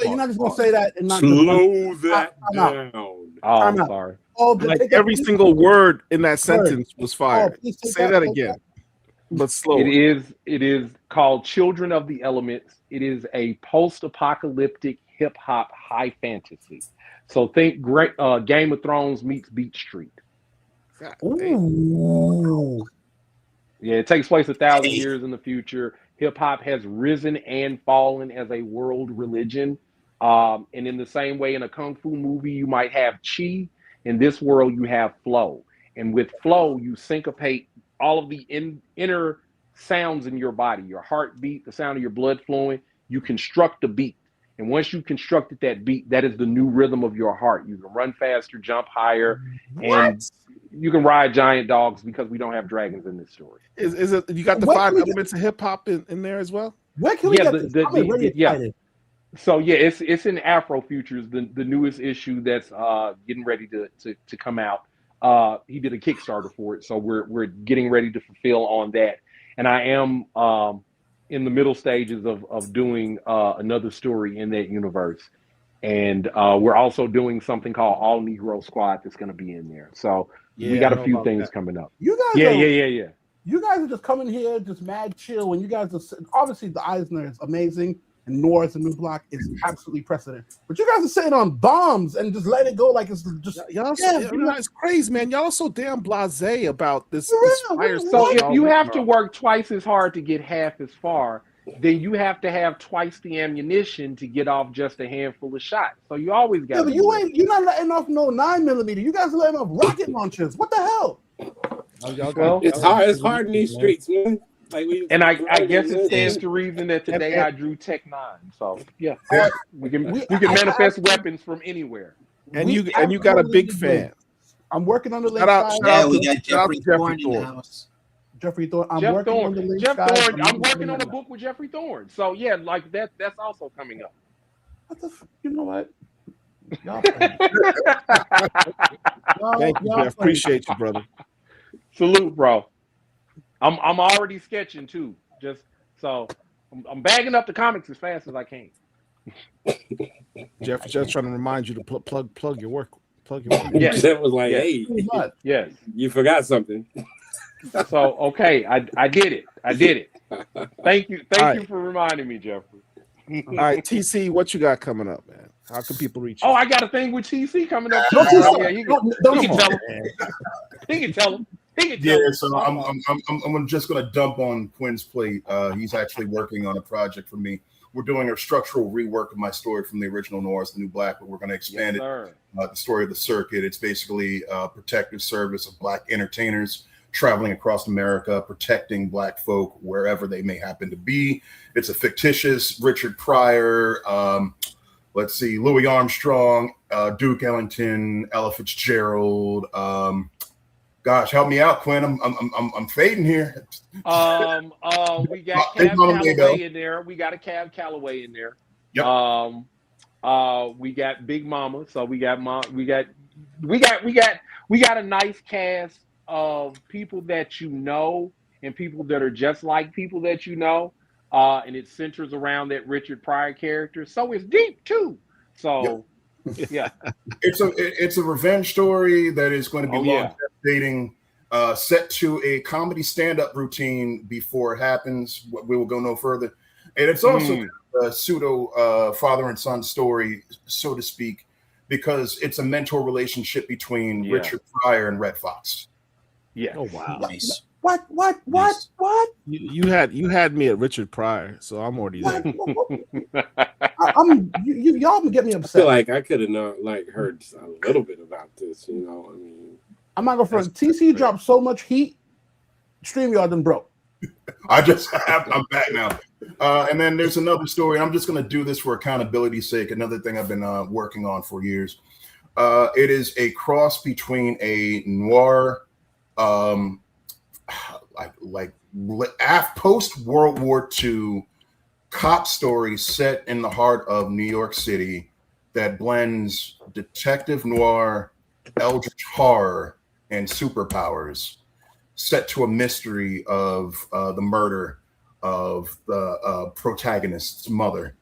You're not just going to say that and not slow that down. Oh, I'm sorry. Oh, like every single word in that sentence was fired. Say that again, but slow. It is called Children of the Elements. It is a post-apocalyptic hip-hop high fantasy. So think Game of Thrones meets Beat Street. Ooh. Yeah, it takes place 1,000 years in the future. Hip hop has risen and fallen as a world religion. And in the same way, in a Kung Fu movie, you might have chi. In this world, you have flow. And with flow, you syncopate all of the inner sounds in your body, your heartbeat, the sound of your blood flowing. You construct a beat. And once you constructed that beat, that is the new rhythm of your heart. You can run faster, jump higher, and you can ride giant dogs because we don't have dragons in this story. Is it you got the 5 elements of hip hop in there as well? Where can we get this? I'm really excited. So yeah, it's in Afro Futures, the newest issue that's getting ready to come out. He did a Kickstarter for it, so we're getting ready to fulfill on that. And I am in the middle stages of doing another story in that universe. And we're also doing something called All Negro Squad that's going to be in there. So we got a few things coming up. You guys yeah. You guys are just coming here, just mad chill. When you guys are obviously the Eisner is amazing, and Noir the new block is absolutely precedent. But you guys are sitting on bombs and just let it go like it's just it's crazy, man. Y'all are so damn blasé about this fire. So if you have to work twice as hard to get half as far, then you have to have twice the ammunition to get off just a handful of shots. So you always got. Yeah, but you're not letting off no 9mm. You guys are letting off rocket launchers. What the hell? Well, it's hard. It's hard in these streets, man. Like I guess it stands to reason that today I drew Tech 9. So yeah, we can manifest weapons from anywhere. And you got a big fan. I'm working on the link. We got Jeffrey Thorne in the house. Jeffrey Thorne. I'm working on the link. I'm working on a book with Jeffrey Thorne. So yeah, like that's also coming up. You know what? Thank you, Jeff. Appreciate you, brother. Salute, bro. I'm already sketching too. Just so I'm bagging up the comics as fast as I can. Jeff, just trying to remind you to plug your work. Plug your work. Yes. That was like, hey, yes, you forgot something. So okay, I did it. Thank you for reminding me, Jeffrey. All right, TC, what you got coming up, man? How can people reach you? Oh, I got a thing with TC coming up. Yeah, you can tell him. He can tell him. Yeah, so I'm just gonna dump on Quinn's plate. He's actually working on a project for me. We're doing a structural rework of my story from the original Noir the New Black, but we're going to expand it. The story of the circuit. It's basically a protective service of Black entertainers traveling across America, protecting Black folk wherever they may happen to be. It's a fictitious Richard Pryor, Louis Armstrong, Duke Ellington, Ella Fitzgerald. Gosh, help me out, Quinn. I'm fading here. We got Cab Calloway in there. We got a Cab Calloway in there. Yep. We got Big Mama. So we got a nice cast of people that you know and people that are just like people that you know. And it centers around that Richard Pryor character. So it's deep too. So yeah. It's a revenge story that is going to be long-dating, set to a comedy stand-up routine before it happens. We will go no further. And it's also a pseudo father and son story, so to speak, because it's a mentor relationship between Richard Pryor and Red Fox. Yeah. Oh wow. Nice. What? Nice. You had me at Richard Pryor, so I'm already there. Y'all can get me I upset. feel like I could have heard a little bit about this. I mean, I'm not gonna front. TC dropped so much heat. StreamYard done broke. I'm back now. And then there's another story. I'm just going to do this for accountability's sake. Another thing I've been working on for years. It is a cross between a noir, post World War II cop story set in the heart of New York City that blends detective noir, eldritch horror, and superpowers, set to a mystery of the murder of the protagonist's mother.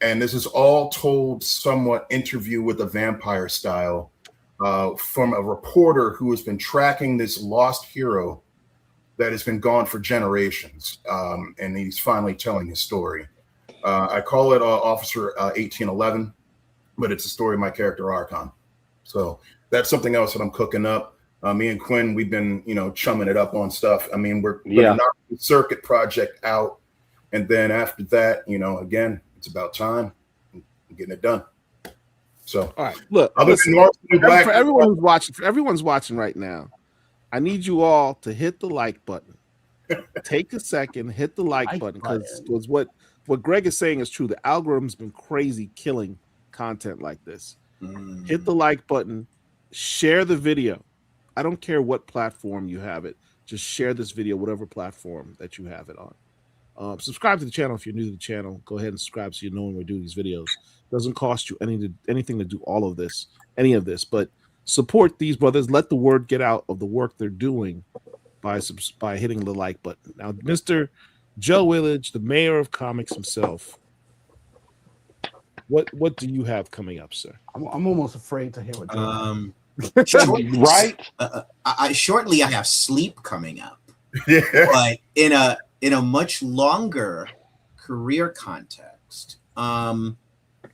And this is all told somewhat Interview with a Vampire style from a reporter who has been tracking this lost hero that has been gone for generations. And he's finally telling his story. I call it Officer 1811, but it's a story of my character Archon. So that's something else that I'm cooking up. Me and Quinn, we've been, chumming it up on stuff. I mean, we're knocking the circuit project out. And then after that, again, it's about time and getting it done. So, all right, look, for everyone's watching right now, I need you all to hit the like button. Take a second, hit the like button, because what Greg is saying is true. The algorithm's been crazy killing content like this. Hit the like button, share the video. I don't care what platform you have it. Just share this video, whatever platform that you have it on. Subscribe to the channel if you're new to the channel. Go ahead and subscribe so you know when we're doing these videos. It doesn't cost you anything to do all of this, any of this, but support these brothers. Let the word get out of the work they're doing by hitting the like button. Now, Mr. Joe Illidge, the mayor of comics himself, what do you have coming up, sir? I'm almost afraid to hear what Joe right? Shortly, I have Sleep coming up. Yeah. But in a much longer career context.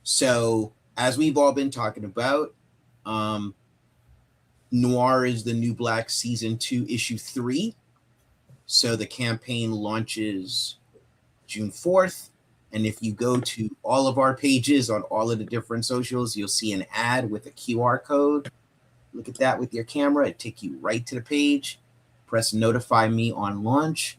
So as we've all been talking about, Noir is the New Black Season 2, Issue 3. So the campaign launches June 4th. And if you go to all of our pages on all of the different socials, you'll see an ad with a QR code. Look at that with your camera. It take you right to the page. Press notify me on launch.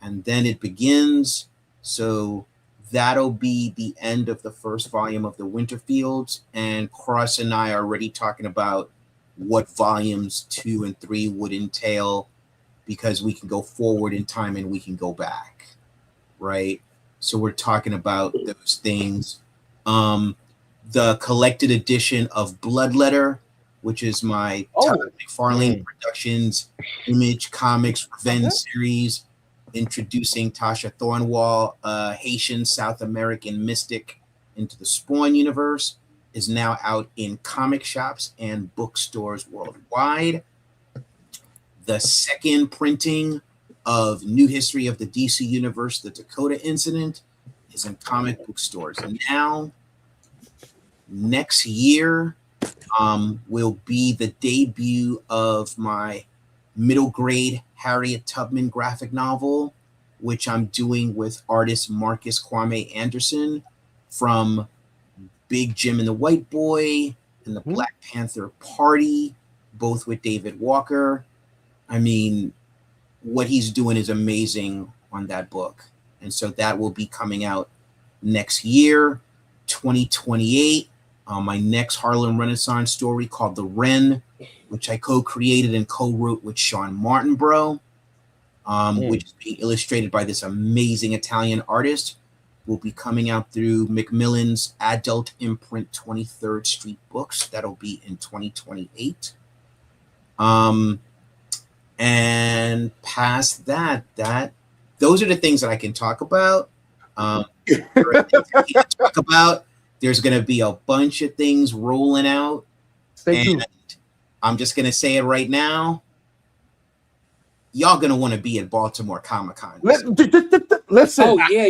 And then it begins. So that'll be the end of the first volume of the Winterfields. And Cross and I are already talking about what volumes 2 and 3 would entail, because we can go forward in time and we can go back, right? So we're talking about those things. The collected edition of Bloodletter, which is my Todd McFarlane Productions Image Comics Revenge series, introducing Tasha Thornwall, a Haitian South American mystic, into the Spawn universe, is now out in comic shops and bookstores worldwide. The second printing of New History of the DC Universe, The Dakota Incident, is in comic book stores. And now, next year, will be the debut of my middle grade Harriet Tubman graphic novel, which I'm doing with artist Marcus Kwame Anderson from Big Jim and the White Boy and the Black Panther Party, both with David Walker. I mean, what he's doing is amazing on that book. And so that will be coming out next year, 2028. My next Harlem Renaissance story called The Wren, which I co-created and co-wrote with Sean Martinborough, which is being illustrated by this amazing Italian artist, will be coming out through Macmillan's adult imprint 23rd Street Books. That'll be in 2028. And past that, those are the things that I can talk about. There's going to be a bunch of things rolling out. Stay tuned. I'm just going to say it right now. y'all gonna want to be at Baltimore Comic Con. Listen. Oh yeah.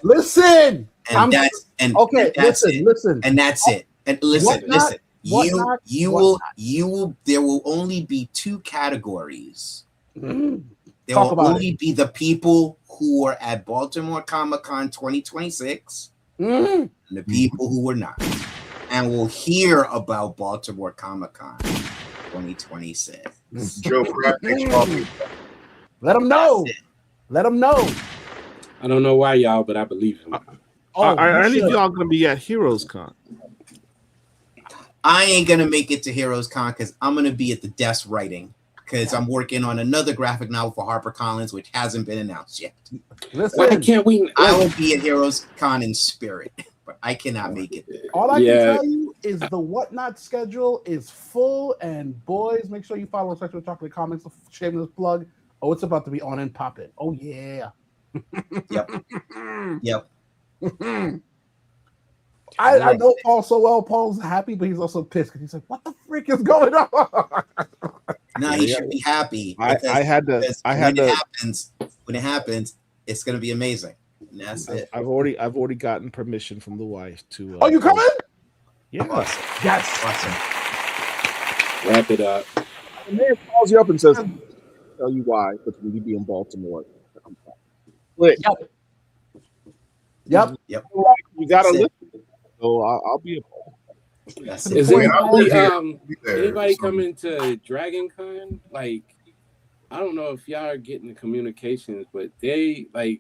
Listen. And that's listen. And that's it. And listen. There will only be 2 categories. There will only be the people who are at Baltimore Comic Con 2026 and the people who were not. And we'll hear about Baltimore Comic Con 2026. Joe Pratt makes coffee. Let them know. Let them know. I don't know why, y'all, but I believe him. Are any of y'all going to be at Heroes Con? I ain't going to make it to Heroes Con because I'm going to be at the desk writing because I'm working on another graphic novel for HarperCollins, which hasn't been announced yet. Listen, why can't we? I will be at Heroes Con in spirit, but I cannot make it there. All I can tell you is the Whatnot schedule is full, and boys, make sure you follow Sexual Chocolate Comics, shameless plug. Oh, it's about to be on and popping. Oh, yeah. Yep. I know Paul so well. Paul's happy, but he's also pissed because he's like, "What the freak is going on?" No, he should be happy. When it happens, it's gonna be amazing. And that's it. I've already gotten permission from the wife to. Oh, you coming? Yeah. Awesome. Yes. Awesome. Wrap it up. The man calls you up and says, "Tell you why, but will you be in Baltimore?" Click. Yep. You gotta listen. So I'll be a. That's Is it. anybody coming to Dragon Con? Like, I don't know if y'all are getting the communications, but they I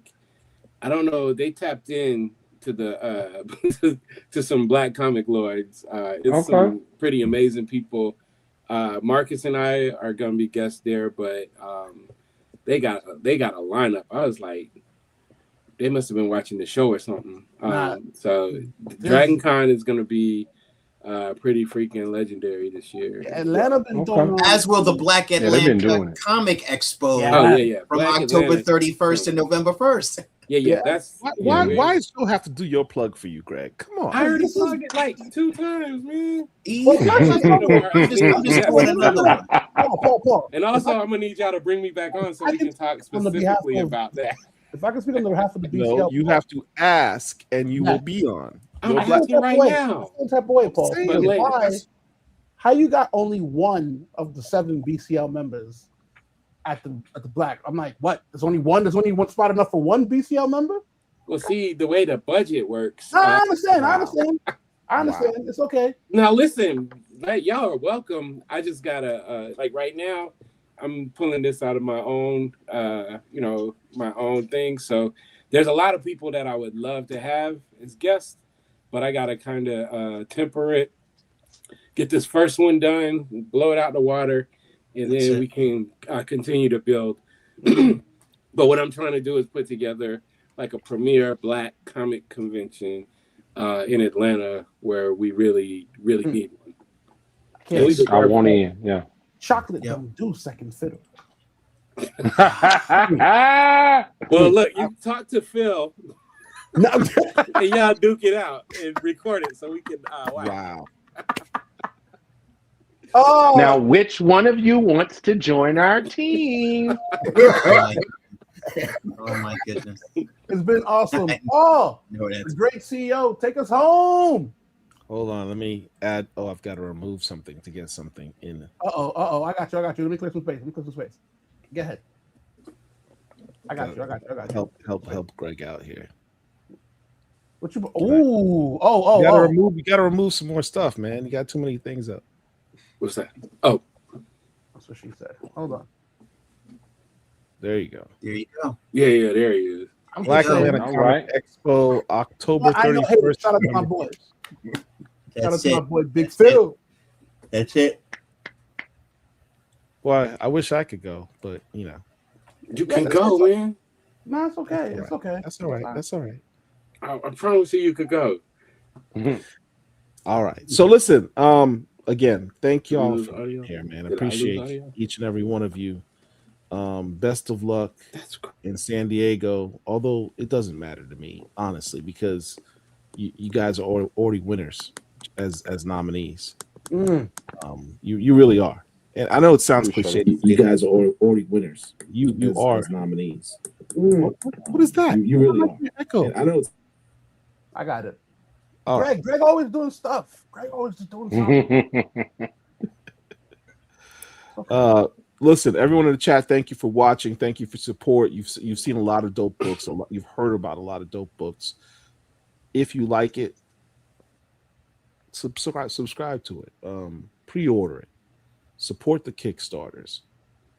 don't know, they tapped in to the to some black comic lords. It's some pretty amazing people. Marcus and I are gonna be guests there, but they got a lineup. I was like, they must have been watching the show or something. So Dragon Con is gonna be pretty freaking legendary this year. Atlanta been doing, as will the Black Atlanta Comic Expo from Black October Atlanta 31st to November 1st. Yeah. That's why still have to do your plug for you, Greg? Come on. I already plugged it like 2 times, man. Paul. And also, I'm gonna need y'all to bring me back on so we can talk specifically about that. If I can speak on behalf of the BCL, no, you have to ask, and you will be on. I'm asking right now. Same type of way, Paul. How you got only one of the 7 BCL members at the Black? I'm like, what? There's only one. There's only one spot enough for one BCL member. Well, see, the way the budget works. I understand. It's okay. Now, listen, y'all are welcome. I just gotta right now, I'm pulling this out of my own, my own thing. So there's a lot of people that I would love to have as guests, but I gotta kind of temper it, get this first one done, blow it out the water, and then we can continue to build. But what I'm trying to do is put together like a premier Black comic convention in Atlanta where we really need one. I want in, yeah. Chocolate don't do second fiddle. Well, look, you talk to Phil and y'all duke it out and record it so we can wow. Oh, now which one of you wants to join our team? Oh my goodness. It's been awesome. Oh, the great CEO, take us home. Hold on, let me add. Oh, I've got to remove something to get something in. I got you. Let me clear some space. Go ahead. I got you. Help Greg out here. What you? You gotta remove some more stuff, man. You got too many things up. What's that? Oh, that's what she said. Hold on. There you go. There you go. Yeah, there he is. Black Atlanta Comic Expo, October 31st. Shout out to my boys. Shout out to my boy Big That's Phil. That's it. Well, I wish I could go, but you can go, man. No, it's okay. It's okay. That's all right. That's all right. I promise you could go. All right. So listen, again, thank y'all for being here, man. I appreciate each and every one of you. Best of luck in San Diego, although it doesn't matter to me, honestly, because you guys are already winners as nominees. You really are. And I know it sounds cliche. You guys are already winners. You are as nominees. What is that? You really are. Echo. And I know. I got it. All Greg, right. Greg always doing stuff. Greg always just doing something. Okay. Listen, everyone in the chat, thank you for watching. Thank you for support. You've seen a lot of dope books. You've heard about a lot of dope books. If you like it, subscribe to it. Pre-order it. Support the Kickstarters.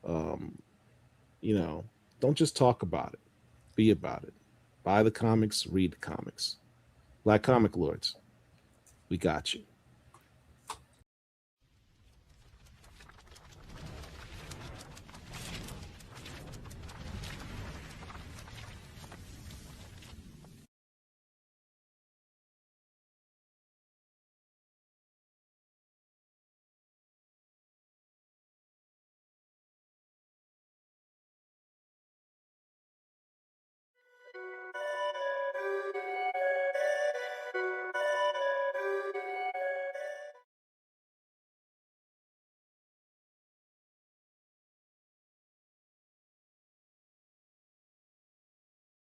You know, don't just talk about it. Be about it. Buy the comics, read the comics. Black Comic Lords, we got you.